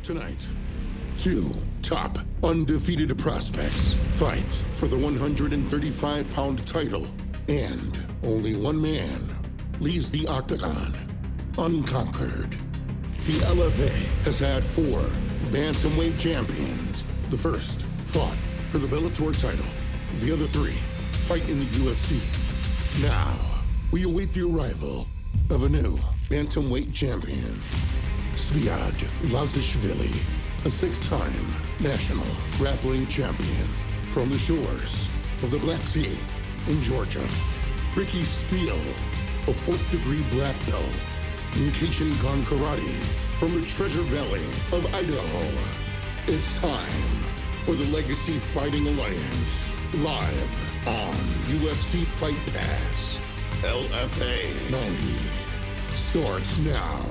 Tonight, two top undefeated prospects fight for the 135-pound title, and only one man leaves the octagon unconquered. The LFA has had 4 Bantamweight champions. The first fought for the Bellator title. The other 3 fight in the UFC. Now, we await the arrival of a new Bantamweight champion. Zviad Lazishvili, a 6-time national grappling champion from the shores of the Black Sea in Georgia. Steele, a 4th-degree black belt in Keihin Karate from the Treasure Valley of Idaho. It's time for the Legacy Fighting Alliance, live on UFC Fight Pass. LFAMMA starts now.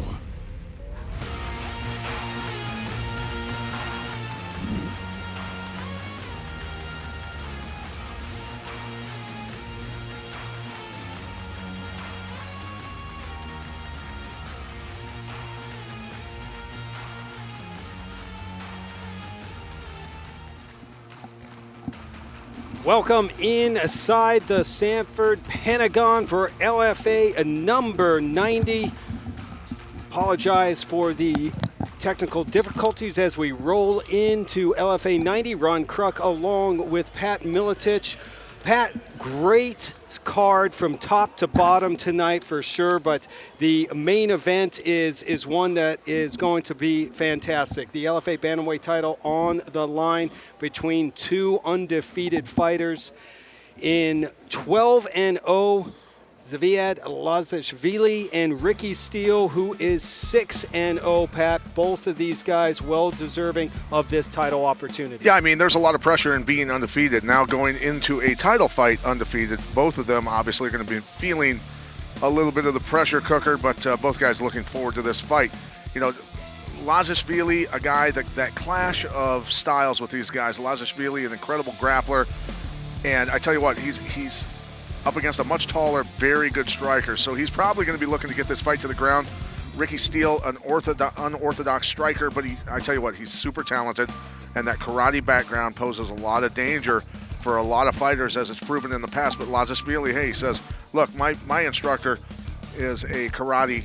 Welcome inside the Sanford Pentagon for LFA number 90. Apologize for the technical difficulties as we roll into LFA 90. Ron Kruk along with Pat Miletich. Pat, great card from top to bottom tonight for sure, but the main event is one that is going to be fantastic. The LFA Bantamweight title on the line between 2 undefeated fighters in 12-0. Zviad Lazishvili and Steele, who is 6-0, Pat. Both of these guys well deserving of this title opportunity. Yeah, I mean, there's a lot of pressure in being undefeated. Now going into a title fight undefeated, both of them obviously are going to be feeling a little bit of the pressure cooker, but both guys looking forward to this fight. You know, Lazishvili, a guy that clash of styles with these guys. Lazishvili, an incredible grappler, and I tell you what, he's up against a much taller, very good striker. So he's probably going to be looking to get this fight to the ground. Steele, an unorthodox striker, but I tell you what, he's super talented, and that karate background poses a lot of danger for a lot of fighters, as it's proven in the past. But Lazishvili, hey, he says, look, my instructor is a karate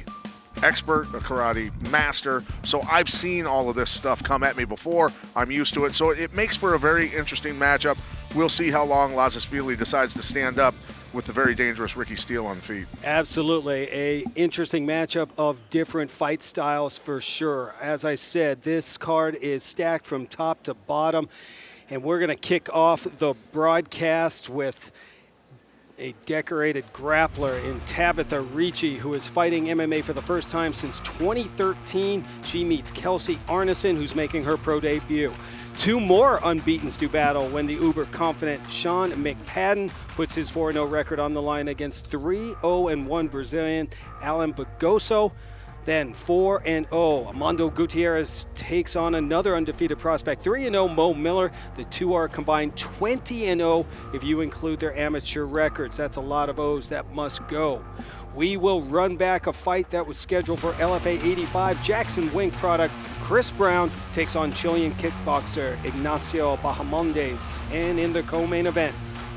expert, a karate master, so I've seen all of this stuff come at me before. I'm used to it, so it makes for a very interesting matchup. We'll see how long Lazishvili decides to stand up with the very dangerous Steele on feet. Absolutely. A interesting matchup of different fight styles for sure. As I said, this card is stacked from top to bottom, and we're going to kick off the broadcast with a decorated grappler in Tabitha Ricci, who is fighting MMA for the first time since 2013. She meets Kelsey Arneson, who's making her pro debut. 2 more unbeatens do battle when the uber-confident Sean McPadden puts his 4-0 record on the line against 3-0-1 Brazilian Alan Bagoso. Then 4-0, Mando Gutierrez takes on another undefeated prospect, 3-0 Mo Miller. The 2 are combined 20-0 if you include their amateur records. That's a lot of O's that must go. We will run back a fight that was scheduled for LFA 85. Jackson Wink product Chris Brown takes on Chilean kickboxer Ignacio Bahamondes. And in the co-main event,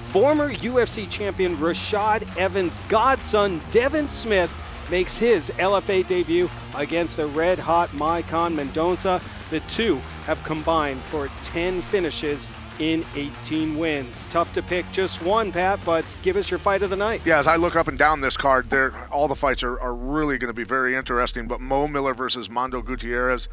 former UFC champion Rashad Evans' godson Devin Smyth makes his LFA debut against the red-hot Maycon Mendonça. The 2 have combined for 10 finishes in 18 wins. Tough to pick just one, Pat, but give us your fight of the night. Yeah, as I look up and down this card, all the fights are really going to be very interesting, but Mo Miller versus Mando Gutierrez,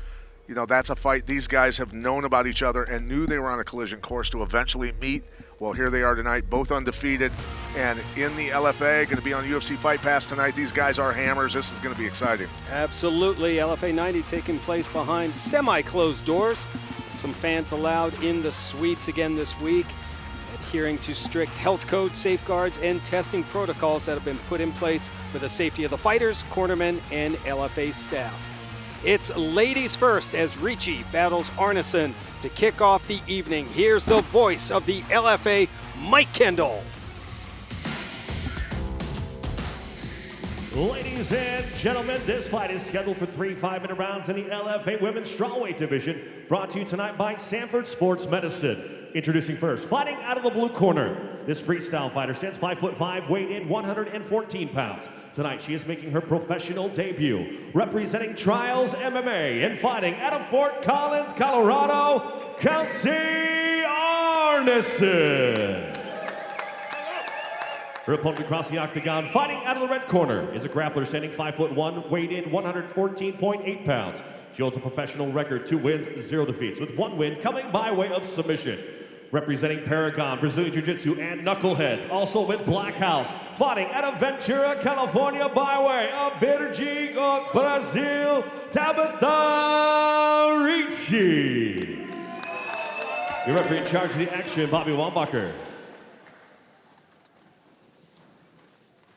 you know, that's a fight these guys have known about each other and knew they were on a collision course to eventually meet. Well, here they are tonight, both undefeated, and in the LFA, going to be on UFC Fight Pass tonight. These guys are hammers. This is going to be exciting. Absolutely. LFA 90 taking place behind semi-closed doors. Some fans allowed in the suites again this week, adhering to strict health codes, safeguards, and testing protocols that have been put in place for the safety of the fighters, cornermen, and LFA staff. It's ladies first as Ricci battles Arneson to kick off the evening. Here's the voice of the LFA, Mike Kendall. Ladies and gentlemen, this fight is scheduled for 3 5-minute rounds in the LFA Women's Strawweight Division, brought to you tonight by Sanford Sports Medicine. Introducing first, fighting out of the blue corner. This freestyle fighter stands 5'5", weighed in 114 pounds. Tonight, she is making her professional debut, representing Trials MMA and fighting out of Fort Collins, Colorado, Kelsey Arneson. Her opponent across the octagon, fighting out of the red corner, is a grappler standing 5'1", weighed in 114.8 pounds. She holds a professional record, 2 wins, 0 defeats, with 1 win coming by way of submission. Representing Paragon, Brazilian Jiu-Jitsu, and Knuckleheads, also with Black House, fighting out of Ventura, California, by way of Bergamo, Brazil, Tabitha Ricci. Your referee in charge of the action, Bobby Wambacher.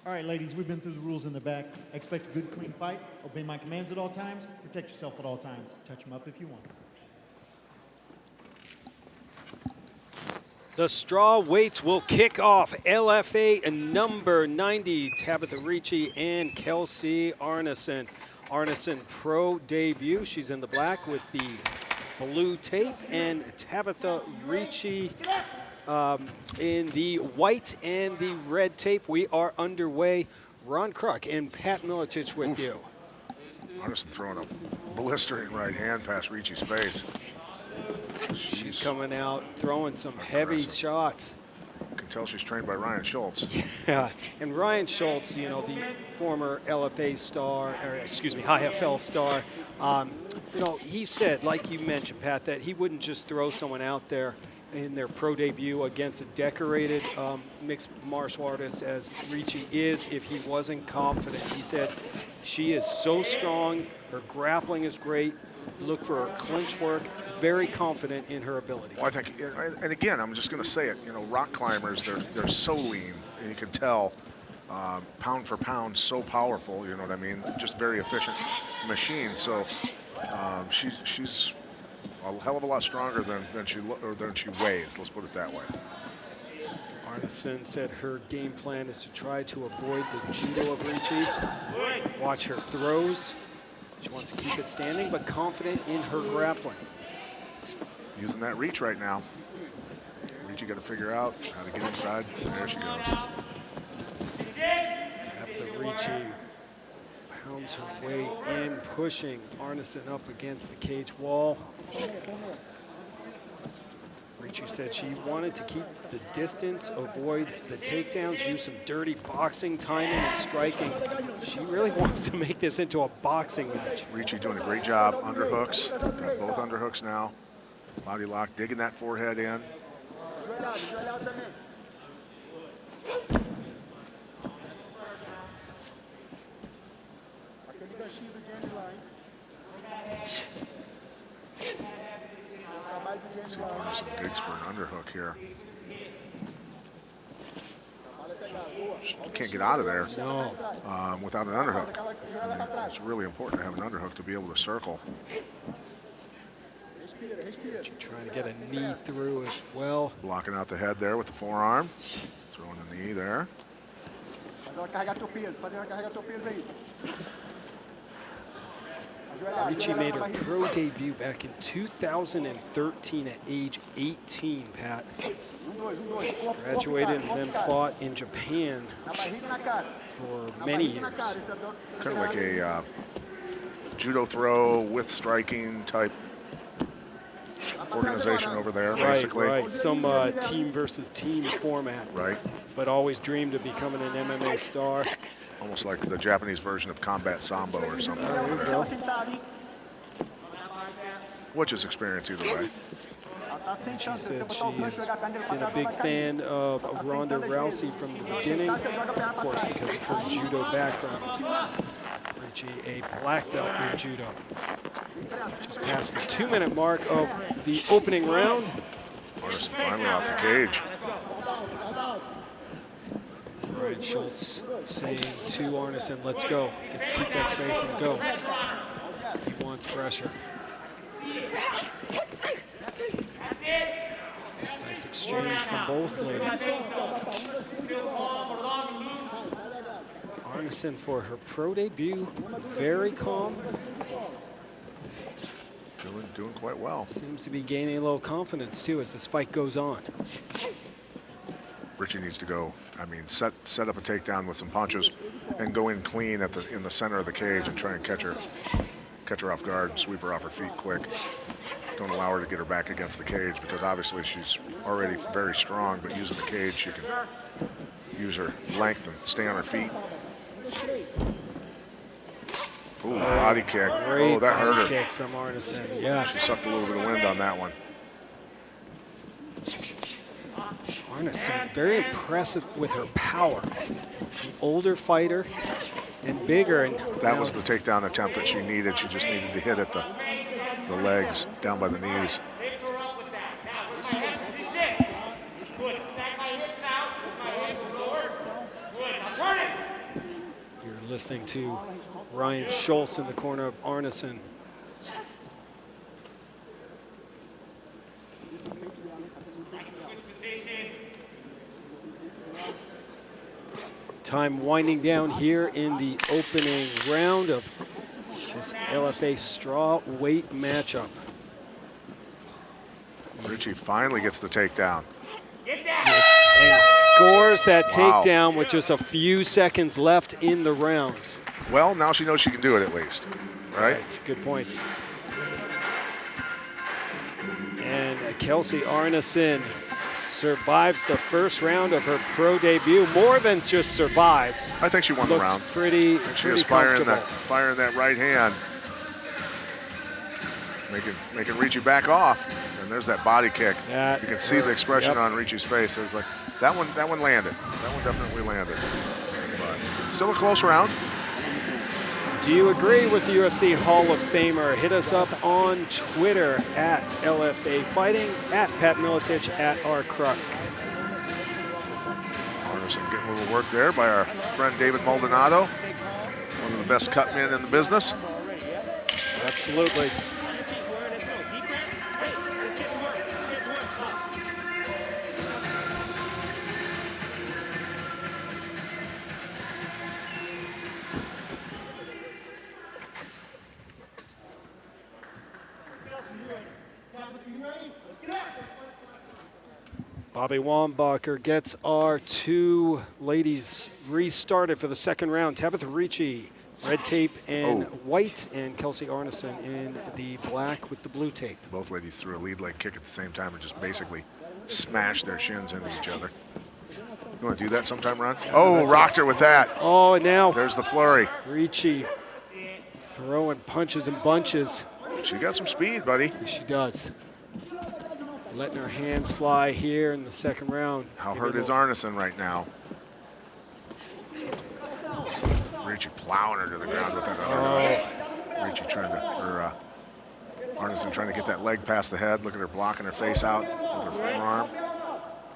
All right, ladies, we've been through the rules in the back. Expect a good, clean fight. Obey my commands at all times. Protect yourself at all times. Touch them up if you want. The straw weights will kick off. LFA number 90, Tabitha Ricci and Kelsey Arneson. Arneson pro debut. She's in the black with the blue tape, and Tabitha Ricci in the white and the red tape. We are underway. Ron Kruk and Pat Miletich with you. Arneson throwing a blistering right hand past Ricci's face. She's coming out throwing some heavy shots. You can tell she's trained by Ryan Schultz. Yeah, and Ryan Schultz, you know, the former LFA star, or excuse me, IFL star, you know, he said, like you mentioned, Pat, that he wouldn't just throw someone out there in their pro debut against a decorated mixed martial artist as Ricci is if he wasn't confident. He said she is so strong, her grappling is great, look for her clinch work, very confident in her ability. Well, I think, and again, I'm just going to say it, you know, rock climbers, they're so lean, and you can tell pound for pound, so powerful, you know what I mean? Just very efficient machine. So she's a hell of a lot stronger than she weighs, let's put it that way. Arneson said her game plan is to try to avoid the judo of Ricci. Watch her throws. She wants to keep it standing, but confident in her grappling. Using that reach right now. Ricci got to figure out how to get inside. There she goes. Tabitha Ricci pounds her way in, pushing Arneson up against the cage wall. Ricci said she wanted to keep the distance, avoid the takedowns, use some dirty boxing, timing, and striking. She really wants to make this into a boxing match. Ricci doing a great job, underhooks. Got both underhooks now. Body lock, digging that forehead in. See if Arneson digs for an underhook here. She can't get out of there without an underhook. I mean, it's really important to have an underhook to be able to circle. Trying to get a knee through as well. Blocking out the head there with the forearm. Throwing the knee there. Ricci made her pro debut back in 2013 at age 18, Pat. Graduated and then fought in Japan for many years. Kind of like a judo throw with striking type organization over there, basically. Right, some team versus team format. Right. But always dreamed of becoming an MMA star. Almost like the Japanese version of combat sambo or something. Which is experience either way. She said she's been a big fan of Ronda Rousey from the beginning, of course, because of her judo background. Ricci, a black belt in judo. Just past the 2-minute mark of the opening round. Arneson finally off the cage. Ryan Schultz saying to Arneson, let's go. Keep that space and go. He wants pressure. Nice exchange from both ladies. Arneson for her pro debut, very calm. Doing quite well. Seems to be gaining a little confidence too as this fight goes on. Richie needs to go, set up a takedown with some punches and go in clean in the center of the cage and try and catch her off guard and sweep her off her feet quick. Don't allow her to get her back against the cage because obviously she's already very strong, but using the cage, she can use her length and stay on her feet. Ooh, body kick. Great that hurt her. kick from Arneson, yes. She sucked a little bit of wind on that one. Arneson, very impressive with her power. An older fighter and bigger. And that was the takedown attempt that she needed. She just needed to hit at the legs, down by the knees. You're listening to Ryan Schultz in the corner of Arneson. Time winding down here in the opening round of this LFA straw weight matchup. Richie finally gets the takedown. And scores that takedown with just a few seconds left in the round. Well, now she knows she can do it at least, right? Good point. And Kelsey Arneson survives the first round of her pro debut. More than just survives. I think she won the Looks round. Pretty is firing that right hand, making Ricci back off. And there's that body kick. You can see the expression on Ricci's face. It's like that one landed. That one definitely landed. But still a close round. Do you agree with the UFC Hall of Famer? Hit us up on Twitter at LFA Fighting, at Pat Miletich, at RCruck. Arneson getting a little work there by our friend David Maldonado, one of the best cut men in the business. Absolutely. Bobby Wambacher gets our two ladies restarted for the second round. Tabitha Ricci, red tape and white, and Kelsey Arneson in the black with the blue tape. Both ladies threw a lead leg kick at the same time and just basically smashed their shins into each other. You want to do that sometime, Ron? Oh, rocked her with that. Oh, and now there's the flurry. Ricci throwing punches and bunches. She got some speed, buddy. She does. Letting her hands fly here in the second round. How hurt is Arneson right now? Ricci plowing her to the ground with that other Ricci Arneson trying to get that leg past the head. Look at her blocking her face out with her forearm.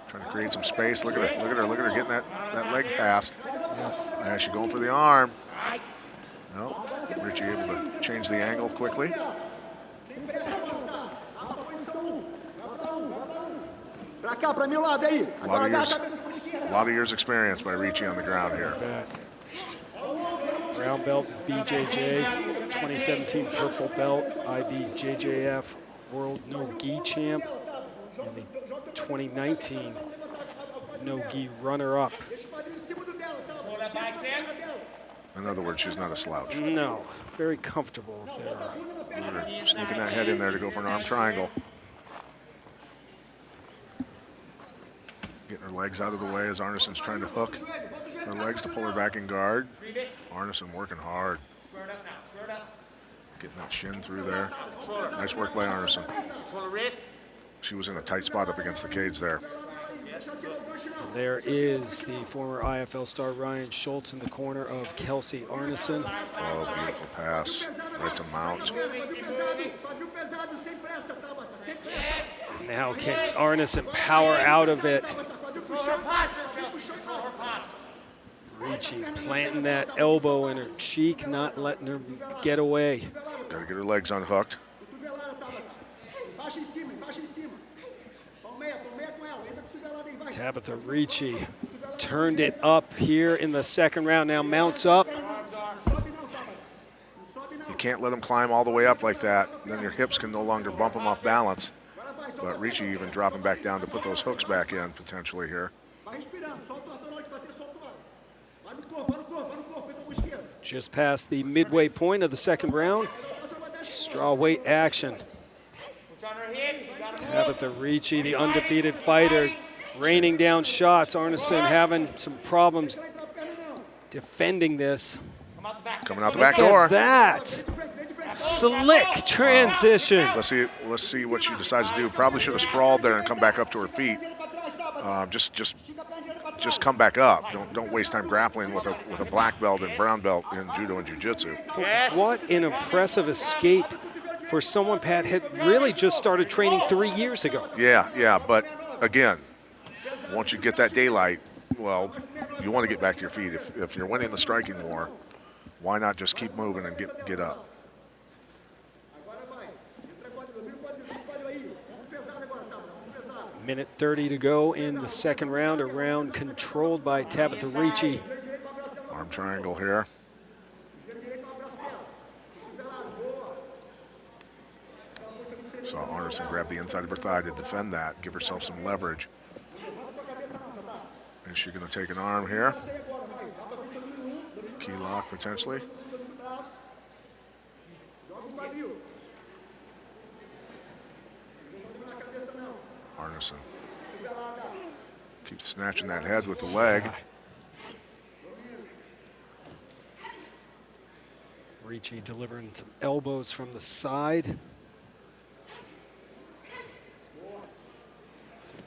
Trying to create some space. Look at her getting that leg past. And she's going for the arm. No, Ricci able to change the angle quickly. A lot of years experience by Ricci on the ground here. Brown belt BJJ, 2017 purple belt IBJJF World No Gi champ, and the 2019 No Gi runner-up. In other words, she's not a slouch. No, very comfortable there. Sneaking that head in there to go for an arm triangle. Getting her legs out of the way as Arneson's trying to hook her legs to pull her back in guard. Arneson working hard. Getting that shin through there. Nice work by Arneson. She was in a tight spot up against the cage there. And there is the former IFL star Ryan Schultz in the corner of Kelsey Arneson. Oh, beautiful pass. Right to mount. Now can Arneson power out of it? Ricci planting that elbow in her cheek, not letting her get away. Got to get her legs unhooked. Tabitha Ricci turned it up here in the second round. Now mounts up. You can't let him climb all the way up like that. Then your hips can no longer bump him off balance. But Ricci even dropping back down to put those hooks back in potentially here. Just past the midway point of the second round. Strawweight action. Tabitha Ricci, the undefeated fighter, raining down shots. Arneson having some problems defending this. Coming out the back door. Look at that. Slick transition. Let's see what she decides to do. Probably should have sprawled there and come back up to her feet. Just come back up. Don't waste time grappling with a black belt and brown belt in judo and jiu-jitsu. What an impressive escape for someone, Pat, had really just started training 3 years ago. Yeah, but again, once you get that daylight, well, you want to get back to your feet. If you're winning the striking war, why not just keep moving and get up? Minute 30 to go in the second round, a round controlled by Tabitha Ricci. Arm triangle here. So Arneson grabbed the inside of her thigh to defend that, give herself some leverage. Is she going to take an arm here? Key lock potentially. Arneson keeps snatching that head with the leg. Ricci delivering some elbows from the side.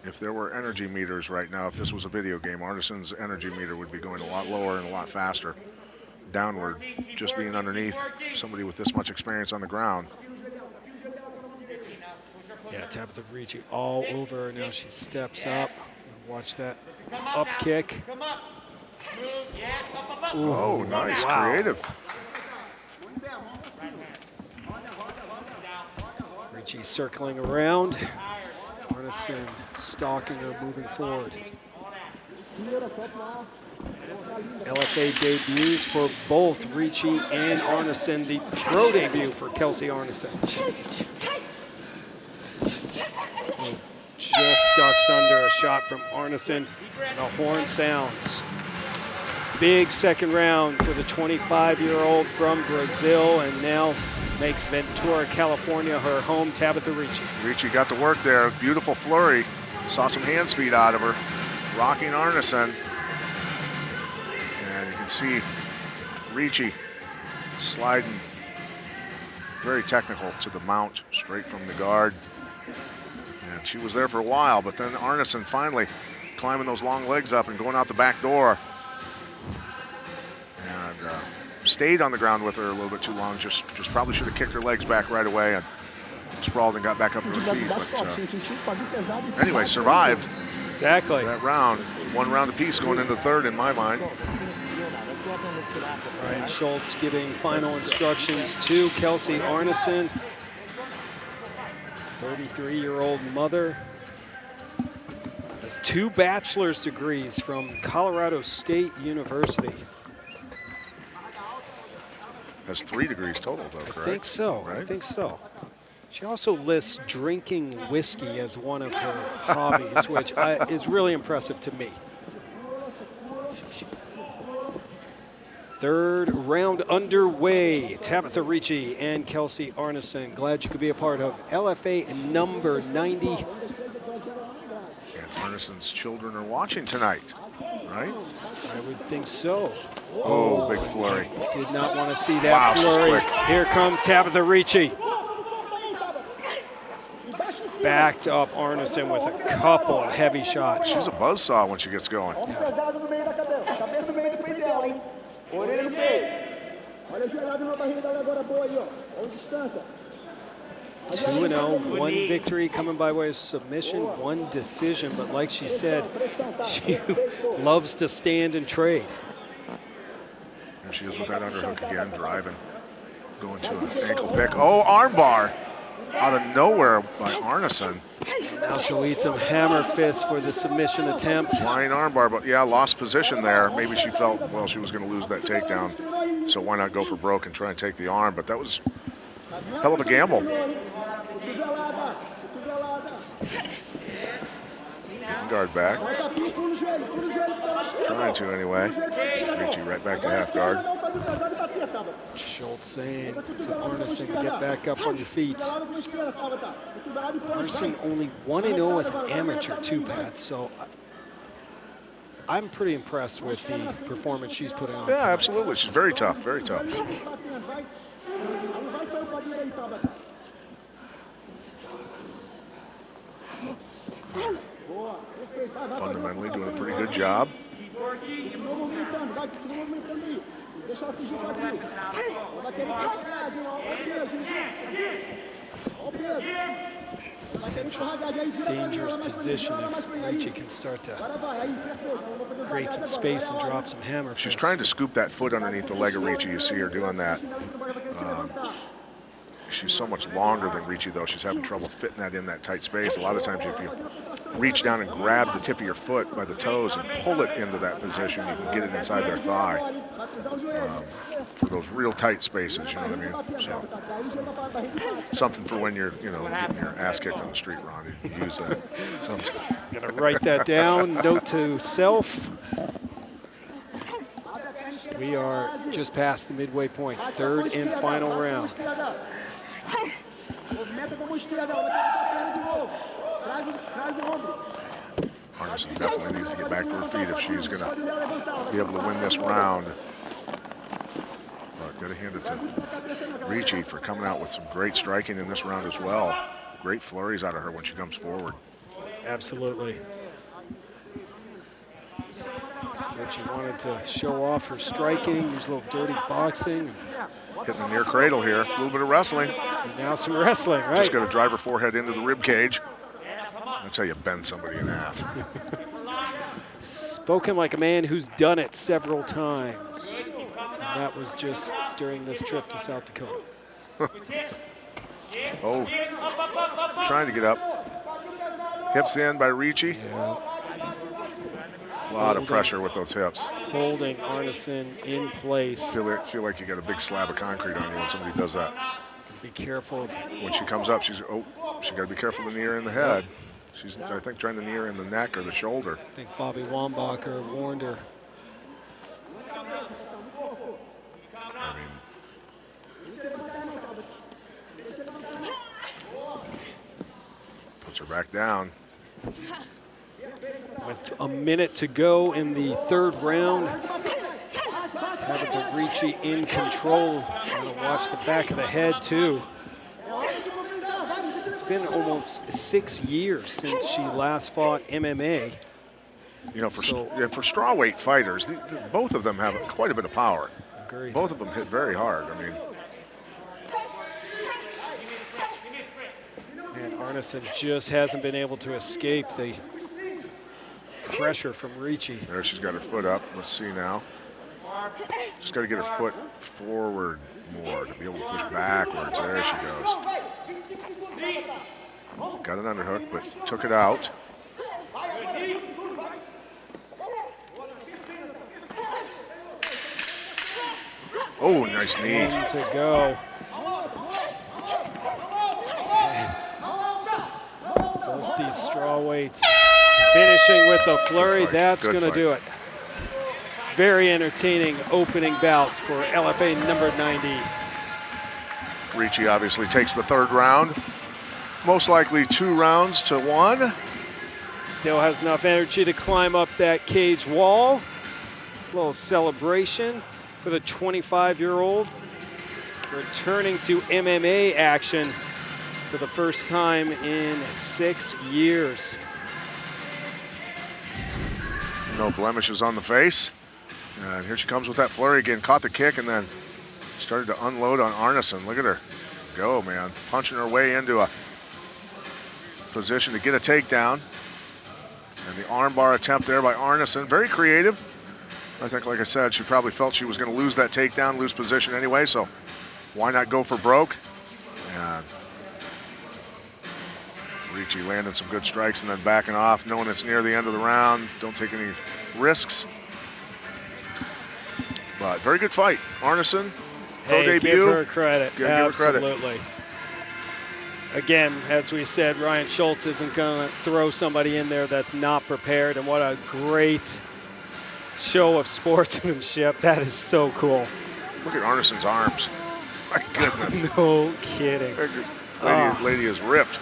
If there were energy meters right now, if this was a video game, Arneson's energy meter would be going a lot lower and a lot faster downward, just being underneath somebody with this much experience on the ground. Yeah, Tabitha Ricci all over. Now she steps up. Watch that up kick. Ooh, oh, nice, wow. Creative. Ricci circling around. Arneson stalking her, moving forward. LFA debuts for both Ricci and Arneson. The pro debut for Kelsey Arneson. Just ducks under a shot from Arneson. The horn sounds. Big second round for the 25-year-old from Brazil, and now makes Ventura, California, her home. Tabitha Ricci. Ricci got to work there. Beautiful flurry. Saw some hand speed out of her. Rocking Arneson. And you can see Ricci sliding very technical to the mount, straight from the guard. And she was there for a while, but then Arneson finally climbing those long legs up and going out the back door. And stayed on the ground with her a little bit too long. Just probably should have kicked her legs back right away and sprawled and got back up to her feet. But anyway, survived. Exactly. That round. One round apiece going into the third in my mind. Ryan Schultz giving final instructions to Kelsey Arneson. 33-year-old mother. Has 2 bachelor's degrees from Colorado State University. Has 3 degrees total, though, correct? I think so. Right? I think so. She also lists drinking whiskey as one of her hobbies, which is really impressive to me. Third round underway. Tabitha Ricci and Kelsey Arneson. Glad you could be a part of LFA number 90. And Arneson's children are watching tonight, right? I would think so. Oh, big flurry. Did not want to see that Wow, she's flurry. quick. Here comes Tabitha Ricci. Backed up Arneson with a couple of heavy shots. She's a buzzsaw when she gets going. Yeah. 2-0, 1 victory coming by way of submission, 1 decision, but like she said, she loves to stand and trade. And she is with that underhook again, driving, going to an ankle pick. Oh, armbar. out of nowhere by Arneson. Now she'll eat some hammer fists for the submission attempt. Flying armbar, but yeah, lost position there. Maybe she felt, well, she was going to lose that takedown, so why not go for broke and try and take the arm? But that was a hell of a gamble. Getting guard back. Trying to anyway. Ricci right back to half guard. Schultz saying to Arneson, get back up on your feet. Arneson only 1-0 as an amateur too, Pat, so I'm pretty impressed with the performance she's putting on tonight. Absolutely. She's very tough, very tough. Fundamentally doing a pretty good job. Dangerous position if Ricci can start to create some space and drop some hammer fists. She's trying to scoop that foot underneath the leg of Ricci. You see her doing that. She's so much longer than Ricci, though. She's having trouble fitting that in that tight space. A lot of times if you reach down and grab the tip of your foot by the toes and pull it into that position, you can get it inside their thigh for those real tight spaces, you know what I mean? So, something for when you're, getting your ass kicked on the street, Ron. You use that. Gonna write that down. Note to self. We are just past the midway point. Third and final round. Arneson definitely needs to get back to her feet if she's going to be able to win this round. But got to hand it to Ricci for coming out with some great striking in this round as well. Great flurries out of her when she comes forward. Absolutely. Said she wanted to show off her striking, use a little dirty boxing. Hitting the near cradle here. A little bit of wrestling. And now some wrestling, right? Just got to drive her forehead into the rib cage. That's how you bend somebody in half. Spoken like a man who's done it several times. And that was just during this trip to South Dakota. Oh, trying to get up. Hips in by Ricci. Yeah. A lot of pressure with those hips. Holding Arneson in place. Feel like you got a big slab of concrete on you when somebody does that. Be careful. When she comes up, she got to be careful to knee her in the head. She's, I think, trying to knee her in the neck or the shoulder. I think Bobby Wambacher warned her. I mean, puts her back down. With a minute to go in the third round, Tabitha Ricci in control. Gonna watch the back of the head too. It's been almost 6 years since she last fought MMA. You know, for strawweight fighters, both of them have quite a bit of power. Agreed. Both of them hit very hard. I mean, and Arneson just hasn't been able to escape the pressure from Ricci. there she's got her foot up. Let's see now. Just got to get her foot forward more to be able to push backwards. There she goes. Got an underhook, but took it out. Oh, nice knee. One to go. Both these strawweights finishing with a flurry. That's going to do it. Very entertaining opening bout for LFA number 90. Ricci obviously takes the third round. Most likely 2 rounds to 1. Still has enough energy to climb up that cage wall. A little celebration for the 25-year-old. Returning to MMA action for the first time in 6 years. No blemishes on the face. And here she comes with that flurry again. Caught the kick and then started to unload on Arneson. Look at her go, man. Punching her way into a position to get a takedown. And the armbar attempt there by Arneson. Very creative. I think, like I said, she probably felt she was going to lose that takedown, lose position anyway, so why not go for broke? And Ricci landing some good strikes and then backing off, knowing it's near the end of the round. Don't take any risks. But very good fight. Arneson, pro debut. Give her credit. Give her credit. Absolutely. Again, as we said, Ryan Schultz isn't going to throw somebody in there that's not prepared, and what a great show of sportsmanship. That is so cool. Look at Arneson's arms. My goodness. No kidding. Lady is ripped.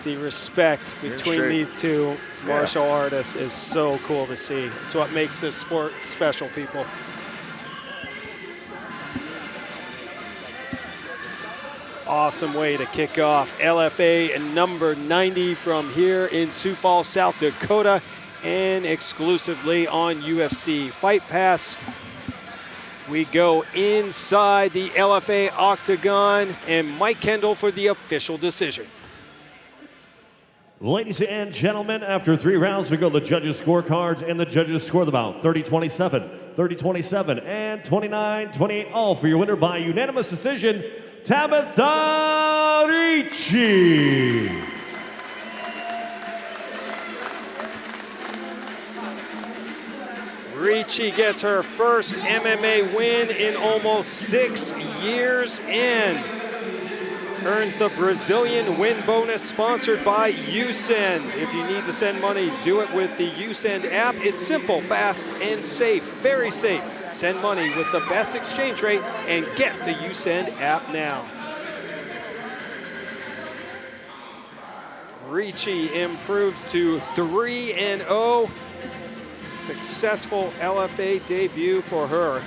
The respect between these two martial artists is so cool to see. It's what makes this sport special, people. Awesome way to kick off LFA number 90 from here in Sioux Falls, South Dakota, and exclusively on UFC Fight Pass. We go inside the LFA octagon, and Mike Kendall for the official decision. Ladies and gentlemen, after 3 rounds, we go to the judges' scorecards, and the judges score the bout 30-27, 30-27, and 29-28, all for your winner by unanimous decision, Tabitha Ricci. Ricci gets her first MMA win in almost 6 years and earns the Brazilian win bonus sponsored by USend. If you need to send money, do it with the USend app. It's simple, fast, and safe. Very safe. Send money with the best exchange rate and get the USend app now. Ricci improves to 3-0. Successful LFA debut for her.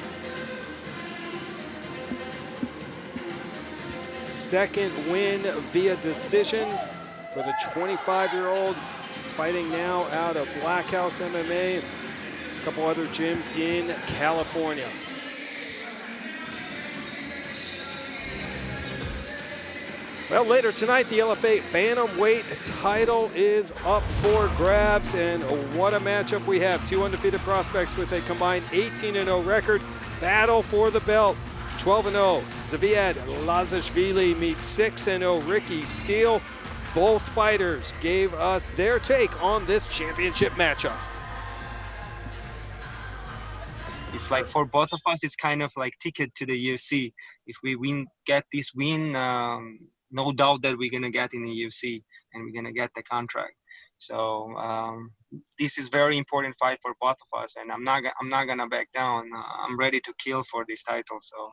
Second win via decision for the 25-year-old, fighting now out of Black House MMA, a couple other gyms in California. Well, later tonight, the LFA Bantamweight title is up for grabs, and what a matchup we have. 2 undefeated prospects with a combined 18-0 record. Battle for the belt. 12-0, Zviad Lazishvili meets 6-0 Ricky Steele. Both fighters gave us their take on this championship matchup. It's like for both of us, it's kind of like ticket to the UFC. If we get this win, no doubt that we're gonna get in the UFC and we're gonna get the contract. So this is very important fight for both of us, and I'm not gonna back down. I'm ready to kill for this title. So.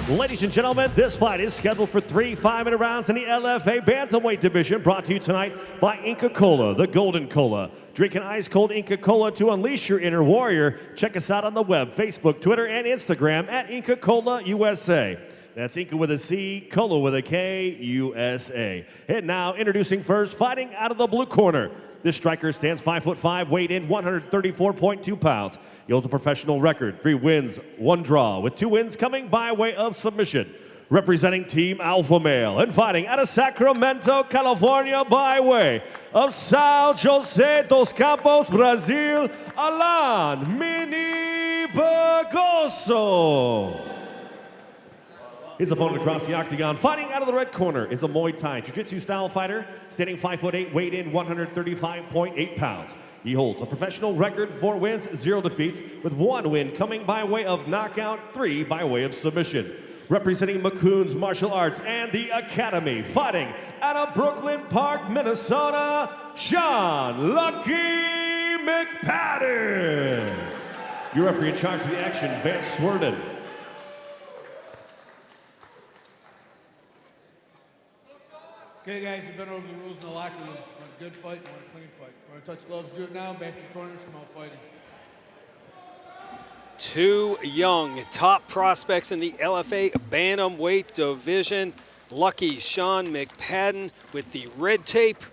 Ladies and gentlemen, this fight is scheduled for 3 5-minute rounds in the LFA Bantamweight division, brought to you tonight by Inca Cola, the Golden Cola. Drink an ice-cold Inca Cola to unleash your inner warrior. Check us out on the web, Facebook, Twitter, and Instagram at Inca Cola USA. That's Inca with a C, Cola with a K, USA. And now, introducing first, fighting out of the blue corner. This striker stands 5'5", weighed in 134.2 pounds. He holds a professional record, 3 wins, 1 draw, with 2 wins coming by way of submission. Representing Team Alpha Male and fighting out of Sacramento, California by way of São José dos Campos, Brazil, Alan Mini Bagoso. His opponent across the octagon, fighting out of the red corner, is a Muay Thai Jiu-Jitsu style fighter, standing 5'8", weighed in 135.8 pounds. He holds a professional record, 4 wins, 0 defeats, with 1 win coming by way of knockout, 3 by way of submission. Representing McCoon's Martial Arts and the Academy, fighting out of Brooklyn Park, Minnesota, Sean Lucky McPadden. Your referee in charge of the action, Vance Swerden. Okay, guys, we've been over the rules in the locker room. Want a good fight, want a clean fight. Want to touch gloves, do it now. Back to your corners, come out fighting. 2 young top prospects in the LFA Bantamweight division. Lucky Sean McPadden with the red tape,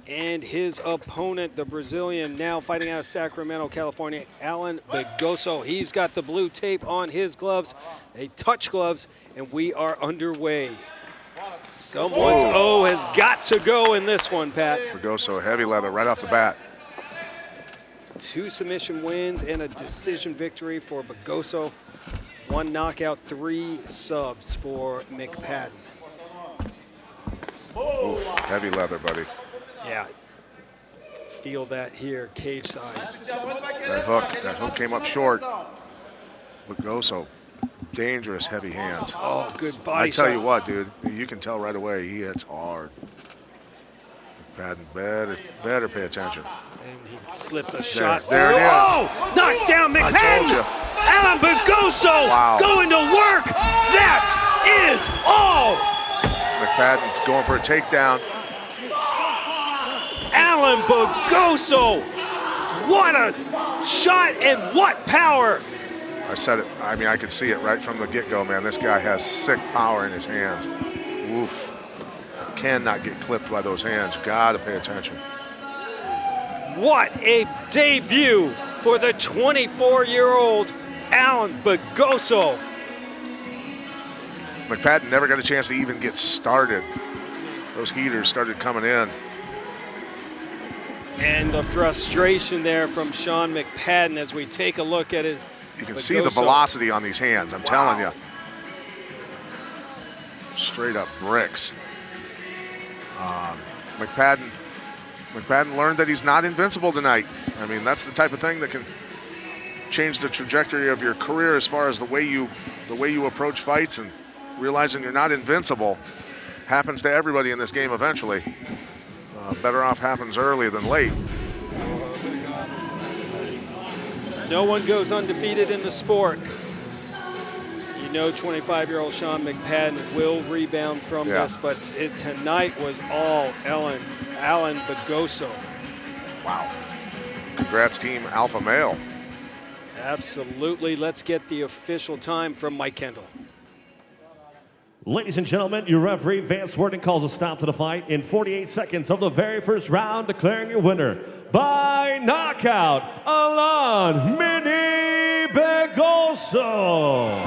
and his opponent, the Brazilian, now fighting out of Sacramento, California, Alan Bagoso. He's got the blue tape on his gloves. They touch gloves, and we are underway. Someone's O has got to go in this one, Pat. Bagoso, heavy leather right off the bat. 2 submission wins and a decision victory for Bagoso. 1 knockout, 3 subs for McPadden. Heavy leather, buddy. Yeah. Feel that here, cage side. That hook came up short. Bugoso, dangerous, heavy hands. Oh, good body I tell shot. you what, dude, you can tell right away he hits hard. McPadden better pay attention. And he slips a shot. There it is. Oh, knocks down I told McPadden. you. Alan Bugoso Wow. going to work. That is all. McPadden going for a takedown. Alan Bugoso. What a shot and what power. I said it, I mean, I could see it right from the get-go, man. This guy has sick power in his hands. Oof. Cannot get clipped by those hands. Gotta pay attention. What a debut for the 24-year-old Alan Bugoso. McPadden never got a chance to even get started. Those heaters started coming in. And the frustration there from Sean McPadden as we take a look at it. You can see the velocity on these hands, I'm telling you. Straight up bricks. McPadden learned that he's not invincible tonight. I mean, that's the type of thing that can change the trajectory of your career as far as the way you approach fights, and realizing you're not invincible happens to everybody in this game eventually. Better off happens early than late. No one goes undefeated in the sport. You know 25-year-old Sean McPadden will rebound from this, but tonight was all Alan Bugoso. Wow. Congrats, Team Alpha Male. Absolutely. Let's get the official time from Mike Kendall. Ladies and gentlemen, your referee, Vance Worden, calls a stop to the fight in 48 seconds of the very first round, declaring your winner by knockout, Alan Mini Bugoso.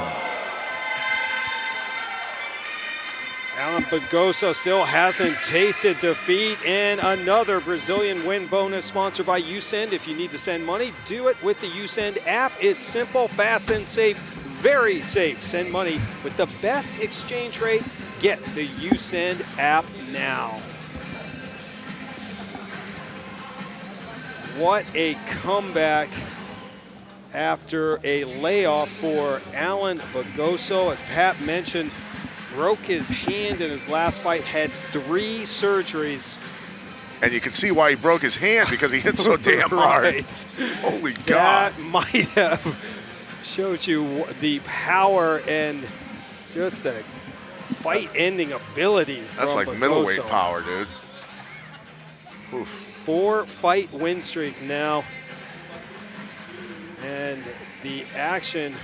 Alan Bugoso still hasn't tasted defeat, and another Brazilian win bonus sponsored by USend. If you need to send money, do it with the USend app. It's simple, fast, and safe. Very safe. Send money with the best exchange rate. Get the USend app now. What a comeback after a layoff for Alan Bugoso. As Pat mentioned, broke his hand in his last fight, had 3 surgeries. And you can see why he broke his hand, because he hit so damn hard. Holy God. That might have showed you the power and just the fight-ending ability. That's like Bugoso. middleweight power, dude. Oof. 4-fight win streak now. And the action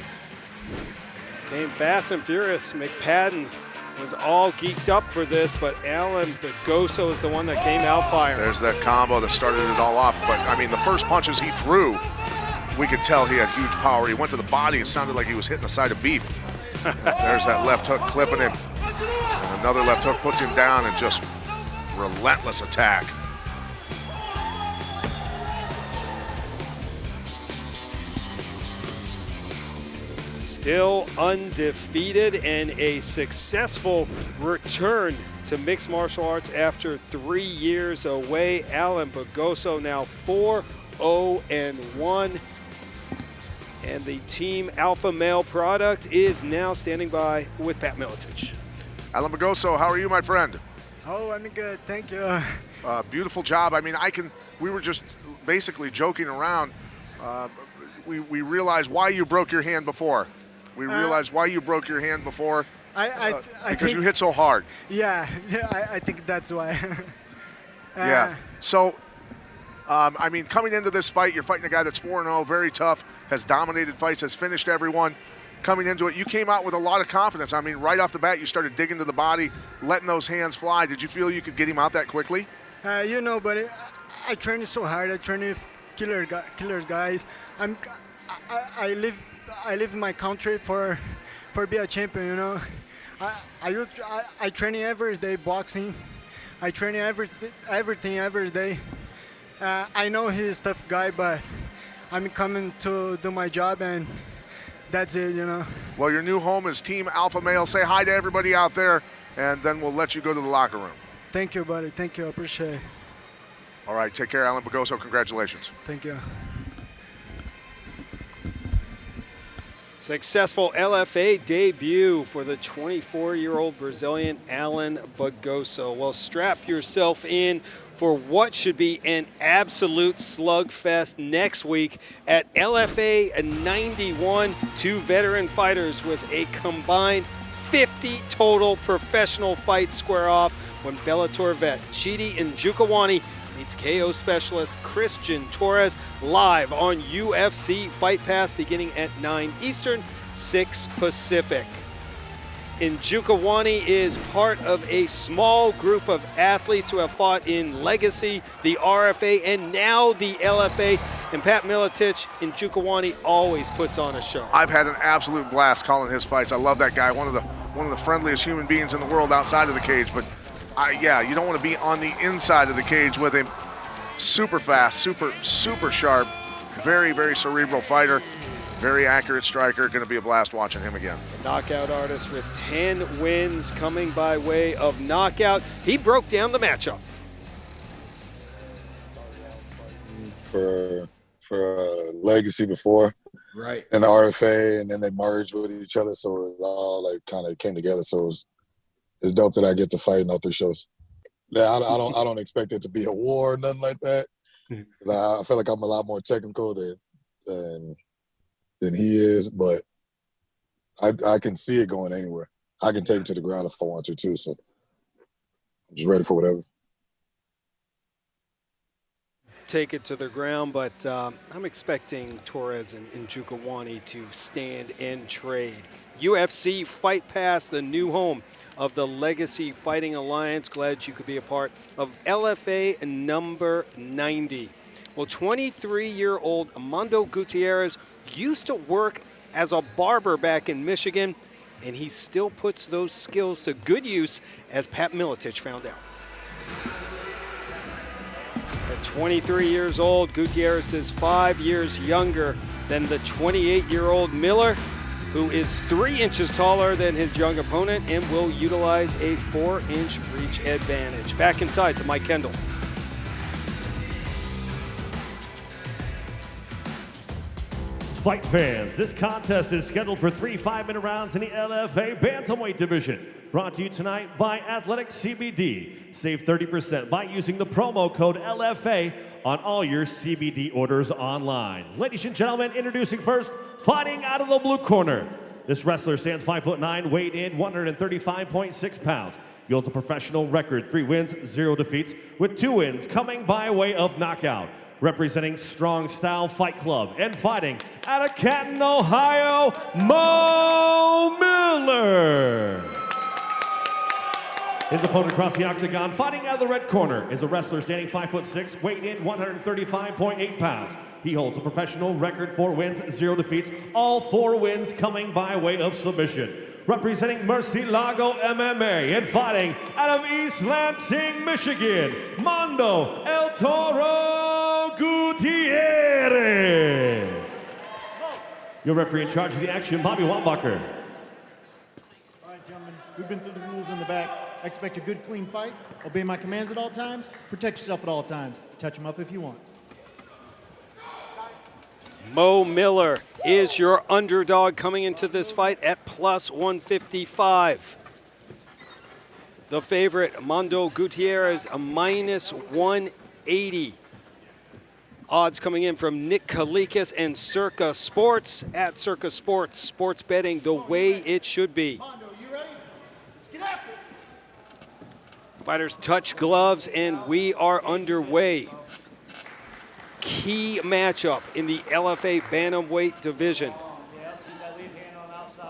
came fast and furious. McPadden was all geeked up for this, but Alan Bugoso is the one that came out firing. There's that combo that started it all off. But, I mean, the first punches he threw, we could tell he had huge power. He went to the body. It sounded like he was hitting the side of beef. There's that left hook clipping him. And another left hook puts him down, and just relentless attack. Still undefeated and a successful return to mixed martial arts after 3 years away. Alan Bugoso now 4-0-1. And the Team Alpha Male product is now standing by with Pat Miletich. Alan Bugoso, how are you, my friend? Oh, I'm good, thank you. Beautiful job. I mean, we were just basically joking around. We realized why you broke your hand before. We realized why you broke your hand before. I because think, you hit so hard. Yeah, I think that's why. Yeah. So, I mean, coming into this fight, you're fighting a guy that's 4-0, very tough, has dominated fights, has finished everyone. Coming into it, you came out with a lot of confidence. I mean, right off the bat, you started digging to the body, letting those hands fly. Did you feel you could get him out that quickly? You know, but I train so hard. I train with killer guys. I live in my country for be a champion. You know, I train every day boxing. I train everything every day. I know he's a tough guy, but I'm coming to do my job, and that's it, you know. Well, your new home is Team Alpha Male. Say hi to everybody out there, and then we'll let you go to the locker room. Thank you, buddy. Thank you. I appreciate it. All right, take care, Alan Bagoso. Congratulations. Thank you. Successful LFA debut for the 24-year-old Brazilian Alan Bagoso. Well, strap yourself in for what should be an absolute slugfest next week at LFA 91. Two veteran fighters with a combined 50 total professional fights square off when Bellator vet Chidi Njokuani meets KO specialist Christian Torres live on UFC Fight Pass beginning at 9 Eastern, 6 Pacific. Njokuani is part of a small group of athletes who have fought in Legacy, the RFA, and now the LFA. And Pat Miletich, Njokuani always puts on a show. I've had an absolute blast calling his fights. I love that guy. One of the friendliest human beings in the world outside of the cage. But yeah, you don't want to be on the inside of the cage with him. Super fast, super sharp, very, very cerebral fighter, very accurate striker. Going to be a blast watching him again. The knockout artist with 10 wins coming by way of knockout. He broke down the matchup. For Legacy before, right, and the RFA, and then they merged with each other, so it all like kind of came together. So it's dope that I get to fight in all 3 shows. Yeah, I don't expect it to be a war or nothing like that. I feel like I'm a lot more technical than he is, but I can see it going anywhere. I can take it to the ground if I want to too. So I'm just ready for whatever. Take it to the ground, but I'm expecting Torres and Njokuani to stand and trade. UFC Fight Pass, the new home of the Legacy Fighting Alliance. Glad you could be a part of LFA number 90. Well, 23-year-old Mando Gutierrez used to work as a barber back in Michigan, and he still puts those skills to good use, as Pat Miletich found out. At 23 years old, Gutierrez is 5 years younger than the 28-year-old Miller, who is 3 inches taller than his young opponent and will utilize a 4-inch reach advantage. Back inside to Mike Kendall. Fight fans, this contest is scheduled for 3 5-minute rounds in the LFA Bantamweight division. Brought to you tonight by Athletic CBD. Save 30% by using the promo code LFA on all your CBD orders online. Ladies and gentlemen, introducing first, fighting out of the blue corner. This wrestler stands 5'9", weighed in 135.6 pounds. He holds a professional record, 3 wins, 0 defeats, with 2 wins coming by way of knockout. Representing Strong Style Fight Club and fighting out of Canton, Ohio, Mo Miller. His opponent across the octagon, fighting out of the red corner, is a wrestler standing 5'6", weighed in 135.8 pounds. He holds a professional record, 4 wins, 0 defeats, all 4 wins coming by way of submission. Representing Murcielago MMA and fighting out of East Lansing, Michigan, Mando El Toro Gutierrez. Your referee in charge of the action, Bobby Wambacher. All right, gentlemen, we've been through the rules in the back. I expect a good, clean fight. Obey my commands at all times. Protect yourself at all times. Touch them up if you want. Mo Miller is your underdog coming into this fight at plus 155. The favorite, Mando Gutierrez, a minus 180. Odds coming in from Nick Kalikas and Circa Sports. At Circa Sports, sports betting the way it should be. Mando, you ready? Let's get after it. Fighters touch gloves and we are underway. Key matchup in the LFA Bantamweight division.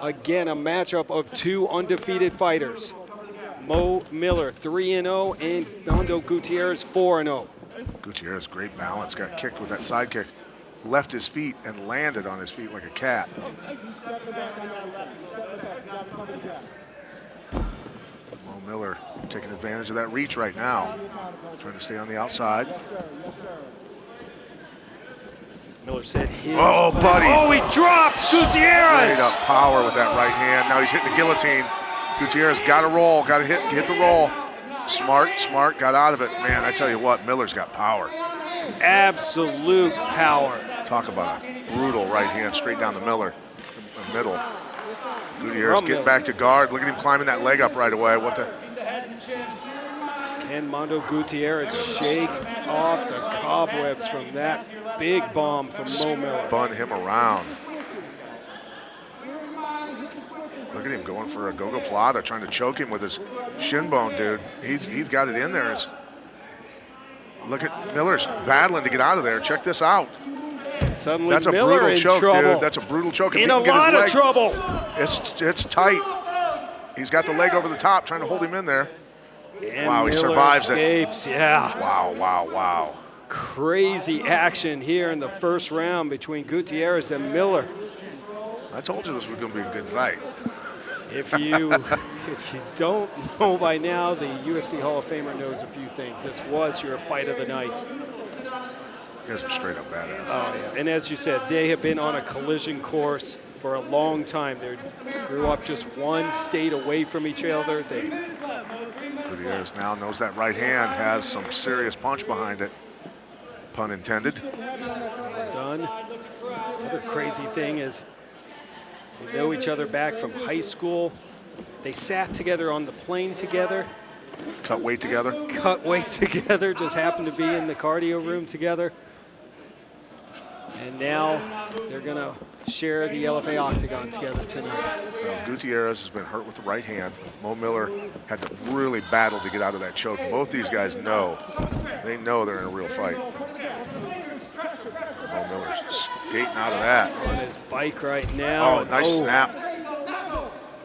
Again, a matchup of 2 undefeated fighters. Mo Miller, 3-0, and Mando Gutierrez, 4-0. Gutierrez, great balance, got kicked with that side kick, left his feet and landed on his feet like a cat. Mo Miller taking advantage of that reach right now, trying to stay on the outside. Miller said his. Oh, buddy. Oh, he drops Gutierrez. Straight up power with that right hand. Now he's hitting the guillotine. Gutierrez got to roll, got to hit the roll. Smart, got out of it. Man, I tell you what, Miller's got power. Absolute power. Talk about a brutal right hand straight down the middle. Gutierrez getting back to guard. Look at him climbing that leg up right away. What the? Can Mando Gutierrez shake off the cobwebs from that big bomb from Mo Miller? Spun him around. Look at him going for a go-go plata, trying to choke him with his shin bone, dude. He's got it in there. Look at Miller's battling to get out of there. Check this out. Suddenly That's a Miller brutal in choke, trouble. dude. That's a brutal choke. If In he a can get lot his of trouble. It's tight. He's got the leg over the top, trying to hold him in there. And wow, he Miller survives escapes. it. Yeah. Wow. Crazy action here in the first round between Gutierrez and Miller. I told you this was going to be a good fight. If you don't know by now, the UFC Hall of Famer knows a few things. This was your fight of the night. You guys are straight up badasses. Oh, yeah. And as you said, they have been on a collision course for a long time. They grew up just one state away from each other. Gutierrez now knows that right hand has some serious punch behind it. Pun intended. Done. Another crazy thing is they know each other back from high school. They sat together on the plane together. Cut weight together. Just happened to be in the cardio room together. And now they're going to share the LFA octagon together tonight. Gutierrez has been hurt with the right hand. Mo Miller had to really battle to get out of that choke. Both these guys know. They know they're in a real fight. Mo Miller's skating out of that. On his bike right now. Oh, nice snap.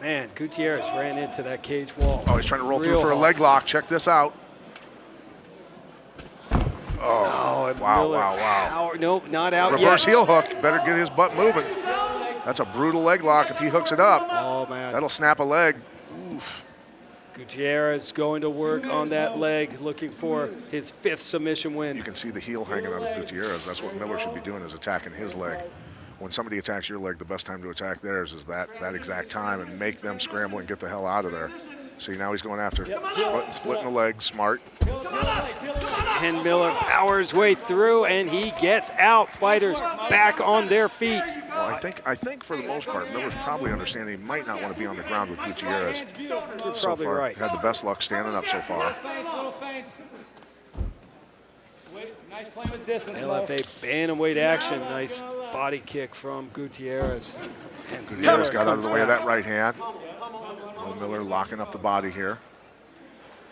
Man, Gutierrez ran into that cage wall. Oh, he's trying to roll through for a leg lock. Check this out. Oh, wow. Nope, not out yet. Reverse heel hook. Better get his butt moving. That's a brutal leg lock if he hooks it up. Oh, man. That'll snap a leg. Oof. Gutierrez going to work on that leg, looking for his 5th submission win. You can see the heel hanging out of Gutierrez. That's what Miller should be doing, is attacking his leg. When somebody attacks your leg, the best time to attack theirs is that exact time and make them scramble and get the hell out of there. See, now he's going after splitting the leg. Smart. And Miller powers way through, and he gets out. Fighters back on their feet. Well, I think for the most part, Miller's probably understanding he might not want to be on the ground with Gutierrez. You're probably right. Had the best luck standing up so far. Nice playing with distance. LFA bantamweight action. Nice body kick from Gutierrez. And Gutierrez got out of the way of that right hand. Miller locking up the body here.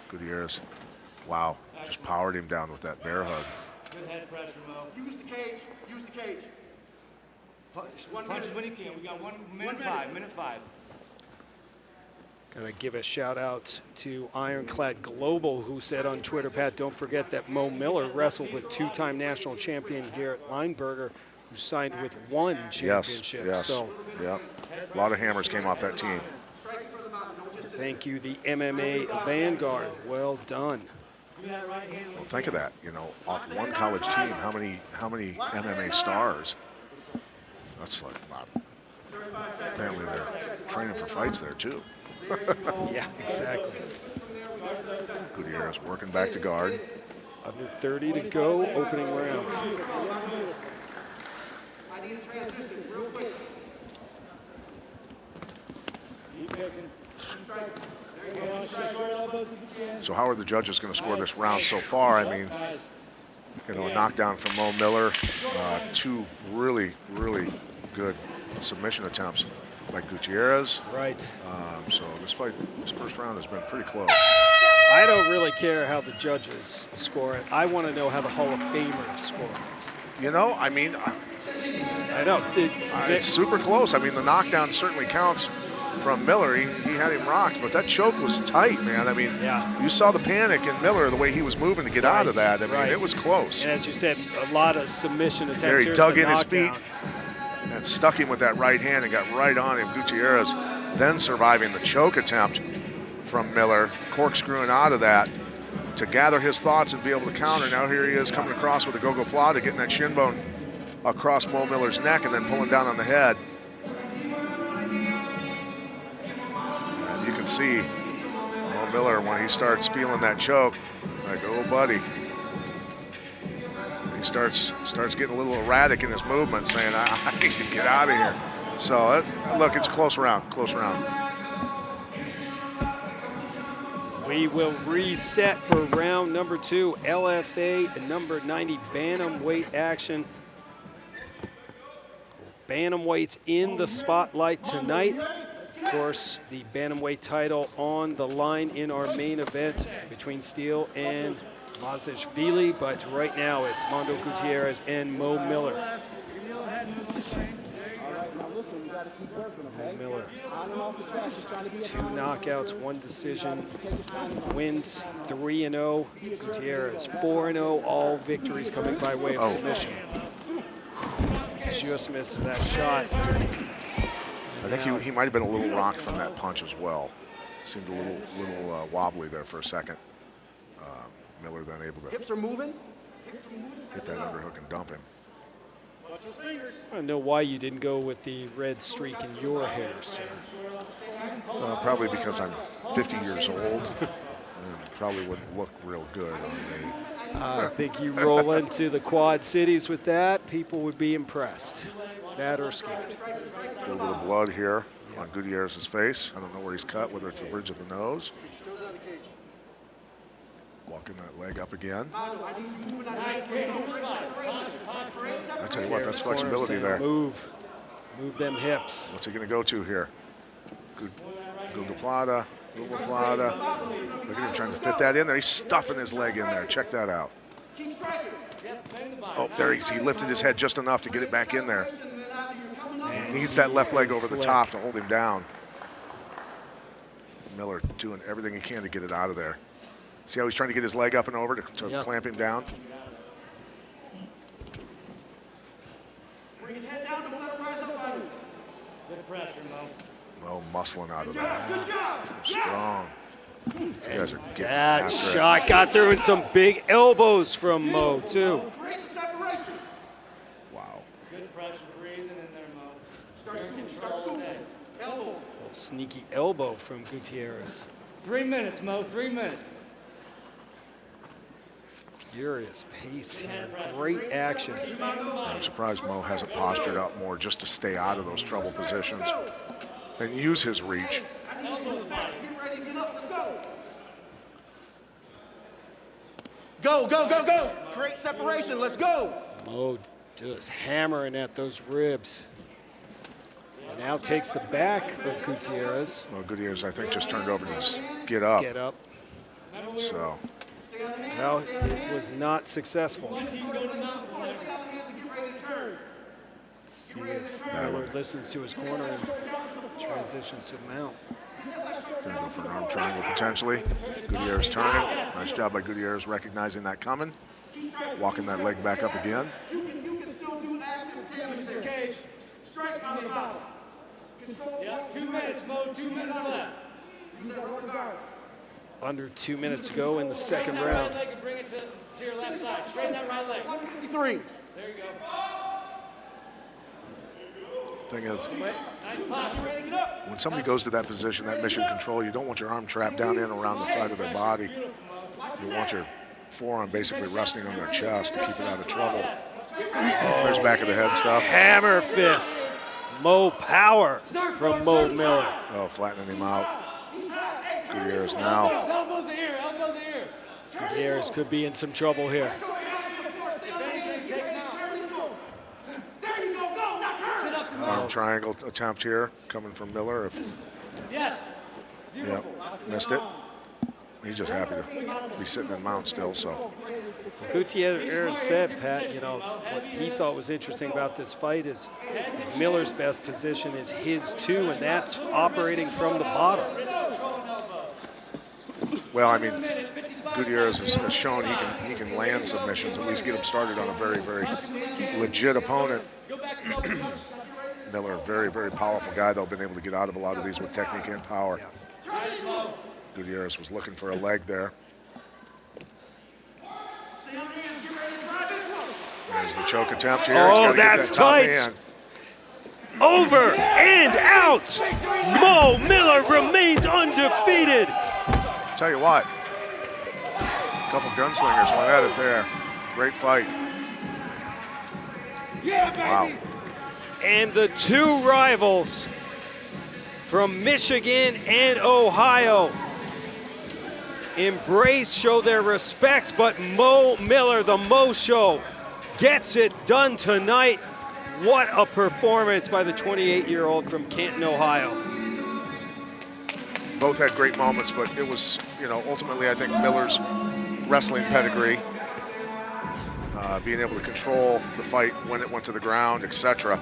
Gutierrez, wow, just powered him down with that bear hug. Good head pressure, Mo. Use the cage. Punch when you can. We got 1 minute 5. Minute 5. Gonna give a shout out to Ironclad Global, who said on Twitter, Pat, don't forget that Mo Miller wrestled with 2-time national champion Garrett Lineberger, who signed with 1 championship. Yes. So, yep. A lot of hammers came off that team. Thank you, the MMA Vanguard. Well done. Well, think of that. You know, off 1 college team, how many MMA stars? That's like a lot. Apparently they're training for fights there too. Yeah, exactly. Gutierrez working back to guard. Under 30 to go, opening round. I need a transition real quick. So how are the judges going to score this round so far? I mean, you know, a knockdown from Mo Miller, 2 really, really good submission attempts by Gutierrez. Right. So this first round has been pretty close. I don't really care how the judges score it. I want to know how the Hall of Famers score it. You know, I mean, I know. It's super close. I mean, the knockdown certainly counts from Miller. He had him rocked, but that choke was tight, man. I mean, you saw the panic in Miller, the way he was moving to get out of that. I mean, it was close. And as you said, a lot of submission attempts. There he dug in his feet and stuck him with that right hand and got right on him. Gutierrez then surviving the choke attempt from Miller, corkscrewing out of that to gather his thoughts and be able to counter. Now here he is coming across with a go-go plata, getting that shin bone across Mo Miller's neck and then pulling down on the head. And you can see Mo Miller, when he starts feeling that choke, like, oh, buddy. He starts getting a little erratic in his movement, saying, I need to get out of here. So, look, it's close round, close round. We will reset for round number 2, LFA number 90 Bantamweight action. Bantamweight's in the spotlight tonight. Of course, the Bantamweight title on the line in our main event between Steele and Lazishvili, but right now it's Mando Gutierrez and Mo Miller. Mo Miller, 2 knockouts, 1 decision, wins 3-0. Gutierrez 4-0, all victories coming by way of submission. Just missed that shot. I think he might have been a little rocked from that punch as well. Seemed a little wobbly there for a second. Miller then able to hips are moving. Hit that underhook and dump him. I don't know why you didn't go with the red streak in your hair, sir. Probably because I'm 50 years old. And probably wouldn't look real good on me. I think you roll into the Quad Cities with that, people would be impressed. That or scared. A little bit of blood here on Gutierrez's face. I don't know where he's cut, whether it's the bridge of the nose. Walking that leg up again. I tell you what, that's flexibility there. Move them hips. What's he going to go to here? Guga Plata. Look at him trying to fit that in there. He's stuffing his leg in there. Check that out. Oh, there he lifted his head just enough to get it back in there. He needs that left leg over the top to hold him down. Miller doing everything he can to get it out of there. See how he's trying to get his leg up and over to clamp him down? Bring his head down, don't let him rise up on you. Good pressure, Mo. Mo muscling out of that. Good job. Strong. You guys are getting That after shot got through in some big elbows from Mo, too. Create separation. Wow. Good pressure, breathing in there, Mo. Start scooting. Elbow. Sneaky elbow from Gutierrez. 3 minutes, Mo, 3 minutes. Furious pace here. Great action. I'm surprised Mo hasn't postured up more just to stay out of those trouble positions and use his reach. Get ready, get up, let's go. Go. Create separation, let's go. Mo just hammering at those ribs. And now takes the back of Gutierrez. Well, Gutierrez, I think, just turned over to just get up. Get up. So. Well, it was not successful. Let's see if Miller listens to his corner and transitions to mount. Gonna go for an arm triangle potentially. Gutierrez turning. Nice job by Gutierrez recognizing that coming. Walking that leg back up again. You can still do active damage there. Cage. Strike on the bottom. Yeah, 2 minutes, Mo, 2 minutes left. Use that rubber guard. Under 2 minutes to go in the second round. Right leg and bring it to your left side. Straighten that right leg. 153. There you go. Thing is, Nice posture. when somebody goes to that position, that mission control, you don't want your arm trapped down in around the side of their body. You want your forearm basically resting on their chest to keep it out of trouble. There's back of the head stuff. Hammer fist. Mo power from Mo Miller. Oh, flattening him out. Gutierrez now. Elbow to ear, elbow to ear. Gutierrez could be in some trouble here. Arm triangle attempt here coming from Miller. Yes. Yep, missed it. He's just happy to be sitting in mount still, so. Gutierrez said, Pat, you know, what he thought was interesting about this fight is Miller's best position is his too, and that's operating from the bottom. Well, I mean, Gutierrez has shown he can land submissions, at least get him started on a very, very legit opponent. Miller, very, very powerful guy, though, been able to get out of a lot of these with technique and power. Gutierrez was looking for a leg there. There's the choke attempt here. Oh, that's tight. Over and out. Mo Miller remains undefeated. Tell you what, a couple gunslingers went at it there. Great fight. Yeah, baby. Wow. And the two rivals from Michigan and Ohio embrace, show their respect, but Mo Miller, the Mo Show, gets it done tonight. What a performance by the 28-year-old from Canton, Ohio. Both had great moments, but it was, ultimately I think Miller's wrestling pedigree, being able to control the fight when it went to the ground, etc.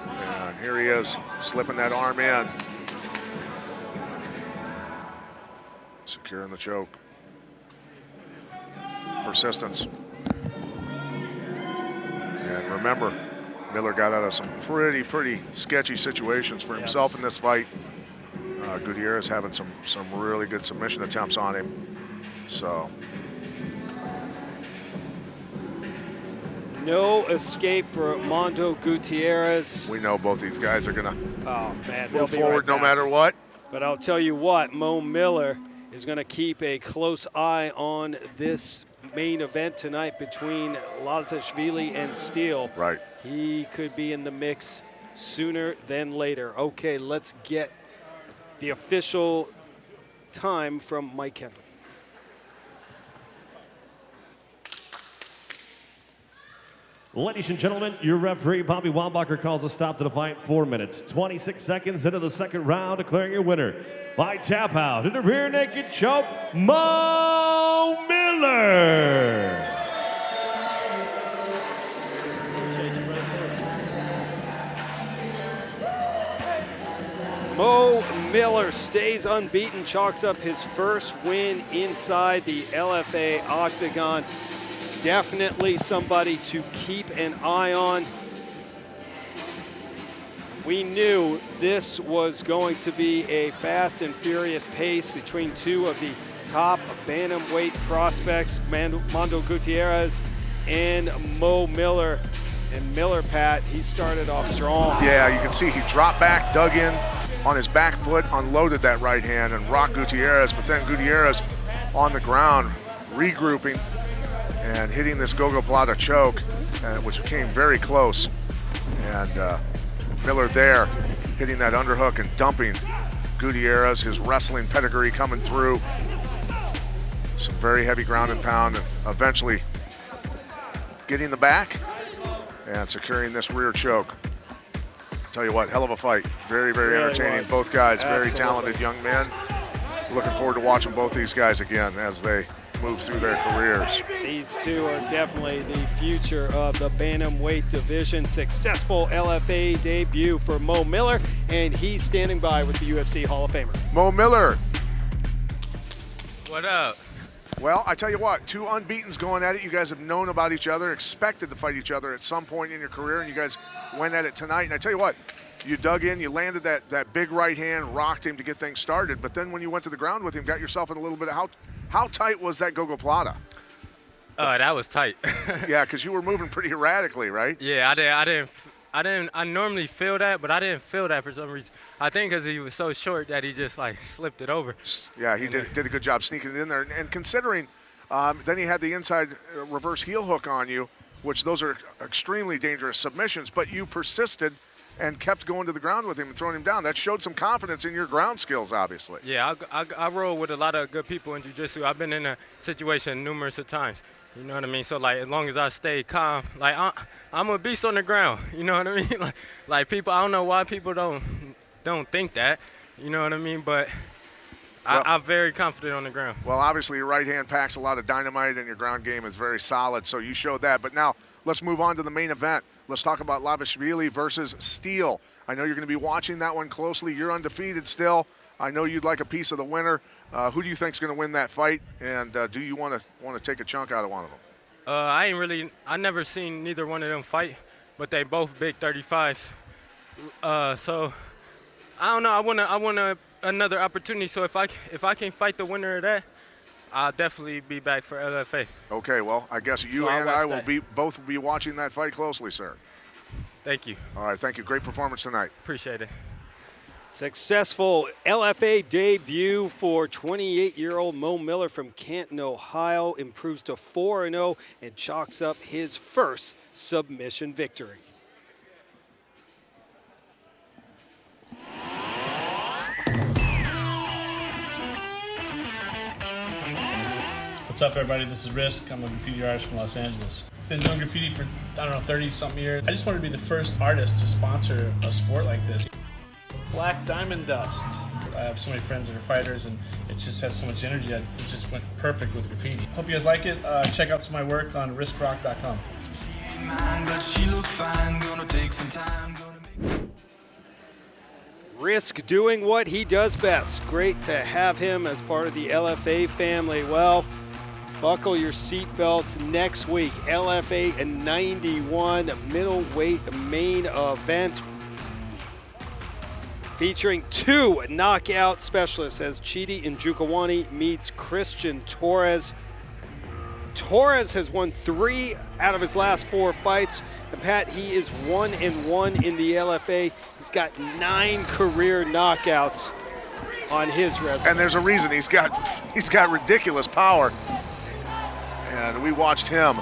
And here he is, slipping that arm in. Securing the choke. Persistence. And remember, Miller got out of some pretty sketchy situations for himself in this fight. Gutierrez having some really good submission attempts on him. So. No escape for Mando Gutierrez. We know both these guys are gonna move forward no matter what. But I'll tell you what, Mo Miller is gonna keep a close eye on this main event tonight between Lazishvili and Steele. Right. He could be in the mix sooner than later. Okay, let's get the official time from Maycon. Ladies and gentlemen, your referee, Bobby Wambacher, calls a stop to the fight. 4 minutes, 26 seconds into the second round, declaring your winner by tap out in the rear naked choke, Mo Miller. Mo Miller stays unbeaten, chalks up his first win inside the LFA octagon. Definitely somebody to keep an eye on. We knew this was going to be a fast and furious pace between two of the top bantamweight prospects, Mando Gutierrez and Mo Miller. And Miller, Pat, he started off strong. Yeah, you can see he dropped back, dug in on his back foot, unloaded that right hand and rocked Gutierrez, but then Gutierrez on the ground, regrouping and hitting this gogoplata choke, which came very close. And Miller there hitting that underhook and dumping Gutierrez, his wrestling pedigree coming through. Some very heavy ground and pound, and eventually getting the back and securing this rear choke. Tell you what, hell of a fight. Very entertaining. Both guys, very talented young men. Looking forward to watching both these guys again as they move through their careers. These two are definitely the future of the bantamweight division. Successful LFA debut for Mo Miller, and he's standing by with the UFC Hall of Famer. Mo Miller. What up? Well, I tell you what, two unbeatens going at it. You guys have known about each other, expected to fight each other at some point in your career, and you guys went at it tonight. And I tell you what, you dug in, you landed that big right hand, rocked him to get things started. But then when you went to the ground with him, got yourself in a little bit of how tight was that gogoplata? That was tight. Yeah, because you were moving pretty erratically, right? Yeah, I normally feel that, but I didn't feel that for some reason. I think because he was so short that he just like slipped it over. Yeah, he did a good job sneaking it in there. And considering, then he had the inside reverse heel hook on you, which those are extremely dangerous submissions, but you persisted and kept going to the ground with him and throwing him down. That showed some confidence in your ground skills, obviously. Yeah, I roll with a lot of good people in jiu-jitsu. I've been in a situation numerous of times. You know what I mean? So, like, as long as I stay calm, like, I'm a beast on the ground. You know what I mean? Like people, I don't know why people don't think that. You know what I mean? But well, I'm very confident on the ground. Well, obviously, your right hand packs a lot of dynamite, and your ground game is very solid, so you showed that. But now, let's move on to the main event. Let's talk about Lazishvili versus Steele. I know you're going to be watching that one closely. You're undefeated still. I know you'd like a piece of the winner. Who do you think is going to win that fight, and do you want to take a chunk out of one of them? I never seen neither one of them fight, but they both big 35s. So I don't know. I want another opportunity. So if I can fight the winner of that, I'll definitely be back for LFA. Okay. Well, I guess you and I will both be watching that fight closely, sir. Thank you. All right. Thank you. Great performance tonight. Appreciate it. Successful LFA debut for 28-year-old Mo Miller from Canton, Ohio. Improves to 4-0 and chalks up his first submission victory. What's up, everybody? This is Risk. I'm a graffiti artist from Los Angeles. Been doing graffiti for, 30-something years. I just wanted to be the first artist to sponsor a sport like this. Black Diamond Dust. I have so many friends that are fighters, and it just has so much energy that it just went perfect with graffiti. Hope you guys like it. Check out some of my work on riskrock.com. Risk doing what he does best. Great to have him as part of the LFA family. Well, buckle your seatbelts next week. LFA 91 middleweight main event featuring 2 knockout specialists as Chidi Njokuani meets Christian Torres. Torres has won 3 out of his last 4 fights. And Pat, he is 1-1 in the LFA. He's got 9 career knockouts on his resume. And there's a reason. He's got ridiculous power. And we watched him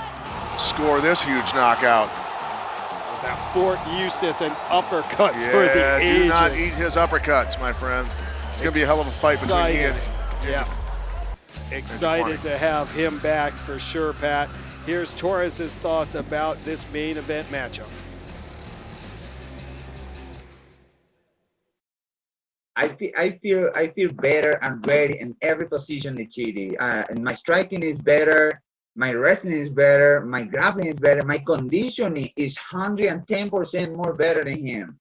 score this huge knockout. Was that Fort Eustis, an uppercut for the ages. Do not eat his uppercuts, my friends. It's going to be a hell of a fight between he and Excited to have him back for sure, Pat. Here's Torres' thoughts about this main event matchup. I feel better and ready in every position than Chidi. And my striking is better, my wrestling is better, my grappling is better, my conditioning is 110% more better than him,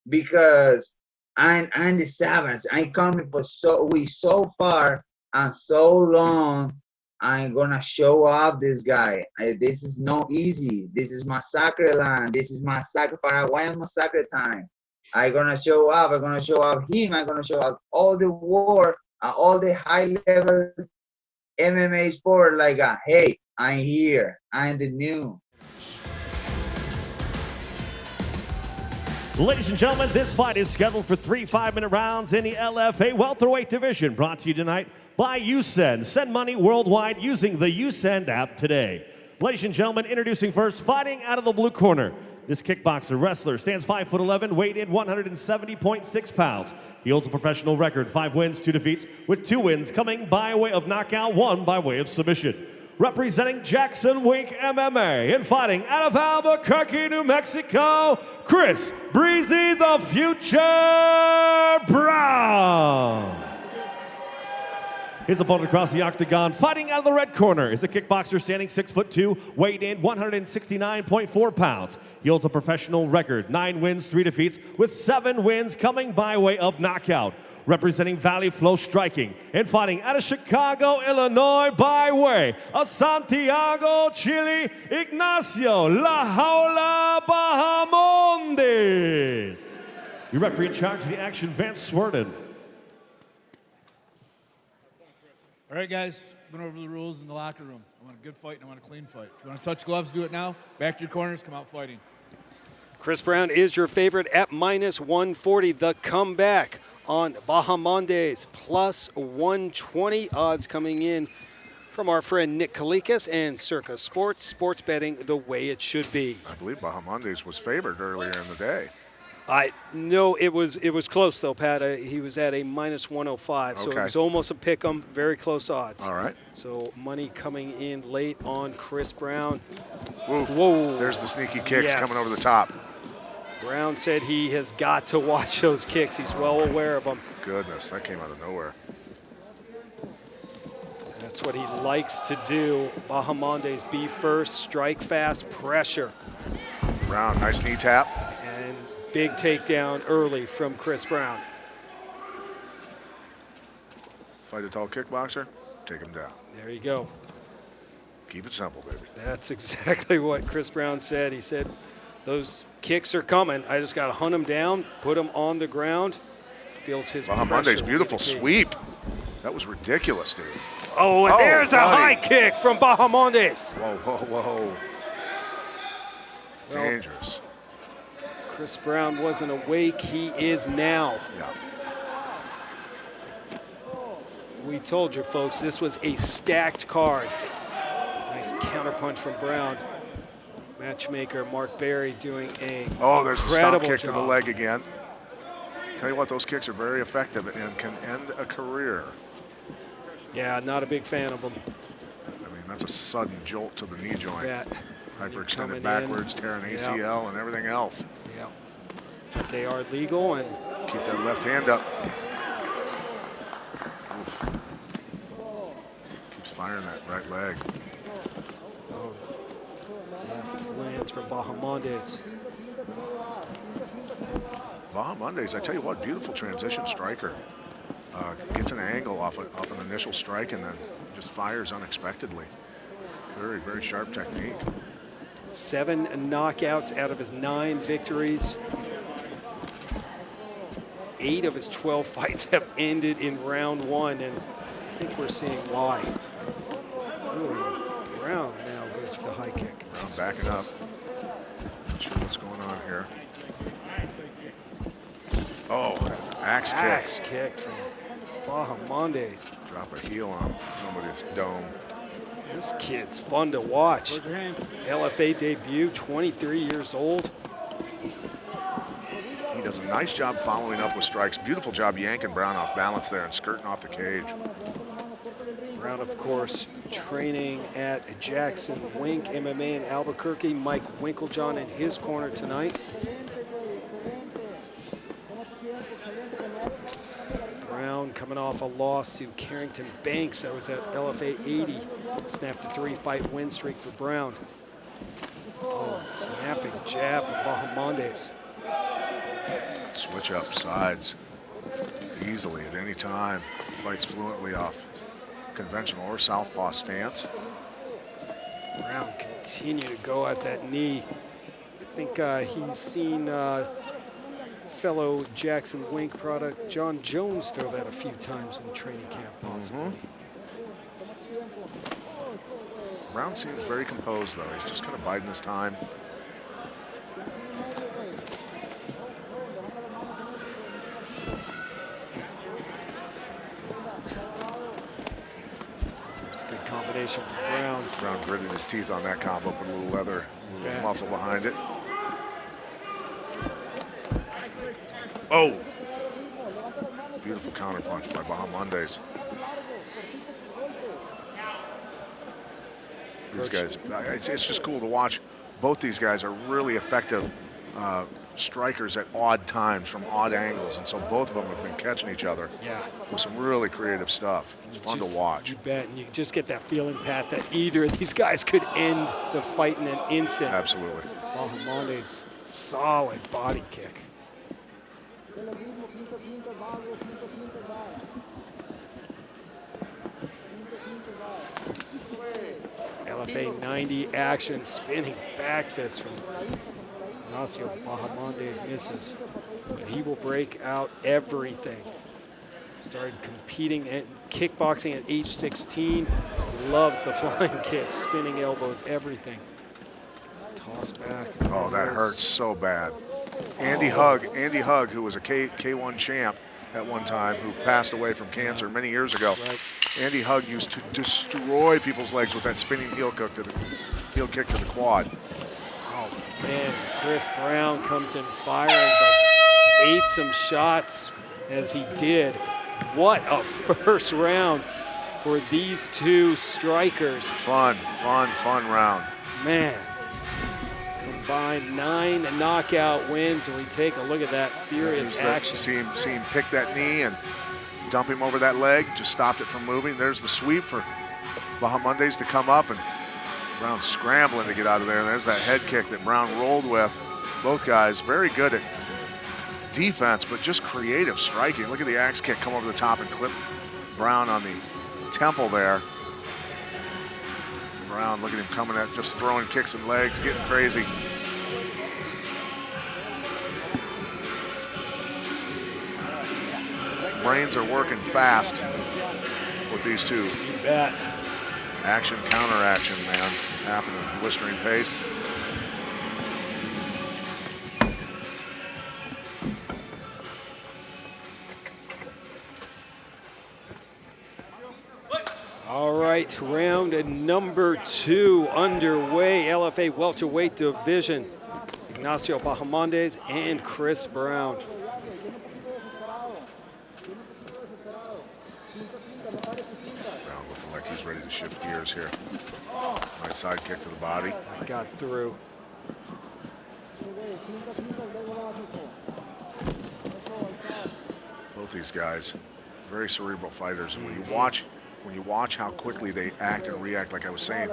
because I'm the savage. I coming for so far and so long. I'm gonna show off this guy. This is not easy. This is massacre land. This is massacre Paraguayan massacre time. I'm gonna show up. I'm gonna show up him. I'm gonna show up all the war, all the high level MMA sport. Like, hey, I'm here. I'm the new. Ladies and gentlemen, this fight is scheduled for 3 5-minute rounds in the LFA welterweight division. Brought to you tonight by USEN. Send money worldwide using the USEN app today. Ladies and gentlemen, introducing first, fighting out of the blue corner. This kickboxer wrestler stands 5'11", weighed in 170.6 pounds. He holds a professional record, 5 wins, 2 defeats, with 2 wins coming by way of knockout, 1 by way of submission. Representing Jackson Wink MMA and fighting out of Albuquerque, New Mexico, Chris Breezy the Future Brown. His opponent across the octagon, fighting out of the red corner, is a kickboxer standing 6'2", weighed in 169.4 pounds. He holds a professional record, 9 wins, 3 defeats, with 7 wins coming by way of knockout. Representing Valley Flow Striking and fighting out of Chicago, Illinois, by way of Santiago, Chile, Ignacio La Jaula Bahamondes. Your referee in charge of the action, Vance Swerden. All right, guys, went over the rules in the locker room. I want a good fight and I want a clean fight. If you want to touch gloves, do it now. Back to your corners, come out fighting. Chris Brown is your favorite at -140. The comeback on Bahamondes, +120. Odds coming in from our friend Nick Kalikas and Circa Sports. Sports betting the way it should be. I believe Bahamondes was favored earlier in the day. No, it was close though, Pat. He was at a -105, so it was almost a pick 'em. Very close odds. All right. So money coming in late on Chris Brown. Whoa! There's the sneaky kicks coming over the top. Brown said he has got to watch those kicks. He's well aware of them. Goodness, that came out of nowhere. That's what he likes to do. Bahamondes, be first, strike fast, pressure. Brown, nice knee tap. And big takedown early from Chris Brown. Fight a tall kickboxer, take him down. There you go. Keep it simple, baby. That's exactly what Chris Brown said. He said, those kicks are coming. I just got to hunt them down, put them on the ground. Feels his Bahamondes, beautiful sweep. That was ridiculous, dude. Oh, and there's a high kick from Bahamondes. Whoa, whoa, whoa. Dangerous. Chris Brown wasn't awake. He is now. Yeah. We told you, folks, this was a stacked card. Nice counterpunch from Brown. Matchmaker Mark Berry doing a there's a stomp kick job to the leg again. Tell you what, those kicks are very effective and can end a career. Yeah, not a big fan of them. I mean, that's a sudden jolt to the knee joint. Yeah. Hyperextended backwards, tearing ACL and everything else. Yeah. They are legal, and keep that left hand up. Oof. Keeps firing that right leg. Left lands from Bahamondes. Bahamondes, I tell you what, beautiful transition striker. Gets an angle off an initial strike and then just fires unexpectedly. Very, very sharp technique. 7 knockouts out of his 9 victories. 8 of his 12 fights have ended in round 1, and I think we're seeing why. Ooh, Brown now goes for the high kick. Brown backing up. Not sure what's going on here. Oh, axe kick. Axe kick from Bahamondes. Drop a heel on somebody's dome. This kid's fun to watch. LFA debut, 23 years old. He does a nice job following up with strikes. Beautiful job yanking Brown off balance there and skirting off the cage. Brown, of course, training at Jackson Wink MMA in Albuquerque. Mike Winklejohn in his corner tonight. Brown coming off a loss to Carrington Banks. That was at LFA 80. Snapped a 3-fight win streak for Brown. Oh, snapping jab from Bahamondes. Switch up sides easily at any time. Fights fluently off conventional or southpaw stance. Brown continue to go at that knee. I think he's seen fellow Jackson Wink product John Jones throw that a few times in training camp, possibly. Brown seems very composed, though. He's just kind of biding his time. It's a good combination for Brown. Brown gritted his teeth on that combo, put a little leather, a little muscle behind it. Oh! Beautiful counterpunch by Bahamondes. These guys, it's just cool to watch. Both these guys are really effective strikers at odd times from odd angles, and so both of them have been catching each other with some really creative stuff. It's fun to watch. You bet, and you just get that feeling, Pat, that either of these guys could end the fight in an instant. Absolutely. Bahamondes, solid body kick. LFA 90 action, spinning back fist from Ignacio. Bahamondes misses, but he will break out everything. Started competing at kickboxing at age 16. Loves the flying kicks, spinning elbows, everything. It's tossed back. Oh, that hurts so bad. Andy Hug, who was a K1 champ at one time, who passed away from cancer many years ago. Right. Andy Hug used to destroy people's legs with that spinning heel kick to the quad. Oh man, Chris Brown comes in firing, but ate some shots as he did. What a first round for these two strikers. Fun round. Man. Combined 9 knockout wins, and we take a look at that furious action. See him pick that knee and dump him over that leg, just stopped it from moving. There's the sweep for Bahamondes to come up, and Brown scrambling to get out of there. And there's that head kick that Brown rolled with. Both guys very good at defense, but just creative striking. Look at the axe kick come over the top and clip Brown on the temple there. Brown, look at him coming at, just throwing kicks and legs, getting crazy. Brains are working fast with these two. You bet. Action, counter action, man. Happening at blistering pace. right, round number 2 underway. LFA welterweight division. Ignacio Bahamondes and Chris Brown. Brown looking like he's ready to shift gears here. Nice side kick to the body. That got through. Both these guys, very cerebral fighters, and when you watch how quickly they act and react, like I was saying,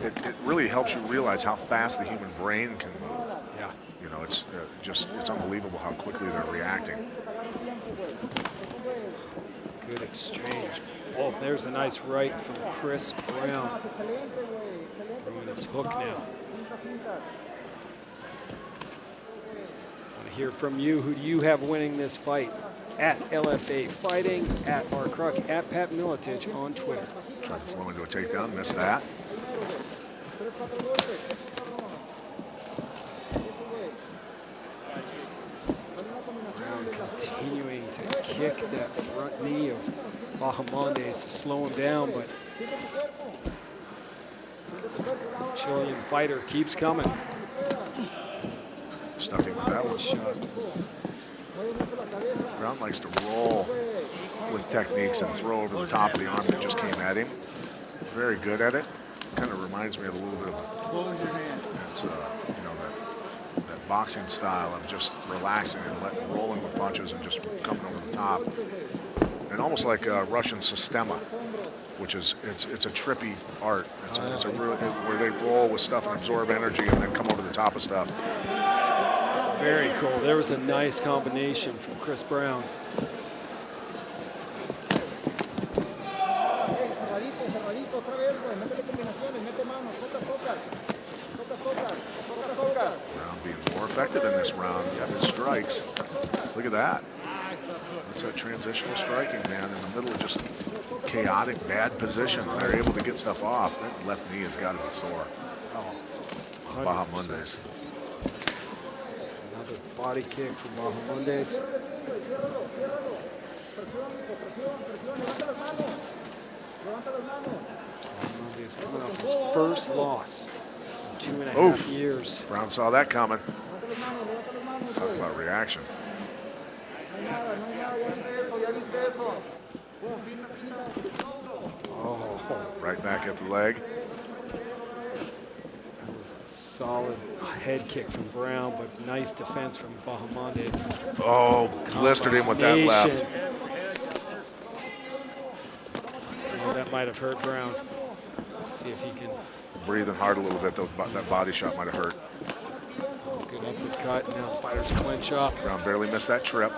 it really helps you realize how fast the human brain can move. Yeah. You know, it's it's unbelievable how quickly they're reacting. Good exchange. Oh, there's a nice right from Chris Brown. Throwing his hook now. I want to hear from you. Who do you have winning this fight? At LFA Fighting, at R. Kruk, at Pat Miletich on Twitter. Tried to flow into a takedown, missed that. Brown continuing to kick that front knee of Bahamondes to slow him down, but Chilean fighter keeps coming. Stuck in with that one. Shot. Brown likes to roll with techniques and throw over the top of the arm that just came at him. Very good at it. Kind of reminds me of a little bit of it's, you know, that boxing style of just relaxing and rolling with punches and just coming over the top. And almost like a Russian sistema, which is it's a trippy art. It's a real where they roll with stuff and absorb energy and then come over the top of stuff. Very cool. There was a nice combination from Chris Brown. Brown being more effective in this round. Got his strikes. Look at that. It's that transitional striking, man, in the middle of just chaotic, bad positions. They're able to get stuff off. That left knee has got to be sore. Bahamondes. Another body kick from Bahamondes. Bahamondes coming off his first loss in 2.5 years. Brown saw that coming. Talk about reaction. Oh, right back at the leg. That was a solid head kick from Brown, but nice defense from Bahamondes. Oh, blistered him with that left. Oh, that might have hurt Brown. Let's see if he can. Breathing hard a little bit, though. That body shot might have hurt. Good uppercut. Now the fighters clinch up. Brown barely missed that trip.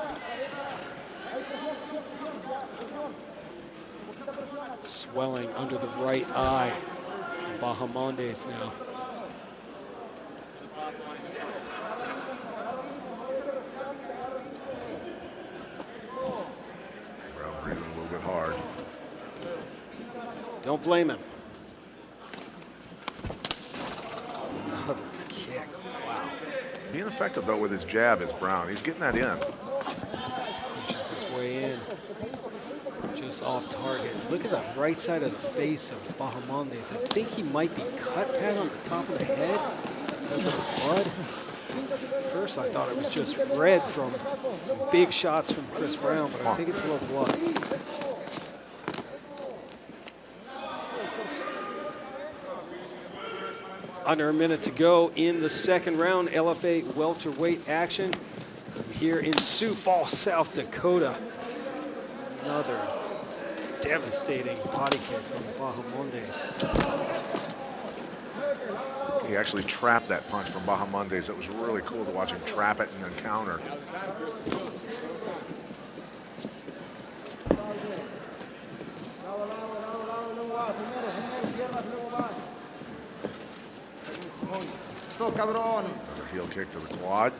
Swelling under the right eye. Bahamondes now. Brown breathing a little bit hard. Don't blame him. Another kick. Wow. Being effective, though, with his jab is Brown. He's getting that in. Punches his way in. Just off target. Look at the right side of the face of Bahamondes. I think he might be cut, Pat, on the top of the head. A little bit of blood. First, I thought it was just red from some big shots from Chris Brown, but I think it's a little blood. Under a minute to go in the second round, LFA welterweight action here in Sioux Falls, South Dakota. Another devastating body kick from Bahamondes. He actually trapped that punch from Bahamondes. It was really cool to watch him trap it and then counter. Another heel kick to the quad.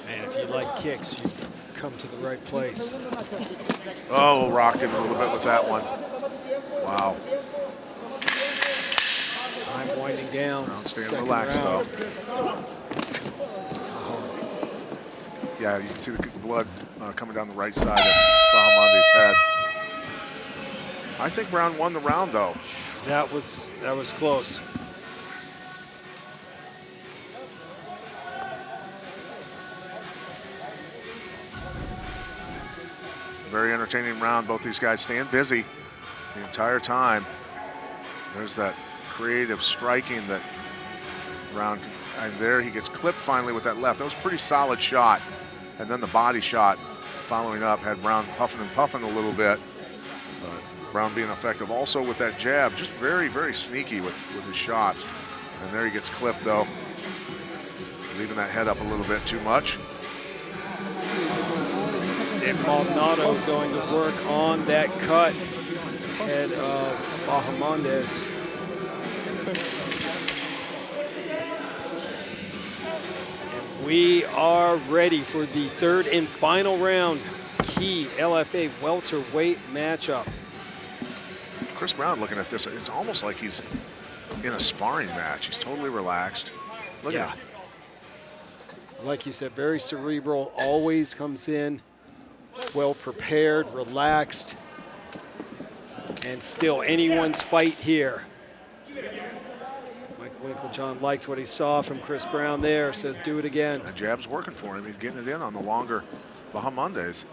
Man, if you like kicks, you've come to the right place. Oh, rocked him a little bit with that one. Wow. It's time winding down. Staying relaxed, though. Yeah, you can see the blood coming down the right side of Bahamondes' head. I think Brown won the round, though. That was close. Very entertaining round. Both these guys staying busy the entire time. There's that creative striking that Brown, and there he gets clipped finally with that left. That was a pretty solid shot. And then the body shot following up had Brown puffing and puffing a little bit. Brown being effective also with that jab, just very, very sneaky with his shots. And there he gets clipped though, leaving that head up a little bit too much. Mando going to work on that cut head of Bahamondes. And we are ready for the third and final round, key LFA welterweight matchup. Chris Brown looking at this, it's almost like he's in a sparring match. He's totally relaxed. Look at him. Like you said, very cerebral, always comes in well prepared, relaxed, and still anyone's fight here. Mike Winklejohn liked what he saw from Chris Brown there, says do it again. The jab's working for him. He's getting it in on the longer Bahamondes.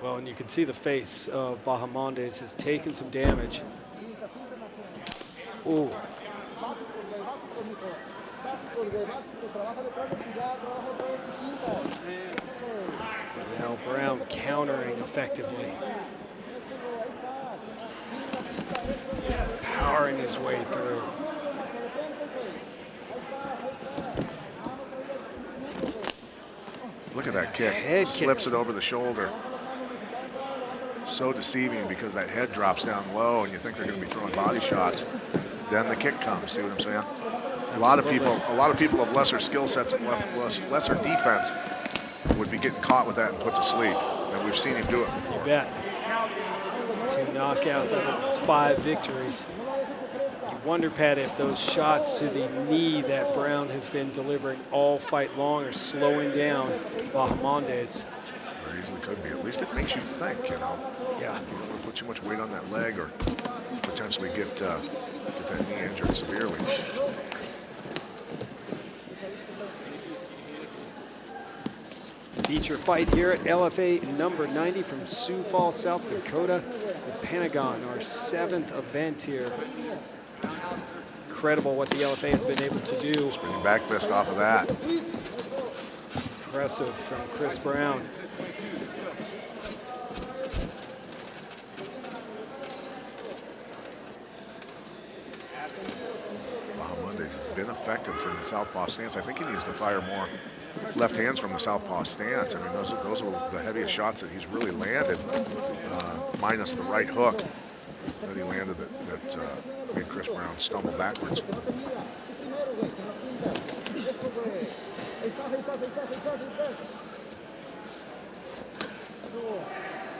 Well, and you can see the face of Bahamondes has taken some damage. Ooh. Now Brown countering effectively. Powering his way through. Look at that kick. Slips it over the shoulder. So deceiving because that head drops down low and you think they're going to be throwing body shots. Then the kick comes. See what I'm saying? A lot of people of lesser skill sets and lesser defense would be getting caught with that and put to sleep. And we've seen him do it before. You bet. 2 knockouts out of his 5 victories. You wonder, Pat, if those shots to the knee that Brown has been delivering all fight long are slowing down Bahamondes. Very easily could be. At least it makes you think, you know. Yeah. You don't want to put too much weight on that leg or potentially get that knee injured severely. Feature fight here at LFA number 90 from Sioux Falls, South Dakota. The Pentagon, our 7th event here. Incredible what the LFA has been able to do. Spinning back fist off of that. Impressive from Chris Brown. Bahamondes has been effective from the southpaw stance. I think he needs to fire more left hands from the southpaw stance. I mean, those are the heaviest shots that he's really landed, minus the right hook that he landed that made Chris Brown stumble backwards.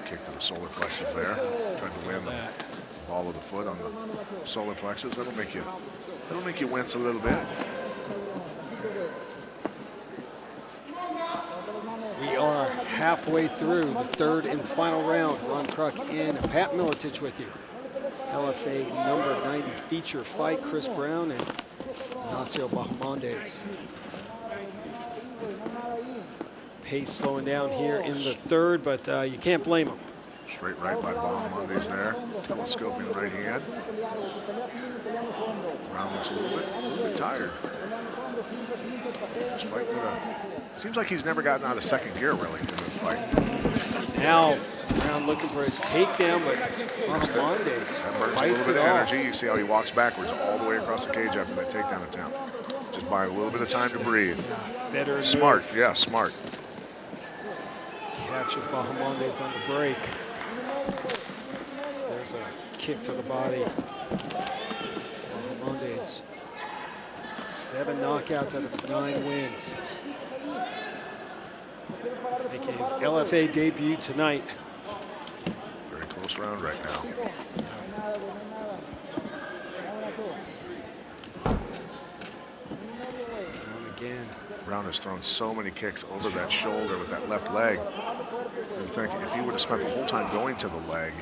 Kick to the solar plexus there. Trying to land the ball of the foot on the solar plexus. That'll make you wince a little bit. We are halfway through the third and final round. Ron Kruk in, Pat Miletich with you. LFA number 90 feature fight, Chris Brown and Ignacio Bahamondes. Pace slowing down here in the third, but you can't blame him. Straight right by Bahamondes there. Telescoping right hand. Brown looks a little bit tired. Just fighting seems like he's never gotten out of second gear really in this fight. Now Brown looking for a takedown, but Bahamondes that burns a fights little bit it of off. energy. You see how he walks backwards all the way across the cage after that takedown attempt. Just buying a little bit of time to breathe. Better smart, move. yeah, smart. Catches Bahamondes on the break. There's a kick to the body. Bahamondes, 7 knockouts out of his 9 wins. Making his LFA debut tonight. Very close round right now. On the again. Brown has thrown so many kicks over that shoulder with that left leg. You think if he would have spent the whole time going to the leg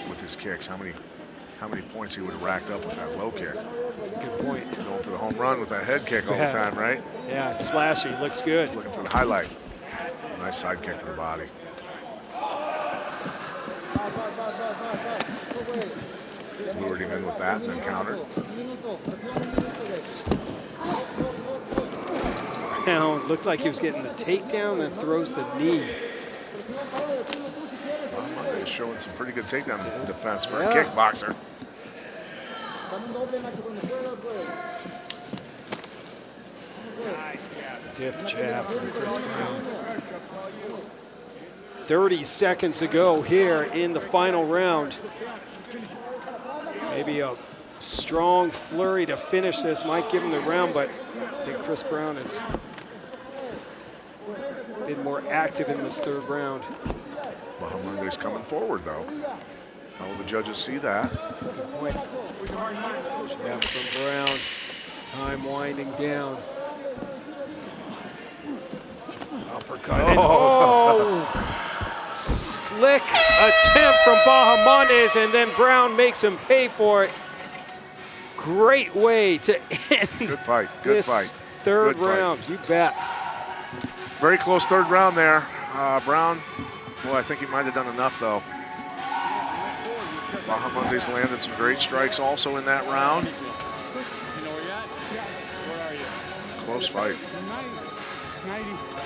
with his kicks, how many points he would have racked up with that low kick. That's a good point. Going for the home run with that head kick all the time, right? Yeah, it's flashy. Looks good. Looking for the highlight. Nice side kick to the body. Lured him in with that and then countered. Brown looked like he was getting the takedown, then throws the knee. Mando is showing some pretty good takedown defense for a kickboxer. Stiff jab from Chris Brown. 30 seconds to go here in the final round. Maybe a strong flurry to finish this might give him the round, but I think Chris Brown has been more active in this third round. Bahamondes coming forward, though. How will the judges see that? Good point. Jab from Brown. Time winding down. Uppercut. Oh! Slick attempt from Bahamondes, and then Brown makes him pay for it. Great way to end good fight. Third round. You bet. Very close third round there. Brown, boy, I think he might have done enough, though. Bahamondes landed some great strikes also in that round. Close fight.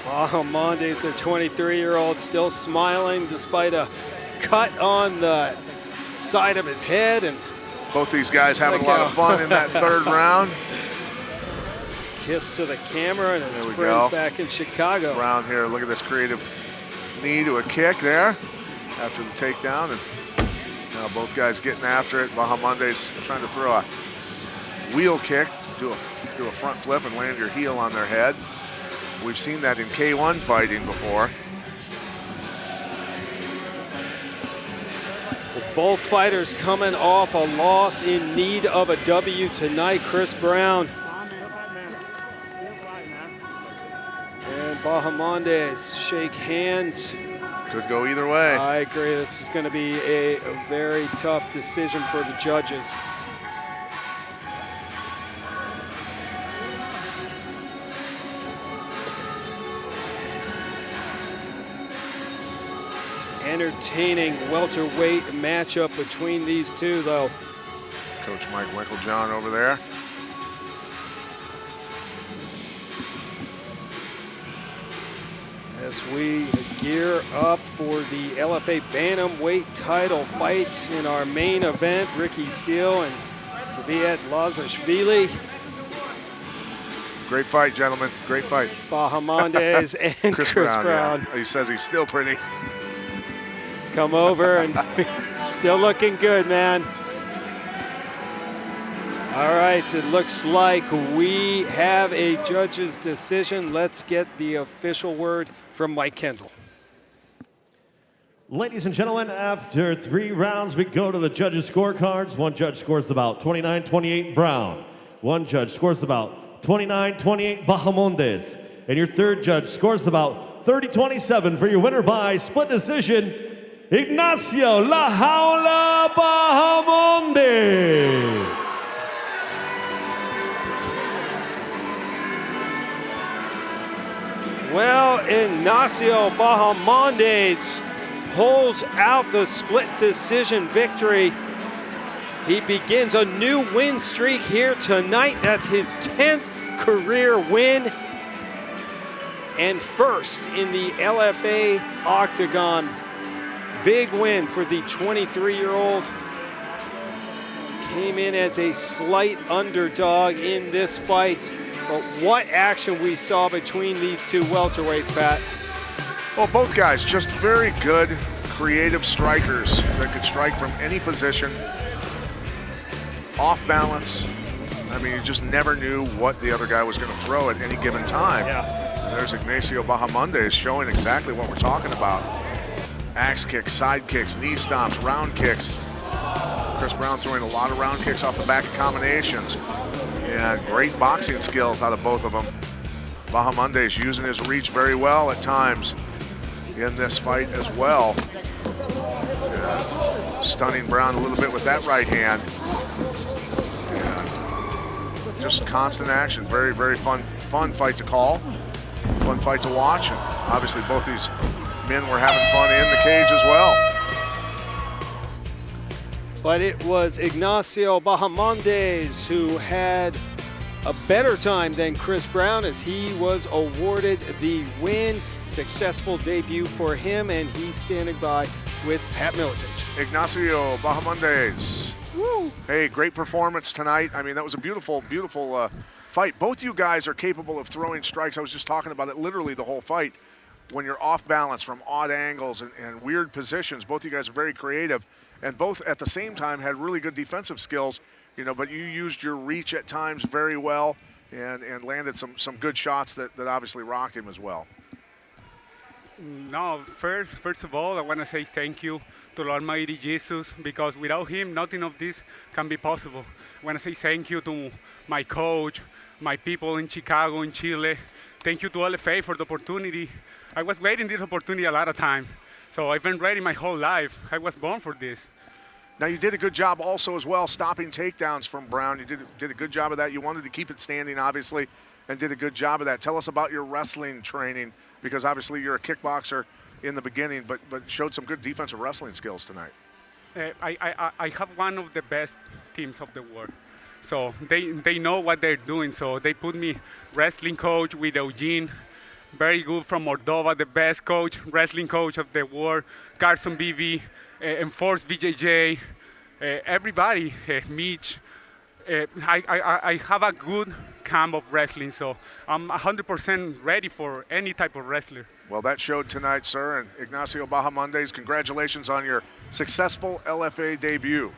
Bahamondes, the 23-year-old, still smiling despite a cut on the side of his head. And both these guys having a lot of fun in that third round. Kiss to the camera and his friends back in Chicago. Brown here, look at this creative knee to a kick there after the takedown. And now both guys getting after it. Bahamondes trying to throw a wheel kick, do a front flip and land your heel on their head. We've seen that in K1 fighting before. Both fighters coming off a loss, in need of a W tonight. Chris Brown and Bahamondes shake hands. Could go either way. I agree. This is going to be a very tough decision for the judges. Entertaining welterweight matchup between these two, though. Coach Mike Winklejohn over there. As we gear up for the LFA Bantamweight title fight in our main event, Ricky Steele and Zviad Lazishvili. Great fight, gentlemen. Great fight. Bahamondes and Chris Brown. Yeah. He says he's still pretty. Come over and still looking good, man. All right, it looks like we have a judge's decision. Let's get the official word from Mike Kendall. Ladies and gentlemen, after 3 rounds, we go to the judges' scorecards. One judge scores the bout 29-28 Brown. One judge scores the bout 29-28 Bahamondes. And your third judge scores the bout 30-27 for your winner by split decision, Ignacio La Jaula Bahamondes. Well, Ignacio Bahamondes pulls out the split decision victory. He begins a new win streak here tonight. That's his 10th career win and first in the LFA octagon. Big win for the 23-year-old. Came in as a slight underdog in this fight. But what action we saw between these two welterweights, Pat. Well, both guys just very good, creative strikers that could strike from any position. Off balance. I mean, you just never knew what the other guy was going to throw at any given time. Yeah. There's Ignacio Bahamondes showing exactly what we're talking about. Axe kicks, side kicks, knee stomps, round kicks. Chris Brown throwing a lot of round kicks off the back of combinations. Yeah, great boxing skills out of both of them. Bahamondes using his reach very well at times in this fight as well. Yeah. Stunning Brown a little bit with that right hand. Yeah. Just constant action. Very, very fun fight to call. Fun fight to watch. And obviously both these men were having fun in the cage as well. But it was Ignacio Bahamondes who had a better time than Chris Brown as he was awarded the win. Successful debut for him, and he's standing by with Pat Miletich. Ignacio Bahamondes. Woo! Hey, great performance tonight. I mean, that was a beautiful, beautiful fight. Both you guys are capable of throwing strikes. I was just talking about it literally the whole fight. When you're off balance from odd angles and weird positions, both you guys are very creative, and both at the same time had really good defensive skills, you know, but you used your reach at times very well and landed some good shots that obviously rocked him as well. No, first of all, I want to say thank you to Lord Almighty Jesus, because without him, nothing of this can be possible. I want to say thank you to my coach, my people in Chicago, in Chile. Thank you to LFA for the opportunity. I was waiting this opportunity a lot of time. So I've been ready my whole life. I was born for this. Now you did a good job also as well stopping takedowns from Brown. You did a good job of that. You wanted to keep it standing, obviously, and did a good job of that. Tell us about your wrestling training, because obviously you're a kickboxer in the beginning, but showed some good defensive wrestling skills tonight. I have one of the best teams of the world. So they know what they're doing. So they put me wrestling coach with Eugene, very good from Moldova, the best coach, wrestling coach of the world, Carson BV, Enforced VJJ, everybody, Mitch. I have a good camp of wrestling, so I'm 100% ready for any type of wrestler. Well, that showed tonight, sir, and Ignacio Bahamondes, congratulations on your successful LFA debut.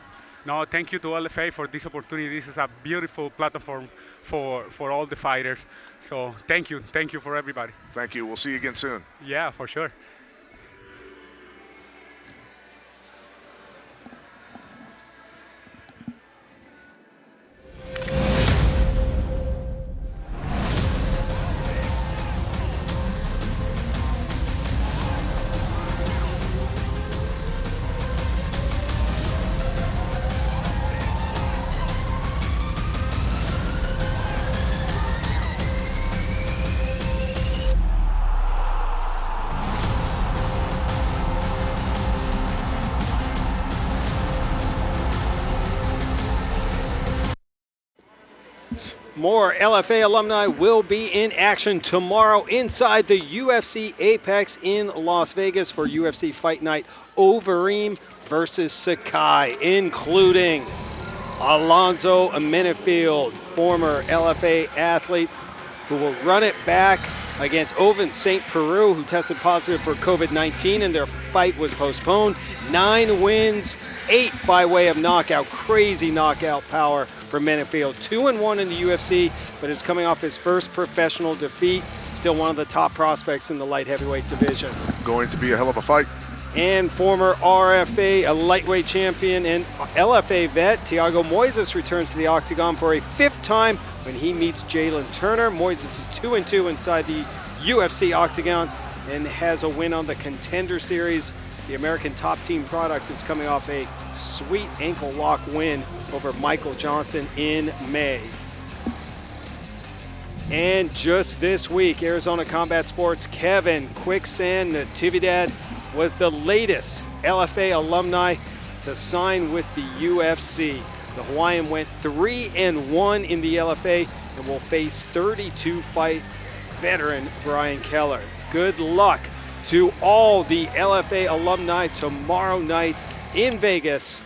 No, thank you to LFA for this opportunity. This is a beautiful platform for all the fighters. So thank you for everybody. Thank you. We'll see you again soon. Yeah, for sure. More LFA alumni will be in action tomorrow inside the UFC Apex in Las Vegas for UFC Fight Night Overeem versus Sakai, including Alonzo Menifield, former LFA athlete, who will run it back against Oven St. Peru, who tested positive for COVID-19 and their fight was postponed. 9 wins, 8 by way of knockout. Crazy knockout power for Menifield. 2-1 in the UFC, but is coming off his first professional defeat. Still one of the top prospects in the light heavyweight division. Going to be a hell of a fight. And former RFA, a lightweight champion, and LFA vet, Thiago Moises returns to the octagon for a 5th time when he meets Jalen Turner. Moises is 2-2 inside the UFC octagon and has a win on the Contender Series. The American Top Team product is coming off a sweet ankle lock win over Michael Johnson in May. And just this week, Arizona Combat Sports' Kevin Quicksand Natividad was the latest LFA alumni to sign with the UFC. The Hawaiian went 3-1 in the LFA and will face 32-fight veteran Brian Keller. Good luck to all the LFA alumni tomorrow night in Vegas.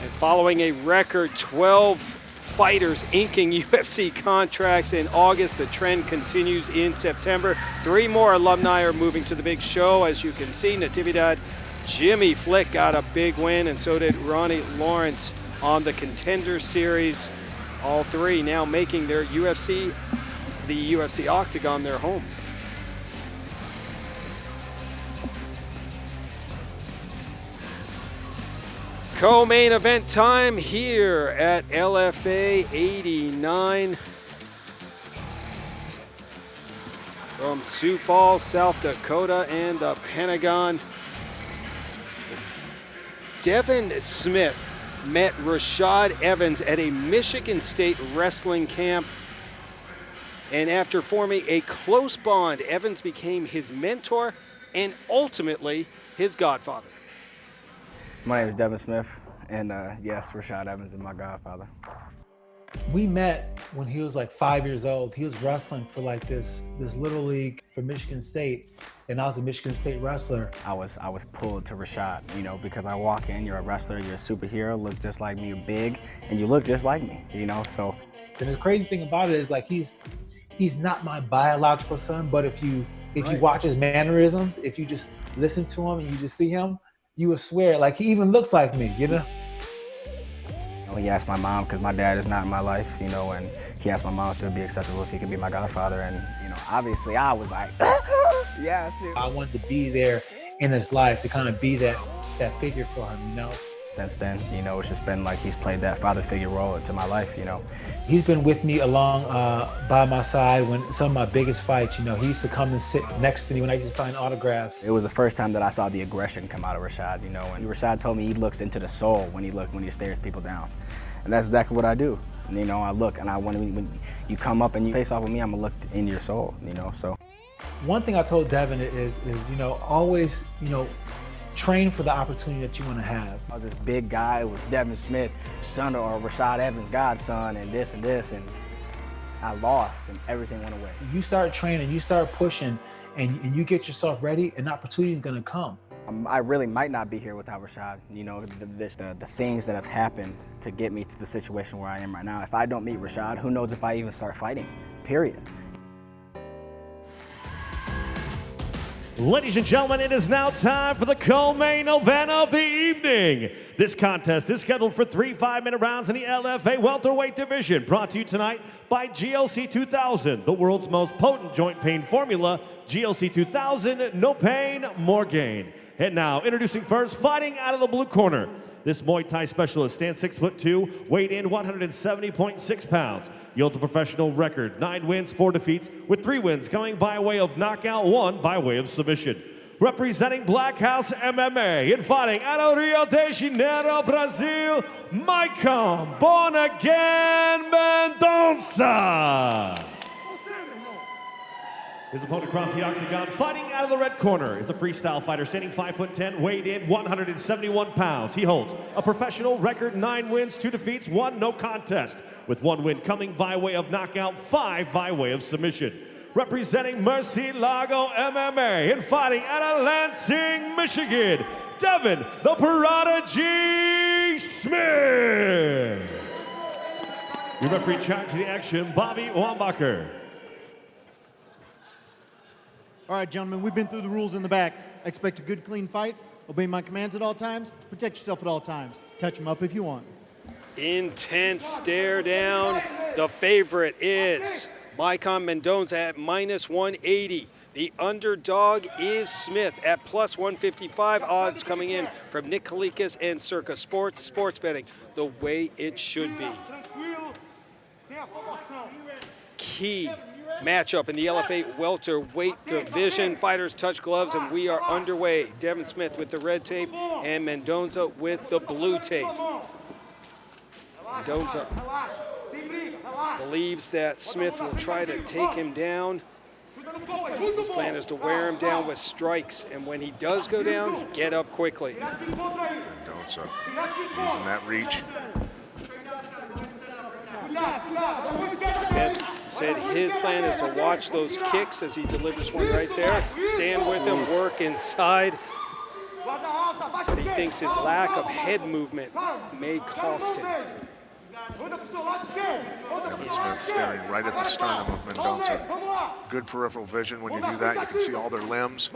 And following a record 12 fighters inking UFC contracts in August, the trend continues in September. 3 more alumni are moving to the big show. As you can see, Natividad, Jimmy Flick got a big win, and so did Ronnie Lawrence on the Contender Series. All 3 now making their the UFC Octagon their home. Co-main event time here at LFA 89. From Sioux Falls, South Dakota, and the Pentagon. Devin Smyth met Rashad Evans at a Michigan State wrestling camp. And after forming a close bond, Evans became his mentor and ultimately his godfather. My name is Devin Smyth, and yes, Rashad Evans is my godfather. We met when he was like 5 years old. He was wrestling for like this little league for Michigan State, and I was a Michigan State wrestler. I was pulled to Rashad, you know, because I walk in, you're a wrestler, you're a superhero, look just like me, you're big, and you look just like me, you know, so. And the crazy thing about it is like he's not my biological son, but if you watch his mannerisms, if you just listen to him and you just see him, you would swear like he even looks like me, you know? He asked my mom, because my dad is not in my life, you know, and he asked my mom if it would be acceptable if he could be my godfather, and, you know, obviously I was like, yeah, shit. I wanted to be there in his life to kind of be that figure for him, you know? Since then, you know, it's just been like he's played that father figure role into my life, you know. He's been with me along by my side when some of my biggest fights, you know, he used to come and sit next to me when I used to sign autographs. It was the first time that I saw the aggression come out of Rashad, you know, and Rashad told me he looks into the soul when he stares people down. And that's exactly what I do. And, you know, I look and when you come up and you face off with me, I'm gonna look into your soul, you know, so. One thing I told Devin is you know, always, you know, train for the opportunity that you want to have. I was this big guy with Devin Smyth, son or Rashad Evans' godson, and this, and I lost and everything went away. You start training, you start pushing, and you get yourself ready, an opportunity is gonna come. I really might not be here without Rashad. You know, the things that have happened to get me to the situation where I am right now. If I don't meet Rashad, who knows if I even start fighting, period. Ladies and gentlemen, it is now time for the co-main event of the evening. This contest is scheduled for 3 5-minute rounds in the LFA Welterweight division, brought to you tonight by GLC 2000, the world's most potent joint pain formula. GLC 2000, no pain, more gain. And now, introducing first, fighting out of the blue corner. This Muay Thai specialist stands 6'2", weighed in 170.6 pounds. Yields a professional record, 9 wins, 4 defeats, with 3 wins coming by way of knockout, 1 by way of submission. Representing Black House MMA and fighting out of Rio de Janeiro, Brazil, Maycon, born again, Mendonça. His opponent across the octagon, fighting out of the red corner, is a freestyle fighter standing 5'10", weighed in 171 pounds. He holds a professional record, 9 wins, 2 defeats, 1 no contest, with 1 win coming by way of knockout, 5 by way of submission. Representing Murcielago MMA and fighting out of Lansing, Michigan, Devin the Prodigy Smith. Your referee in charge of the action, Bobby Wambacher. All right, gentlemen, we've been through the rules in the back. Expect a good, clean fight. Obey my commands at all times. Protect yourself at all times. Touch them up if you want. Intense stare down. The favorite is Maycon Mendonça at -180. The underdog is Smyth at +155. Odds coming in from Nick Kalikas and Circa Sports. Sports betting the way it should be. Key matchup in the LFA welterweight division. Fighters touch gloves and we are underway. Devin Smyth with the red tape and Mendonça with the blue tape. Mendonça believes that Smyth will try to take him down. His plan is to wear him down with strikes, and when he does go down, get up quickly. Mendonça using that reach. Smyth said his plan is to watch those kicks as he delivers one right there. Stand with him, work inside. But he thinks his lack of head movement may cost him. Devin Smyth staring right at the sternum of Mendonça. Good peripheral vision. When you do that, you can see all their limbs.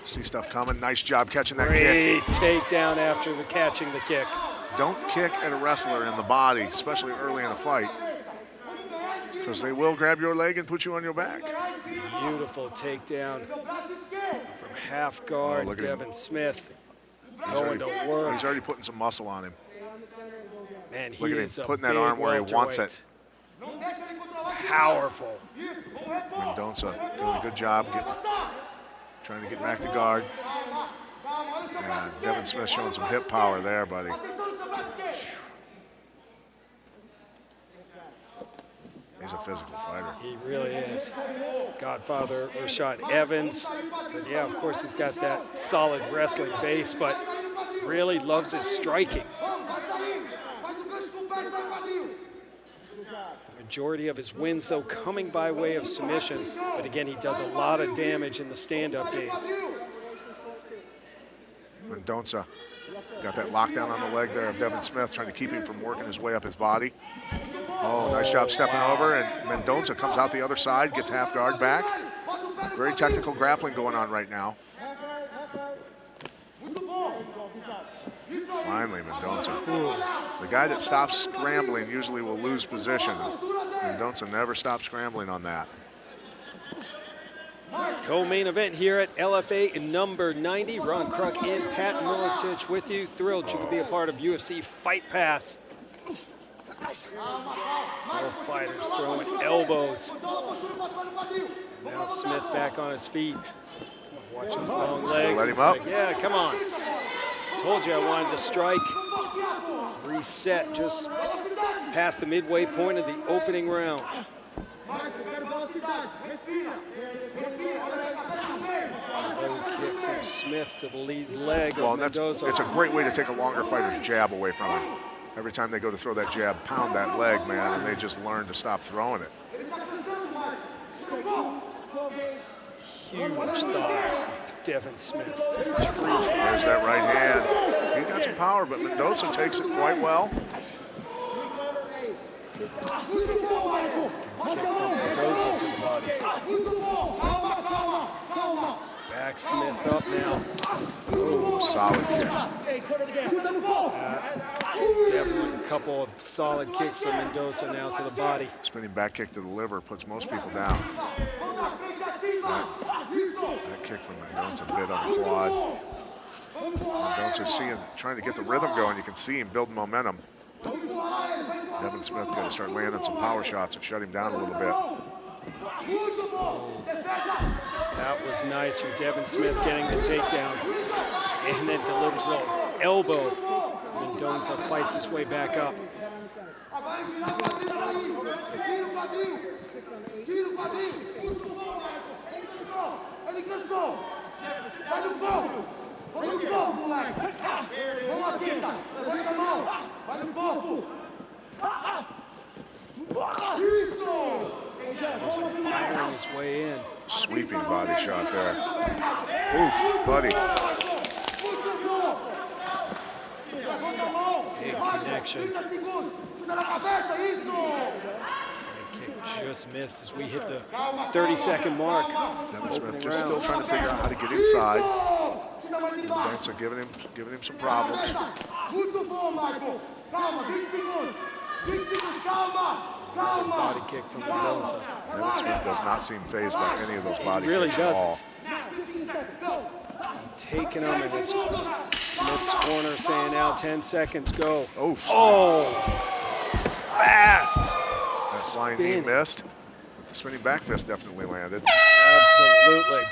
See stuff coming. Nice job catching that kick. Great takedown after the catching the kick. Don't kick at a wrestler in the body, especially early in a fight, because they will grab your leg and put you on your back. Beautiful takedown from half guard, look at Devin Smyth. Going to work. He's already putting some muscle on him. Man, he Look at is him a putting that big arm where he wants welterweight. it. Powerful. Mendonça doing a good job trying to get back to guard. And Devin Smyth showing some hip power there, buddy. He's a physical fighter. He really is. Godfather Rashad Evans said, yeah, of course he's got that solid wrestling base, but really loves his striking. The majority of his wins, though, coming by way of submission. But again, he does a lot of damage in the stand-up game. Mendonça got that lockdown on the leg there of Devin Smyth, trying to keep him from working his way up his body. Oh, nice job stepping over, and Mendonça comes out the other side, gets half guard back. Very technical grappling going on right now. Finally, Mendonça. The guy that stops scrambling usually will lose position. Mendonça never stops scrambling on that. Co-main event here at LFA number 90. Ron Kruk and Pat Miletich with you. Thrilled you could be a part of UFC Fight Pass. Both fighters throwing elbows. And now Smyth back on his feet. Watch those long legs. Let him up. Like, yeah, come on. Told you I wanted to strike. Reset just past the midway point of the opening round. Low kick from Smyth to the lead leg of Mendonça. It's a great way to take a longer fighter's jab away from him. Every time they go to throw that jab, pound that leg, man, and they just learn to stop throwing it. Huge thighs. Devin Smyth. There's that right hand. He got some power, but Mendonça takes it quite well. Mendonça to the body. Back Smyth up now. Oh, solid. Definitely a couple of solid kicks from Mendonça now to the body. Spinning back kick to the liver puts most people down. That kick from Mendonça bit on the quad. Mendonça trying to get the rhythm going. You can see him building momentum. Devin Smyth got to start landing some power shots and shut him down a little bit. That was nice from Devin Smyth getting the takedown. And then delivers a little elbow as Mendonça fights his way back up. Firing his way in. Sweeping body shot there. Oof, buddy. Big connection. Kick just missed as we hit the 30-second mark. Devin Smyth just still trying to figure out how to get inside. Mendonça giving him some problems. Body kick from Mendonça. Devin Smyth does not seem fazed by any of those body He really kicks at all. Taking him in his Smith's corner, saying now 10 seconds go. Oof. Oh, it's fast. That flying knee missed. But the spinning back fist definitely landed. Absolutely.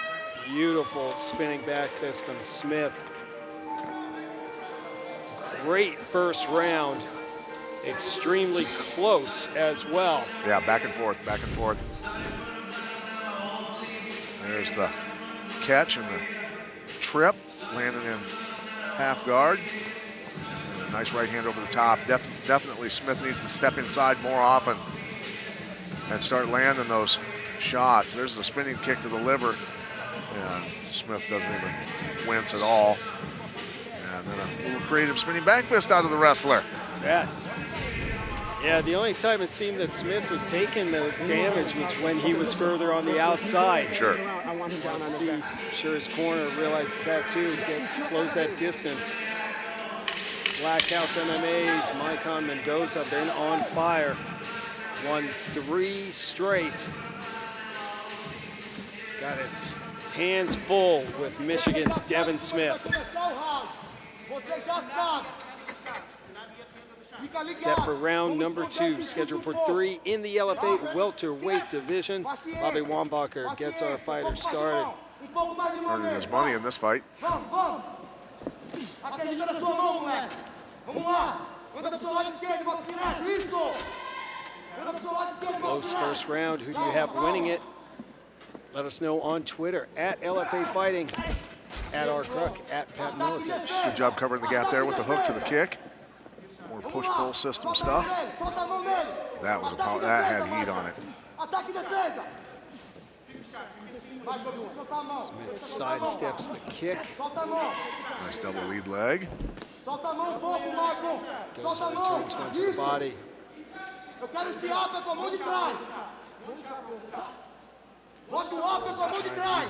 Beautiful spinning back fist from Smyth. Great first round. Extremely close as well. Yeah, back and forth, back and forth. There's the catch and the trip, landing in half guard. And a nice right hand over the top. Definitely Smyth needs to step inside more often and start landing those shots. There's the spinning kick to the liver. And Smyth doesn't even wince at all. And then a little creative spinning back fist out of the wrestler. Yeah, the only time it seemed that Smyth was taking the damage was when he was further on the outside. Sure. I'm sure his corner realizes that too, close that distance. Black House MMA's Maycon Mendonça been on fire. Won 3 straight. Got his hands full with Michigan's Devin Smyth. Set for round number 2, scheduled for 3 in the LFA welterweight division. Bobby Wambacher gets our fighter started. Earning his money in this fight. Close first round. Who do you have winning it? Let us know on Twitter at LFA Fighting, at @rcruck, at Pat Militich. Good job covering the gap there with the hook to the kick. More push-pull system stuff. That was that had heat on it. Smyth sidesteps the kick. Nice double lead leg. Goes and returns one to the body. Use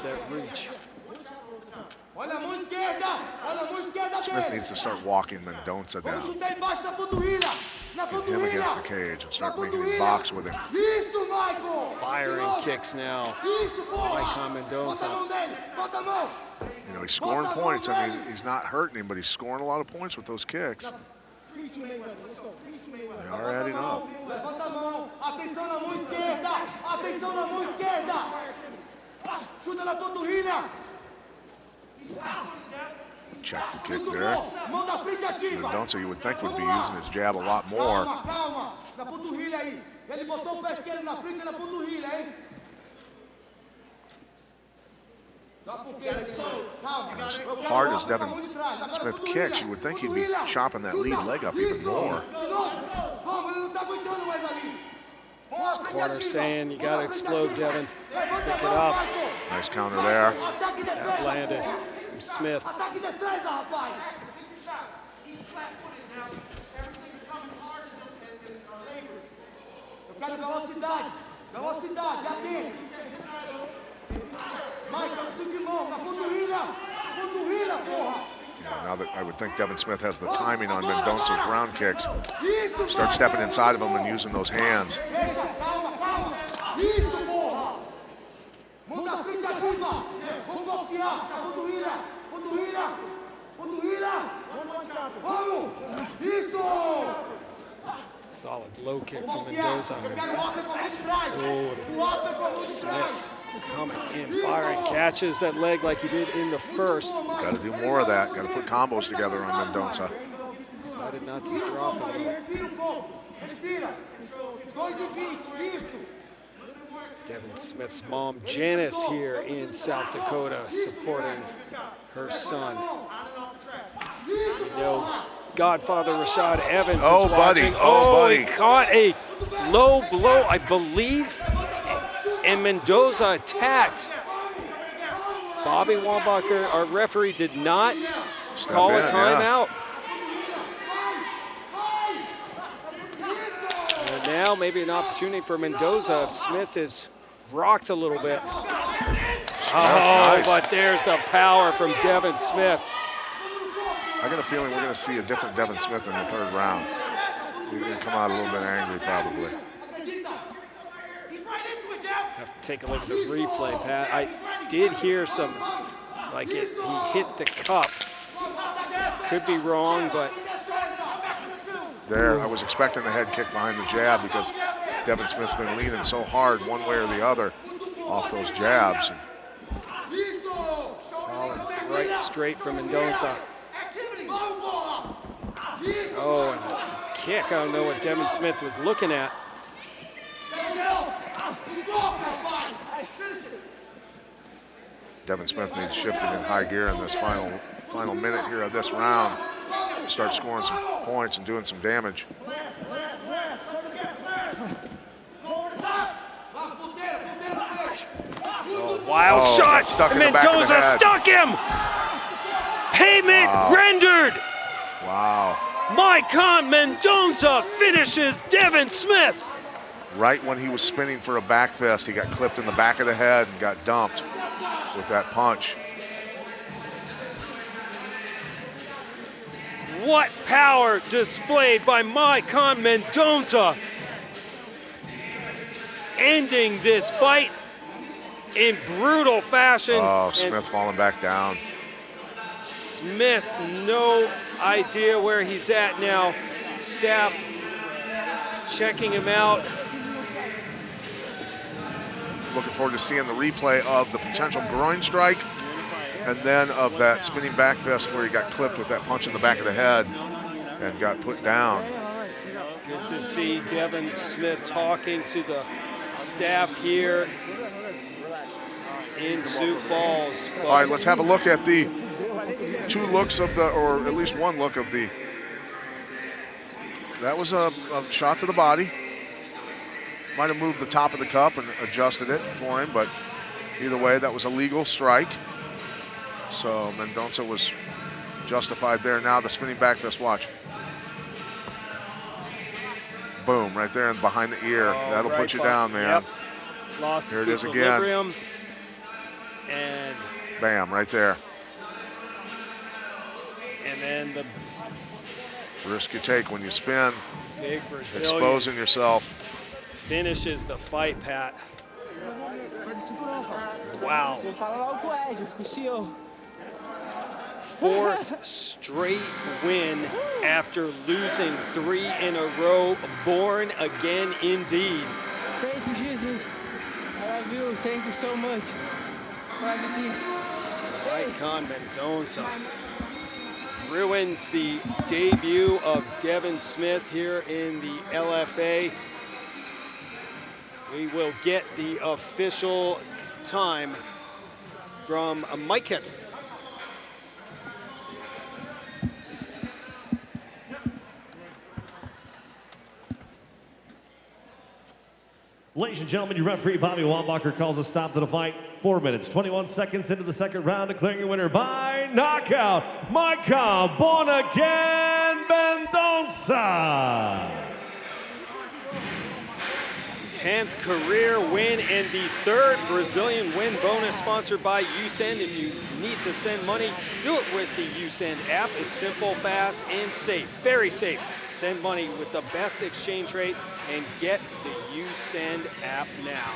that reach. Smyth needs to start walking Mendonça down. Get him against the cage and start making him box with him. Firing kicks now. Maycon Mendonça. You know, he's scoring points. I mean, he's not hurting him, but he's scoring a lot of points with those kicks. They are adding up. Check the kick there. Mendonça, you would think, would be using his jab a lot more. As hard as Devin Smyth kicks, you would think he'd be chopping that lead leg up even more. This corner saying you got to explode, Devin. Pick it up. Nice counter there. That landed from Smyth. Yeah, now that I would think Devin Smyth has the timing on Mendonça's round kicks. Start stepping inside of him and using those hands. Solid low kick from Mendonça. Oh, Smyth coming in, firing, catches that leg like he did in the first. Got to do more of that. Got to put combos together on Mendonça. Decided not to drop him. Devin Smith's mom, Janice, here in South Dakota, supporting her son. You know, Godfather Rashad Evans Oh, is buddy. watching. Oh, buddy. He caught a low blow, I believe, and Mendonça attacked. Bobby Wambacher, our referee, did not call a timeout. And now maybe an opportunity for Mendonça if Smyth is rocked a little bit. Oh, nice. but there's the power from Devin Smyth. I got a feeling we're going to see a different Devin Smyth in the third round. He's going to come out a little bit angry, probably. Have to take a look at the replay, Pat. I did hear some, like he hit the cup. Could be wrong, but. There, I was expecting the head kick behind the jab because Devin Smith's been leaning so hard one way or the other off those jabs. Solid right straight from Mendonça. Oh, and the kick. I don't know what Devin Smyth was looking at. Devin Smyth needs shifted in high gear in this final minute here of this round. Start scoring some points and doing some damage. Oh, wild shot! Stuck in the back of the Mendonça head. stuck him! Payment rendered! Wow. Maycon Mendonça finishes Devin Smyth. Right when he was spinning for a back fist, he got clipped in the back of the head and got dumped with that punch. What power displayed by Maycon Mendonça. Ending this fight in brutal fashion. Oh, Smyth falling back down. Smyth, no idea where he's at now. Staff checking him out. Looking forward to seeing the replay of the potential groin strike and then of that spinning back fist where he got clipped with that punch in the back of the head and got put down. Good to see Devin Smyth talking to the staff here in Sioux Falls. All right, let's have a look at the two looks of the, or at least one look of the, that was a shot to the body. Might have moved the top of the cup and adjusted it for him, but either way, that was a legal strike. So Mendonça was justified there. Now the spinning back fist, watch. Boom, right there and behind the ear. That'll put you down, man. Yep. Lost Here it is again. And bam, right there. And then the risk you take when you spin, big Brazilian exposing yourself. Finishes the fight, Pat. Wow. Fourth straight win after losing 3 in a row. Born again indeed. Thank you, Jesus. I love you. Thank you so much. Maycon Mendonça ruins the debut of Devin Smyth here in the LFA. We will get the official time from Maycon. Ladies and gentlemen, your referee Bobby Wambacher calls a stop to the fight. 4 minutes, 21 seconds into the second round, declaring your winner by knockout, Maycon Born Again Mendonça. 10th career win and the 3rd Brazilian win bonus sponsored by USend. If you need to send money, do it with the USend app. It's simple, fast, and safe. Very safe. Send money with the best exchange rate and get the USend app now.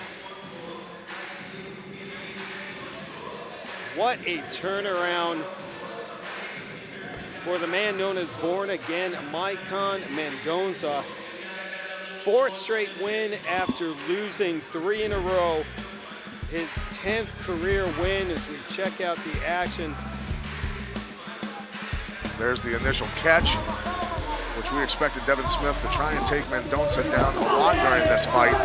What a turnaround for the man known as Born Again Maycon Mendonça. 4th straight win after losing 3 in a row. His 10th career win as we check out the action. There's the initial catch, which we expected Devin Smyth to try and take Mendonça down a lot during this fight.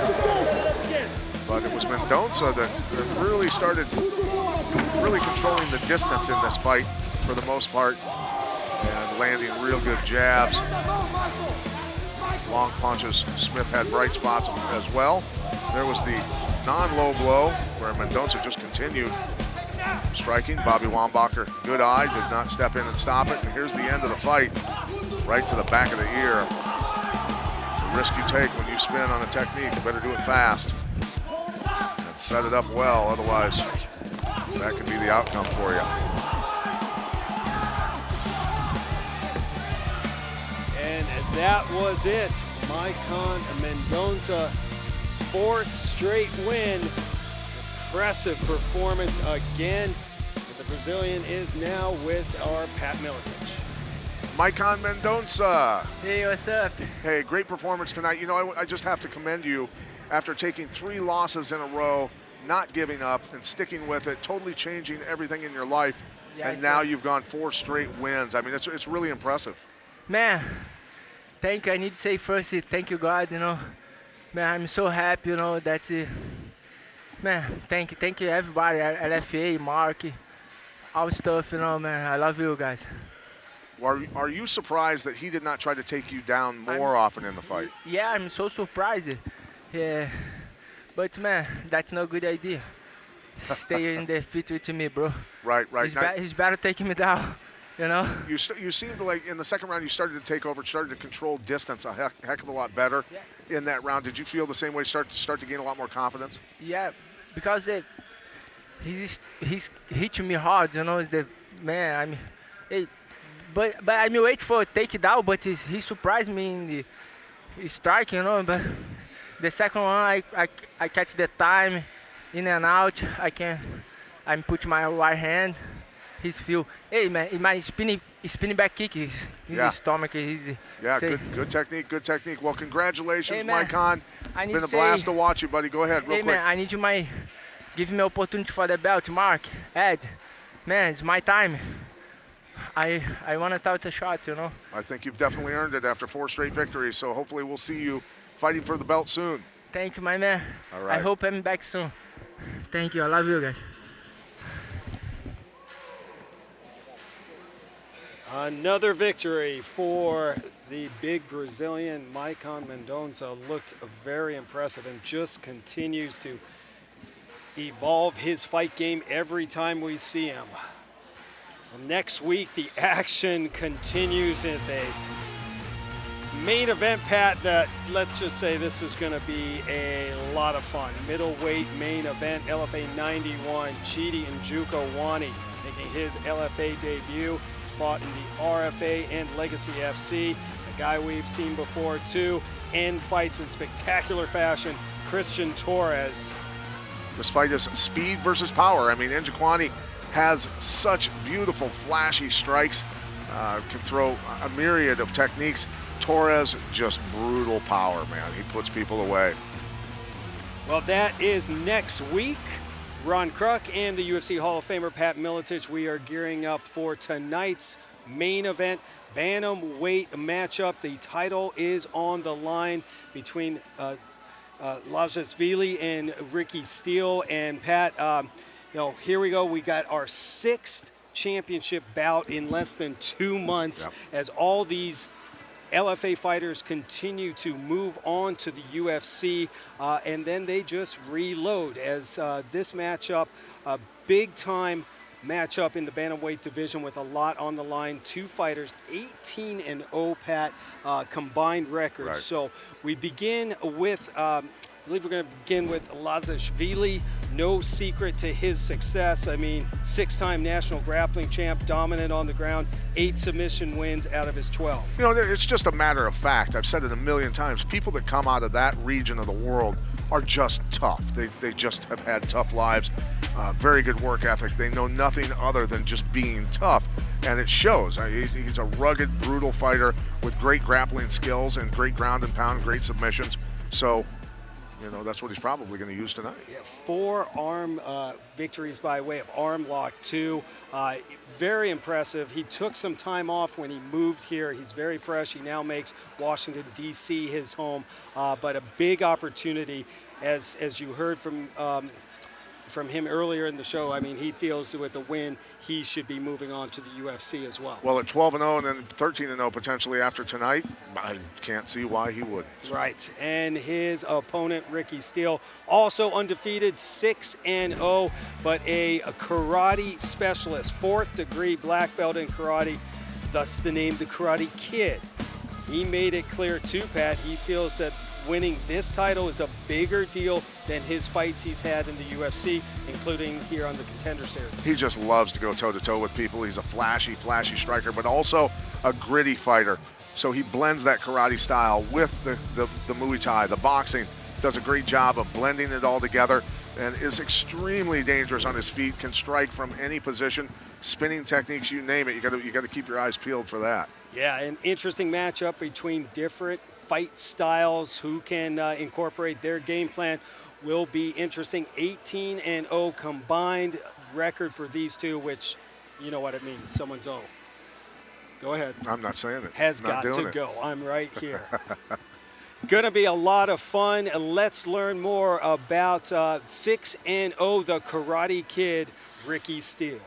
But it was Mendonça that really started controlling the distance in this fight for the most part and landing real good jabs. Long punches. Smyth had bright spots as well. There was the non-low blow where Mendonça just continued striking. Bobby Wambacher, good eye, did not step in and stop it. And here's the end of the fight, right to the back of the ear. The risk you take when you spin on a technique, you better do it fast and set it up well, otherwise that could be the outcome for you. And that was it. Maycon Mendonça, 4th straight win. Impressive performance again. The Brazilian is now with our Pat Miletich. Maycon Mendonça. Hey, what's up? Hey, great performance tonight. You know, I just have to commend you after taking 3 losses in a row, not giving up and sticking with it, totally changing everything in your life. Yeah, and now you've gone 4 straight wins. I mean, it's really impressive. Man, thank you. I need to say first, thank you, God, you know. Man, I'm so happy, you know, that, man, thank you everybody, LFA, Mark, all stuff, you know, man. I love you guys. Are you surprised that he did not try to take you down more often in the fight? Yeah, I'm so surprised. Yeah, but man, that's no good idea. Stay in the feet with me, bro. Right. He's better taking me down, you know. You seemed like in the second round you started to take over, started to control distance a heck of a lot better in that round. Did you feel the same way? Start to gain a lot more confidence? Yeah, because he's hitting me hard, you know. Is the man? But I'm waiting for a takedown, but he surprised me in the strike, you know. But the second one, I catch the time, in and out. I put my right hand. his feel. Hey man, my spinning back kick, his stomach, good technique. Well, congratulations, hey, man, Maycon. Been a blast to watch you, buddy. Go ahead, real quick. Man, I need you give me opportunity for the belt, Mark, Ed. Man, it's my time. I want to touch the shot, you know. I think you've definitely earned it after 4 straight victories, so hopefully we'll see you fighting for the belt soon. Thank you, my man. All right. I hope I'm back soon. Thank you. I love you guys. Another victory for the big Brazilian. Maycon Mendonça looked very impressive and just continues to evolve his fight game every time we see him. Well, next week, the action continues at the main event, Pat, that let's just say this is going to be a lot of fun. Middleweight main event, LFA 91, Chidi Njoku making his LFA debut. He's fought in the RFA and Legacy FC, a guy we've seen before too, and fights in spectacular fashion, Christian Torres. This fight is speed versus power. I mean, Njoku has such beautiful, flashy strikes, can throw a myriad of techniques. Torres, just brutal power, man. He puts people away. Well, that is next week. Ron Kruk and the UFC Hall of Famer Pat Miletich, we are gearing up for tonight's main event, Bantamweight matchup. The title is on the line between Lazishvili and Ricky Steele. And Pat, here we go. We got our 6th championship bout in less than 2 months as all these LFA fighters continue to move on to the UFC, and then they just reload as this matchup, a big-time matchup in the bantamweight division with a lot on the line. 2 fighters, 18-0, Pat, combined records. Right. So we begin with, I believe we're going to begin with Lazishvili. No secret to his success. I mean, 6-time national grappling champ, dominant on the ground, 8 submission wins out of his 12. You know, it's just a matter of fact. I've said it a million times. People that come out of that region of the world are just tough. They just have had tough lives, very good work ethic. They know nothing other than just being tough, and it shows. He's a rugged, brutal fighter with great grappling skills and great ground and pound, great submissions. So, you know, that's what he's probably going to use tonight. Yeah, 4 arm victories by way of arm lock, 2. Very impressive. He took some time off when he moved here. He's very fresh. He now makes Washington, D.C. his home. But a big opportunity, as you heard from him earlier in the show. I mean, he feels that with the win, he should be moving on to the UFC as well. Well, at 12-0 and then 13-0 potentially after tonight, I can't see why he wouldn't. Right, and his opponent, Ricky Steele, also undefeated, 6-0, but a karate specialist, 4th degree black belt in karate, thus the name the Karate Kid. He made it clear too, Pat, he feels that winning this title is a bigger deal than his fights he's had in the UFC, including here on the Contender Series. He just loves to go toe-to-toe with people. He's a flashy striker, but also a gritty fighter. So he blends that karate style with the Muay Thai, the boxing, does a great job of blending it all together, and is extremely dangerous on his feet, can strike from any position, spinning techniques, you name it. You got to keep your eyes peeled for that. Yeah, an interesting matchup between different fight styles. Who can incorporate their game plan will be interesting. 18-0 combined record for these two, which you know what it means. Someone's 0. Go ahead. I'm not saying it. Has got to go. I'm right here. Gonna be a lot of fun. Let's learn more about 6-0, the Karate Kid, Ricky Steele.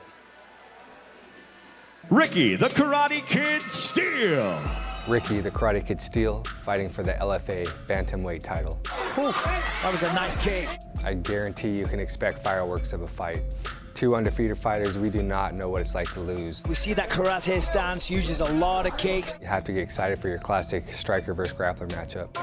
Ricky, the Karate Kid Steele. Ricky, the Karate Kid Steele, fighting for the LFA Bantamweight title. Oof, that was a nice kick. I guarantee you can expect fireworks of a fight. 2 undefeated fighters, we do not know what it's like to lose. We see that karate stance uses a lot of kicks. You have to get excited for your classic striker versus grappler matchup.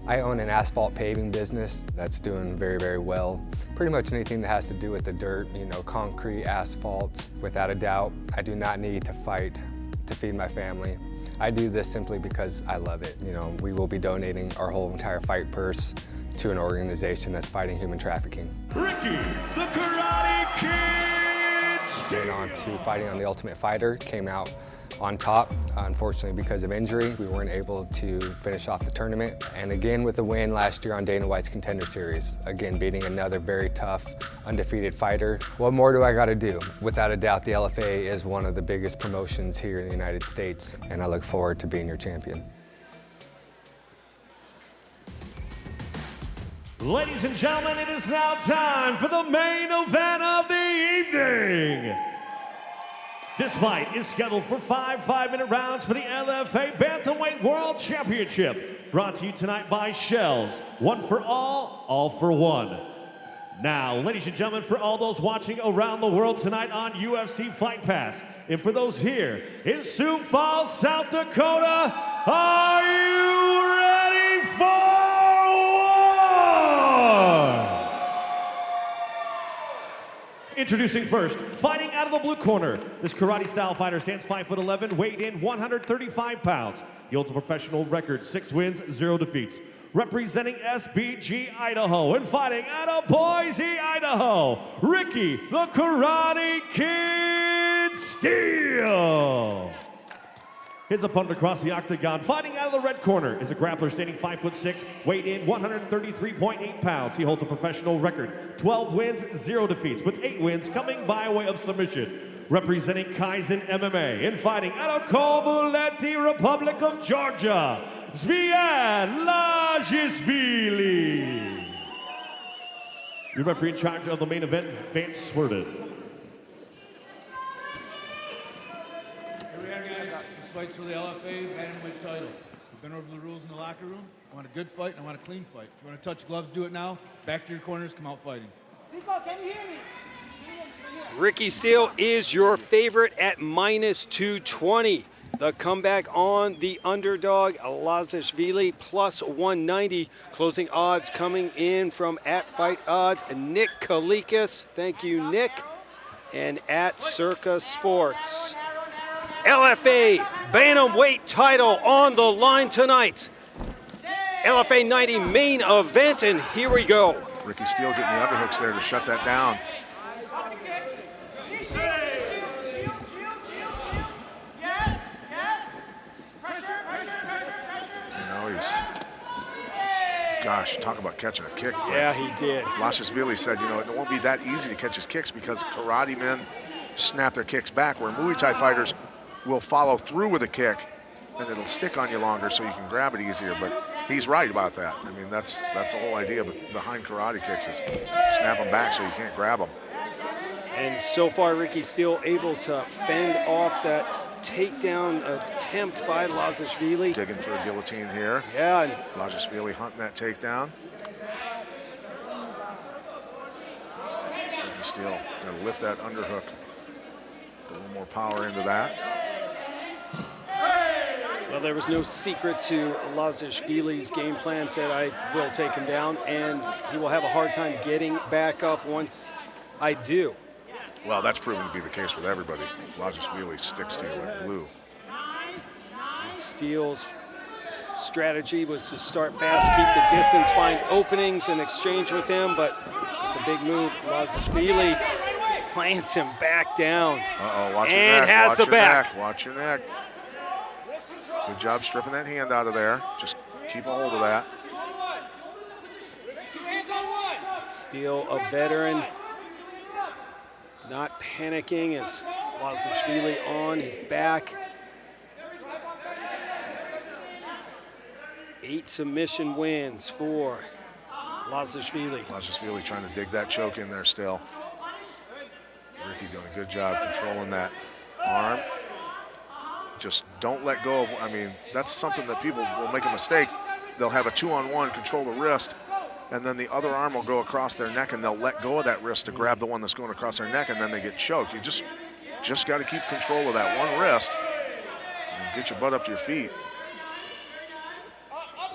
I own an asphalt paving business that's doing very, very well. Pretty much anything that has to do with the dirt, you know, concrete, asphalt, without a doubt. I do not need to fight to feed my family. I do this simply because I love it. You know, we will be donating our whole entire fight purse to an organization that's fighting human trafficking. Ricky, the Karate Kid Steele. Went on to Fighting on the Ultimate Fighter, came out on top. Unfortunately, because of injury, we weren't able to finish off the tournament. And again, with a win last year on Dana White's Contender Series, again, beating another very tough, undefeated fighter. What more do I got to do? Without a doubt, the LFA is one of the biggest promotions here in the United States, and I look forward to being your champion. Ladies and gentlemen, it is now time for the main event of the evening. This fight is scheduled for 5 5-minute rounds for the LFA Bantamweight World Championship. Brought to you tonight by Shells. One for all for one. Now, ladies and gentlemen, for all those watching around the world tonight on UFC Fight Pass, and for those here in Sioux Falls, South Dakota, are you ready for war? Introducing first, fighting out of the blue corner. This karate-style fighter stands 5'11", weighed in 135 pounds. He holds a professional record, 6 wins, 0 defeats. Representing SBG Idaho and fighting out of Boise, Idaho, Ricky the Karate Kid Steele. His opponent across the octagon, fighting out of the red corner, is a grappler standing 5'6", weighed in 133.8 pounds. He holds a professional record, 12 wins, 0 defeats, with 8 wins coming by way of submission. Representing Kaizen MMA and fighting out of Kobuleti, Republic of Georgia, Zviad Lazishvili. Your referee in charge of the main event, Vance Swerded. This fight's for the LFA Bantamweight title. We've been over the rules in the locker room. I want a good fight and I want a clean fight. If you want to touch gloves, do it now. Back to your corners, come out fighting. Fico, can you hear me? Ricky Steele is your favorite at -220. The comeback on the underdog, Lazishvili, plus 190. Closing odds coming in from @Fight Odds, Nick Kalikas. Thank you, Nick. And @Circa Sports. LFA Bantamweight title on the line tonight. LFA 90 main event, and here we go. Ricky Steele getting the underhooks there to shut that down. Gosh, talk about catching a kick. Yeah, he did. Lazishvili said, it won't be that easy to catch his kicks because karate men snap their kicks back, where Muay Thai fighters will follow through with a kick and it'll stick on you longer so you can grab it easier. But he's right about that. I mean, that's the whole idea behind karate kicks is snap them back so you can't grab them. And so far, Ricky Steele able to fend off that takedown attempt by Lazishvili. Digging for a guillotine here. Yeah. And Lazishvili hunting that takedown. Ricky Steele gonna lift that underhook. Put a little more power into that. Well, there was no secret to Lazishvili's game plan. Said, I will take him down, and he will have a hard time getting back up once I do. Well, that's proven to be the case with everybody. Lazishvili sticks to you like glue. And Steele's strategy was to start fast, keep the distance, find openings, and exchange with him, but it's a big move. Lazishvili plants him back down. Uh-oh, watch your and neck. has Watch the your back. Neck. Watch your neck. Good job stripping that hand out of there. Just keep a hold of that. Steele, a veteran, not panicking as Lazishvili on his back. 8 submission wins for Lazishvili. Lazishvili trying to dig that choke in there still. Ricky doing a good job controlling that arm. Just don't let go of, I mean, that's something that people will make a mistake. They'll have a 2-on-1, control the wrist, and then the other arm will go across their neck and they'll let go of that wrist to grab the one that's going across their neck, and then they get choked. You just got to keep control of that one wrist and get your butt up to your feet.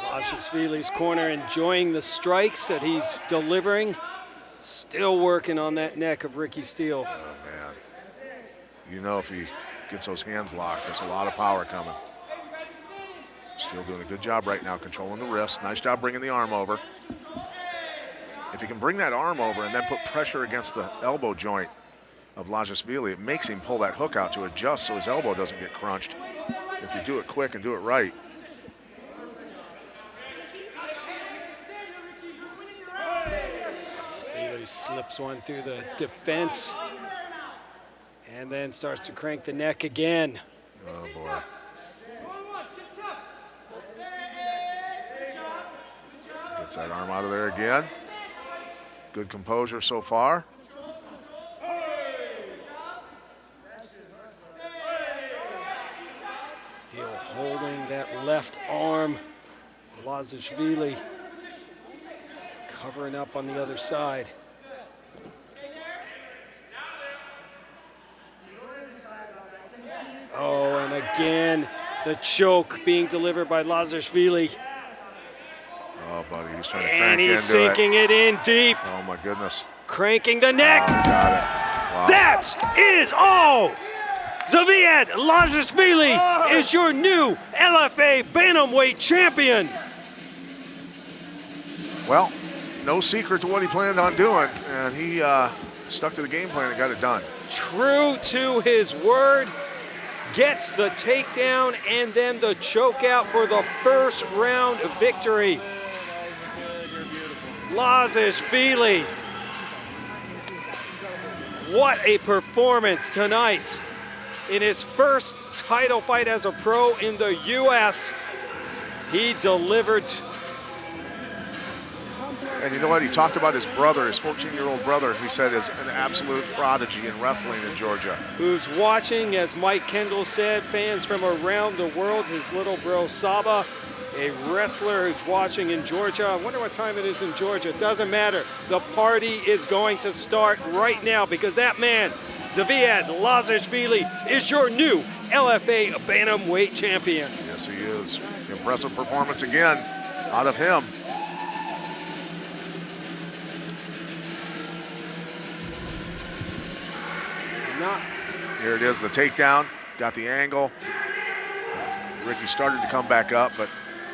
Lazishvili's corner enjoying the strikes that he's delivering. Still working on that neck of Ricky Steele. Oh, man. If he gets those hands locked, there's a lot of power coming. Steele doing a good job right now controlling the wrist. Nice job bringing the arm over. If he can bring that arm over and then put pressure against the elbow joint of Lazishvili, it makes him pull that hook out to adjust so his elbow doesn't get crunched. If you do it quick and do it right. Zviad slips one through the defense and then starts to crank the neck again. Oh boy. Gets that arm out of there again. Good composure so far. Steele holding that left arm. Lazishvili covering up on the other side. Oh, and again, the choke being delivered by Lazishvili. Oh, buddy, he's trying to crank And he's into sinking it in deep. Oh, my goodness. Cranking the neck. Oh, got it. Wow. That is all. Zviad Lazishvili is your new LFA Bantamweight champion. Well, no secret to what he planned on doing, and he stuck to the game plan and got it done. True to his word, gets the takedown and then the choke out for the first round victory. Lazishvili. What a performance tonight. In his first title fight as a pro in the U.S., he delivered. And you know what? He talked about his brother, his 14-year-old brother, he said is an absolute prodigy in wrestling in Georgia. Who's watching, as Mike Kendall said, fans from around the world, his little bro Saba, a wrestler who's watching in Georgia. I wonder what time it is in Georgia. It doesn't matter. The party is going to start right now because that man, Zviad Lazishvili, is your new LFA Bantamweight champion. Yes, he is. Impressive performance again out of him. Here it is, the takedown. Got the angle. Ricky started to come back up, but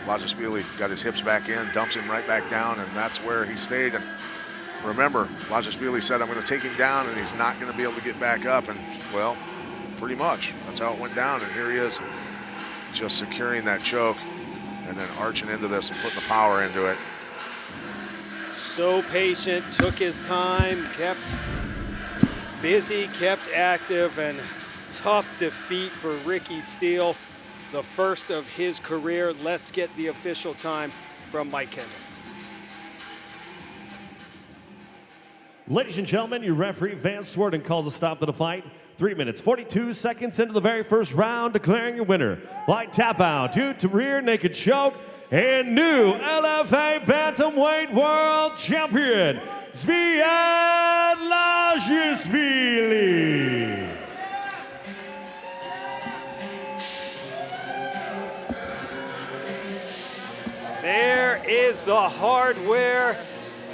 Lazishvili got his hips back in, dumps him right back down, and that's where he stayed. And remember, Lazishvili said, I'm going to take him down, and he's not going to be able to get back up. And, well, pretty much. That's how it went down. And here he is, just securing that choke and then arching into this and putting the power into it. So patient, took his time, kept busy, kept active, and tough defeat for Ricky Steele, the first of his career. Let's get the official time from Mike Kendall. Ladies and gentlemen, your referee, Vance Worden, calls a stop to the fight. 3 minutes, 42 seconds into the very first round, declaring your winner by tap out due to rear naked choke and new LFA Bantamweight World Champion, Zviad Lazishvili. There is the hardware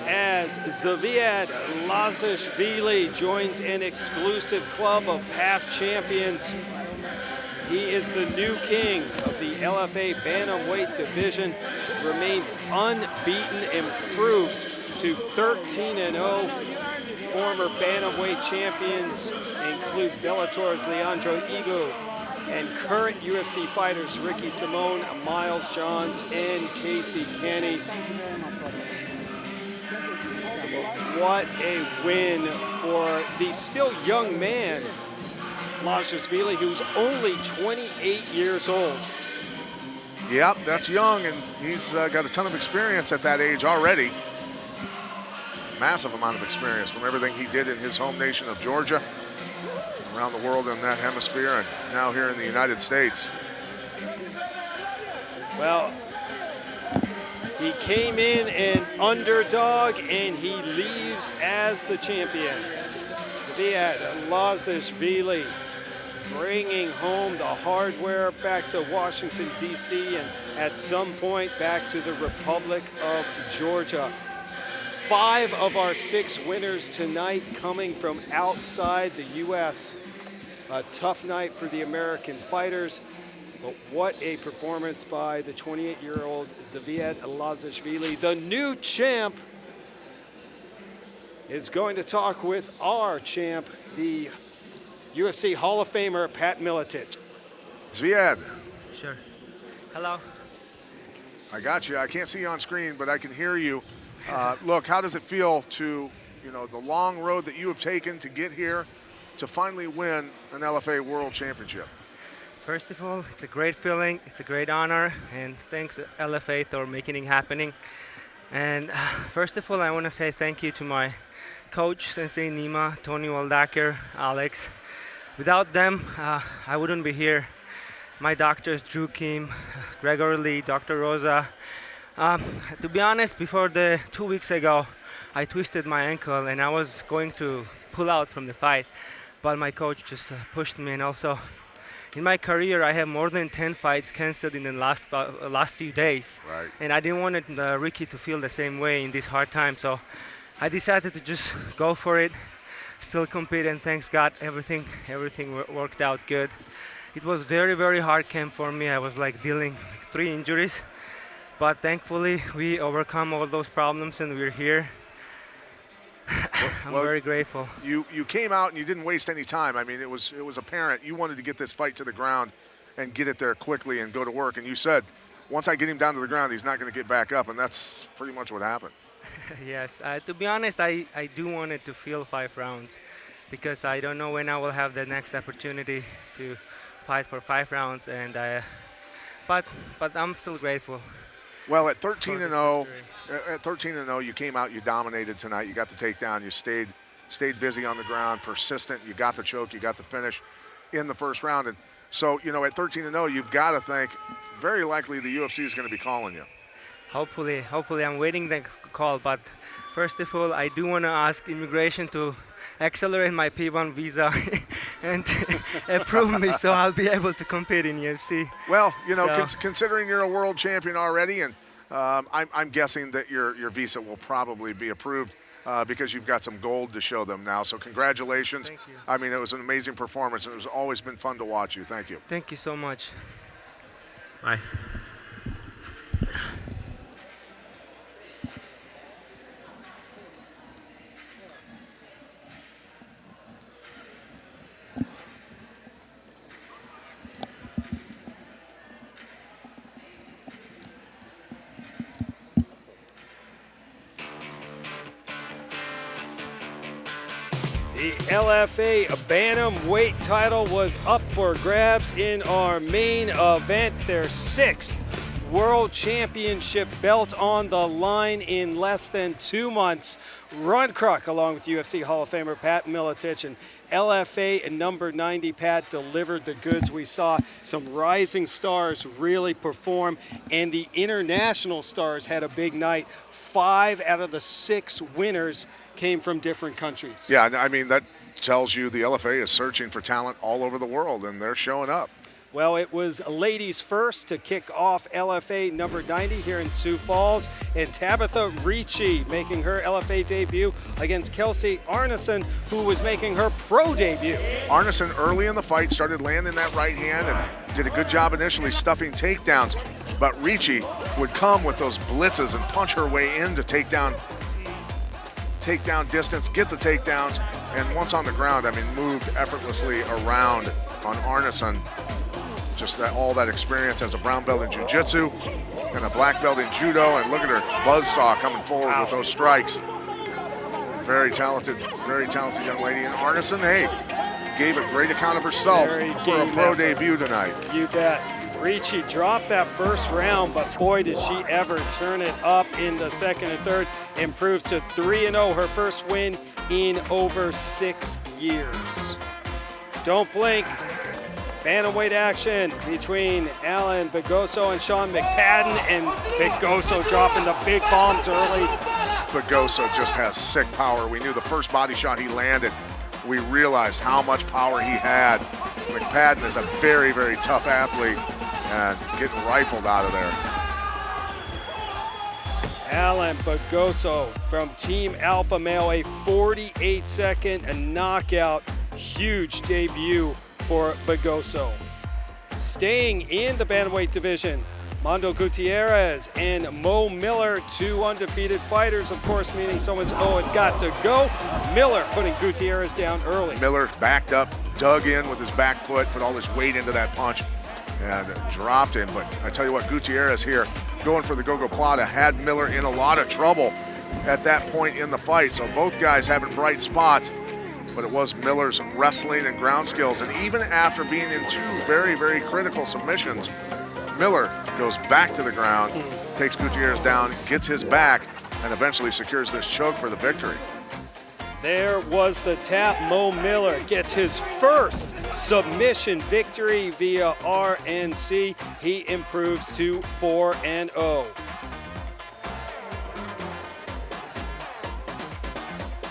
as Zviad Lazishvili joins an exclusive club of past champions. He is the new king of the LFA Bantamweight division, remains unbeaten, improves to 13-0. Former Bantamweight champions include Bellator's Leandro Higo and current UFC fighters Ricky Simone, Miles Johns, and Casey Kenny. What a win for the still young man, Lazishvili, who's only 28 years old. Yep, that's young, and he's got a ton of experience at that age already. Massive amount of experience from everything he did in his home nation of Georgia, around the world in that hemisphere, and now here in the United States. Well, he came in an underdog, and he leaves as the champion. Zviad Lazishvili bringing home the hardware back to Washington, D.C., and at some point back to the Republic of Georgia. 5 of our 6 winners tonight coming from outside the U.S. A tough night for the American fighters. But what a performance by the 28-year-old Zviad Lazishvili. The new champ is going to talk with our champ, the UFC Hall of Famer, Pat Miletich. Zviad. Sure. Hello. I got you. I can't see you on screen, but I can hear you. Look, how does it feel to, the long road that you have taken to get here to finally win an LFA World Championship? First of all, it's a great feeling. It's a great honor, and thanks LFA for making it happening. And first of all, I want to say thank you to my coach, Sensei Nima, Tony Waldacker, Alex. Without them, I wouldn't be here. My doctors, Drew Kim, Gregory Lee, Dr. Rosa. To be honest, before 2 weeks ago, I twisted my ankle and I was going to pull out from the fight, but my coach just pushed me. And also, in my career, I have more than 10 fights canceled in the last few days. Right. And I didn't want Ricky to feel the same way in this hard time, so I decided to just go for it, still compete, and thanks God, everything worked out good. It was very, very hard camp for me. I was dealing with 3 injuries, but thankfully we overcome all those problems and we're here. I'm very grateful. You came out and you didn't waste any time. I mean, it was apparent you wanted to get this fight to the ground and get it there quickly and go to work. And you said, once I get him down to the ground, he's not going to get back up, and that's pretty much what happened. Yes, to be honest, I do want it to feel 5 rounds because I don't know when I will have the next opportunity to fight for 5 rounds, and but I'm still grateful. Well, at 13-0, you came out, you dominated tonight. You got the takedown. You stayed busy on the ground, persistent. You got the choke. You got the finish in the first round. And so, at 13-0, you've got to think very likely the UFC is going to be calling you. Hopefully, I'm waiting the call. But first of all, I do want to ask immigration to accelerate my P1 visa and approve me so I'll be able to compete in UFC. Well, considering you're a world champion already, and I'm guessing that your visa will probably be approved because you've got some gold to show them now. So congratulations. Thank you. I mean, it was an amazing performance, and it's always been fun to watch you. Thank you. Thank you so much. Bye. The LFA Bantamweight title was up for grabs in our main event. Their 6th World Championship belt on the line in less than 2 months. Ron Kruk, along with UFC Hall of Famer Pat Miletich, and LFA number 90 Pat delivered the goods. We saw some rising stars really perform, and the international stars had a big night. 5 out of the 6 winners came from different countries. Yeah, I mean, that tells you the LFA is searching for talent all over the world, and they're showing up. Well, it was ladies first to kick off LFA number 90 here in Sioux Falls, and Tabitha Ricci making her LFA debut against Kelsey Arneson, who was making her pro debut. Arneson early in the fight started landing that right hand and did a good job initially stuffing takedowns, but Ricci would come with those blitzes and punch her way in to take down distance, get the takedowns, and once on the ground, I mean, moved effortlessly around on Arneson. Just all that experience as a brown belt in jiu-jitsu and a black belt in judo, and look at her buzzsaw coming forward with those strikes. Very talented young lady. And Arneson, hey, gave a great account of herself for a pro debut tonight. You bet. Ricci dropped that first round, but boy, did she ever turn it up in the second and third. Improves to 3-0, her first win in over 6 years. Don't blink. Bantamweight action between Alan Bagoso and Sean McPadden, and Bagoso dropping the big bombs early. Bagoso just has sick power. We knew the first body shot he landed, we realized how much power he had. McPadden is a very, very tough athlete and getting rifled out of there. Alan Bagoso from Team Alpha Male, a 48-second knockout. Huge debut for Bagoso. Staying in the bantamweight division, Mando Gutierrez and Mo Miller, 2 undefeated fighters, of course, meaning someone's got to go. Miller putting Gutierrez down early. Miller backed up, dug in with his back foot, put all his weight into that punch, and dropped him. But I tell you what, Gutierrez here, going for the Gogo Plata, had Miller in a lot of trouble at that point in the fight. So both guys having bright spots, but it was Miller's wrestling and ground skills. And even after being in 2 very, very critical submissions, Miller goes back to the ground, takes Gutierrez down, gets his back, and eventually secures this choke for the victory. There was the tap. Mo Miller gets his first submission victory via RNC. He improves to 4-0.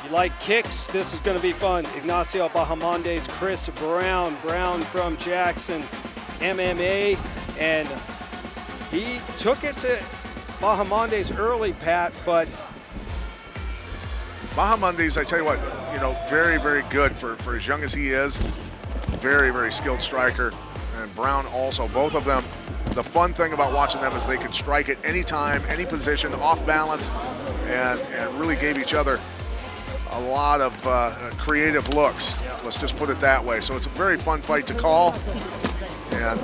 You like kicks? This is going to be fun. Ignacio Bahamondes, Chris Brown from Jackson MMA, and he took it to Bahamondes early, Pat, but Bahamondes, I tell you what, very, very good for as young as he is. Very, very skilled striker. And Brown also, both of them. The fun thing about watching them is they can strike at any time, any position, off balance, and really gave each other a lot of creative looks. Let's just put it that way. So it's a very fun fight to call. And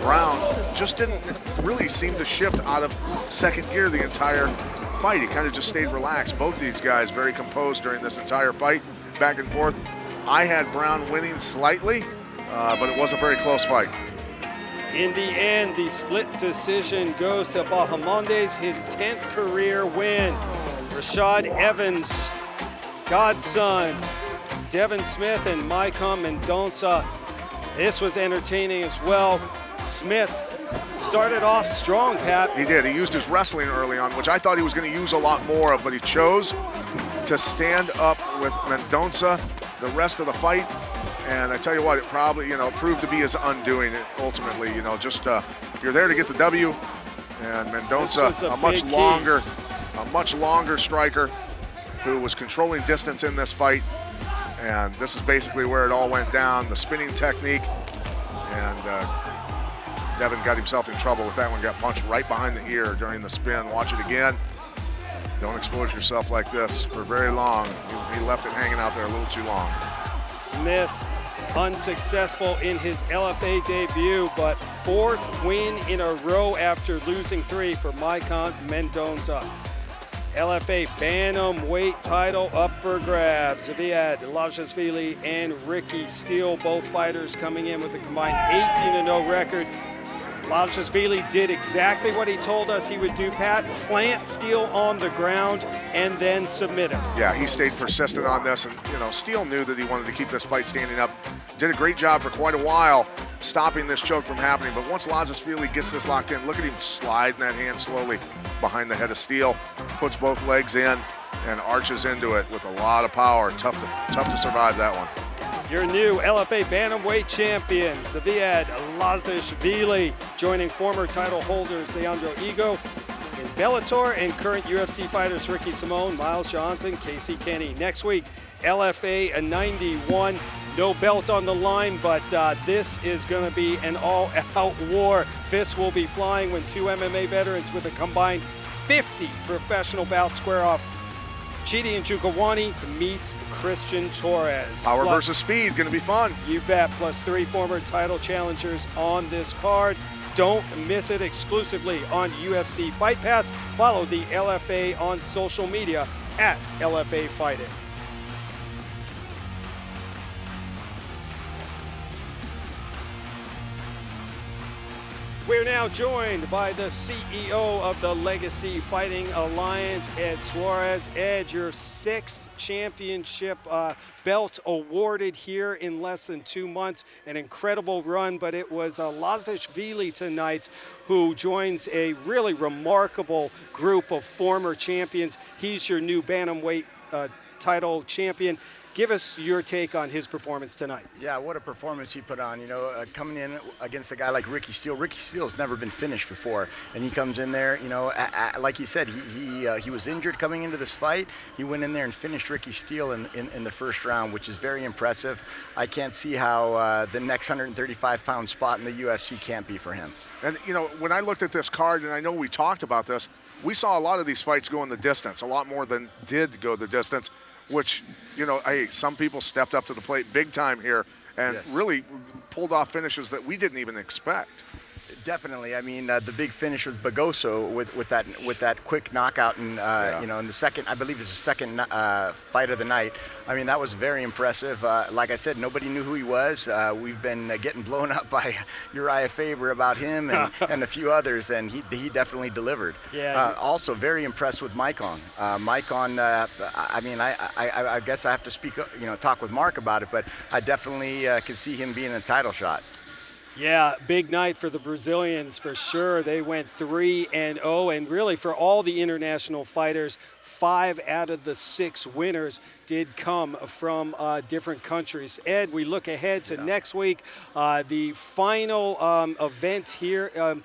Brown just didn't really seem to shift out of second gear the entire fight. He kind of just stayed relaxed. Both these guys very composed during this entire fight, back and forth. I had Brown winning slightly, but it was a very close fight. In the end, the split decision goes to Bahamondes, his 10th career win. Rashad Evans, godson, Devin Smyth, and Maycon Mendonça. This was entertaining as well. Smyth started off strong, Pat. He did. He used his wrestling early on, which I thought he was going to use a lot more of, but he chose to stand up with Mendonça the rest of the fight. And I tell you what, it probably, proved to be his undoing ultimately. You're there to get the W. And Mendonça, a much longer striker who was controlling distance in this fight. And this is basically where it all went down, the spinning technique. And Devin got himself in trouble with that one, got punched right behind the ear during the spin. Watch it again. Don't expose yourself like this for very long. He left it hanging out there a little too long. Smyth unsuccessful in his LFA debut, but 4th win in a row after losing 3 for Maycon Mendonça. LFA Bantamweight title up for grabs. Zviad, Lazishvili, and Ricky Steele, both fighters coming in with a combined 18-0 record. Lazishvili did exactly what he told us he would do, Pat. Plant Steele on the ground and then submit him. Yeah, he stayed persistent on this, and Steele knew that he wanted to keep this fight standing up. Did a great job for quite a while stopping this choke from happening, but once Lazishvili gets this locked in, look at him sliding that hand slowly behind the head of Steele, puts both legs in and arches into it with a lot of power. Tough to survive that one. Your new LFA Bantamweight champion, Zviad Lazishvili, joining former title holders Leandro Ego in Bellator and current UFC fighters Ricky Simone, Miles Johnson, Casey Kenny. Next week, LFA 91. No belt on the line, but this is going to be an all-out war. Fists will be flying when 2 MMA veterans with a combined 50 professional bouts square off. Chidi and Jukawani meets Christian Torres. Power versus speed, going to be fun. You bet. Plus 3 former title challengers on this card. Don't miss it exclusively on UFC Fight Pass. Follow the LFA on social media at LFA Fighting. We're now joined by the CEO of the Legacy Fighting Alliance, Ed Suarez. Ed, your 6th championship belt awarded here in less than 2 months. An incredible run, but it was Lazishvili tonight who joins a really remarkable group of former champions. He's your new bantamweight title champion. Give us your take on his performance tonight. Yeah, what a performance he put on. You know, coming in against a guy like Ricky Steele. Ricky Steele's never been finished before, and he comes in there. You know, like he said, he was injured coming into this fight. He went in there and finished Ricky Steele in the first round, which is very impressive. I can't see how the next 135-pound spot in the UFC can't be for him. And, you know, when I looked at this card, and I know we talked about this, we saw a lot of these fights go in the distance, a lot more than did go the distance, which, you know, hey, some people stepped up to the plate big time here and really pulled off finishes that we didn't even expect. Definitely. I mean, the big finish was Bagoso with that quick knockout, and you know, in the second, I believe it's the second fight of the night. I mean, that was very impressive. Like I said, nobody knew who he was. We've been getting blown up by Uriah Faber about him and a few others, and he definitely delivered. Yeah. Also, very impressed with Maycon. Maycon. I mean, I guess I have to speak, you know, talk with Mark about it, but I definitely can see him being a title shot. Yeah, big night for the Brazilians for sure. They went 3-0, and really for all the international fighters, 5 out of the 6 winners did come from different countries. Ed, we look ahead to next week, the final event here.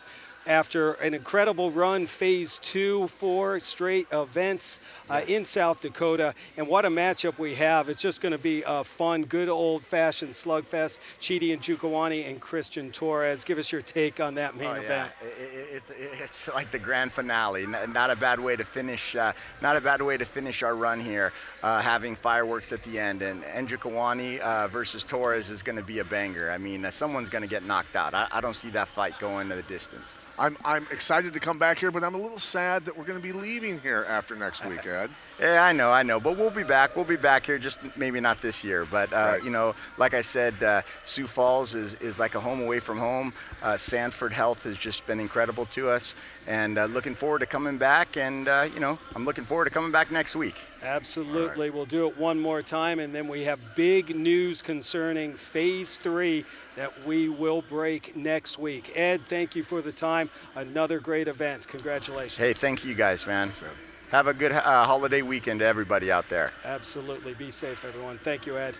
After an incredible run, phase 2, 4 straight events in South Dakota. And what a matchup we have. It's just going to be a fun, good old-fashioned slugfest. Chidi and Njokuani and Christian Torres. Give us your take on that main event. It's like the grand finale. Not a bad way to finish. Not a bad way to finish our run here, having fireworks at the end. And Njokuani versus Torres is going to be a banger. I mean, someone's going to get knocked out. I don't see that fight going to the distance. I'm excited to come back here, but I'm a little sad that we're going to be leaving here after next week, Ed. Yeah, I know, but we'll be back. We'll be back here, just maybe not this year. But, you know, like I said, Sioux Falls is like a home away from home. Sanford Health has just been incredible to us. And looking forward to coming back. And, you know, I'm looking forward to coming back next week. Absolutely. We'll do it one more time. And then we have big news concerning phase 3 that we will break next week. Ed, thank you for the time. Another great event. Congratulations. Hey, thank you guys, man. Have a good holiday weekend to everybody out there. Absolutely. Be safe, everyone. Thank you, Ed.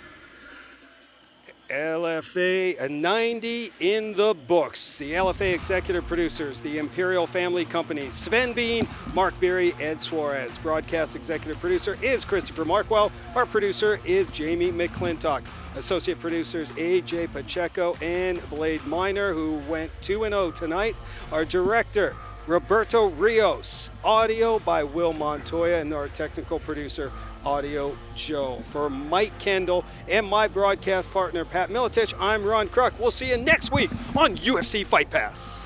LFA 90 in the books. The LFA executive producers, the Imperial Family Company, Sven Bean, Mark Beery, Ed Suarez. Broadcast executive producer is Christopher Markwell. Our producer is Jamie McClintock. Associate producers A.J. Pacheco and Blade Miner, who went 2-0 tonight. Our director, Roberto Rios. Audio by Will Montoya, and our technical producer, Audio Joe. For Mike Kendall and my broadcast partner, Pat Militich, I'm Ron Kruk. We'll see you next week on UFC Fight Pass.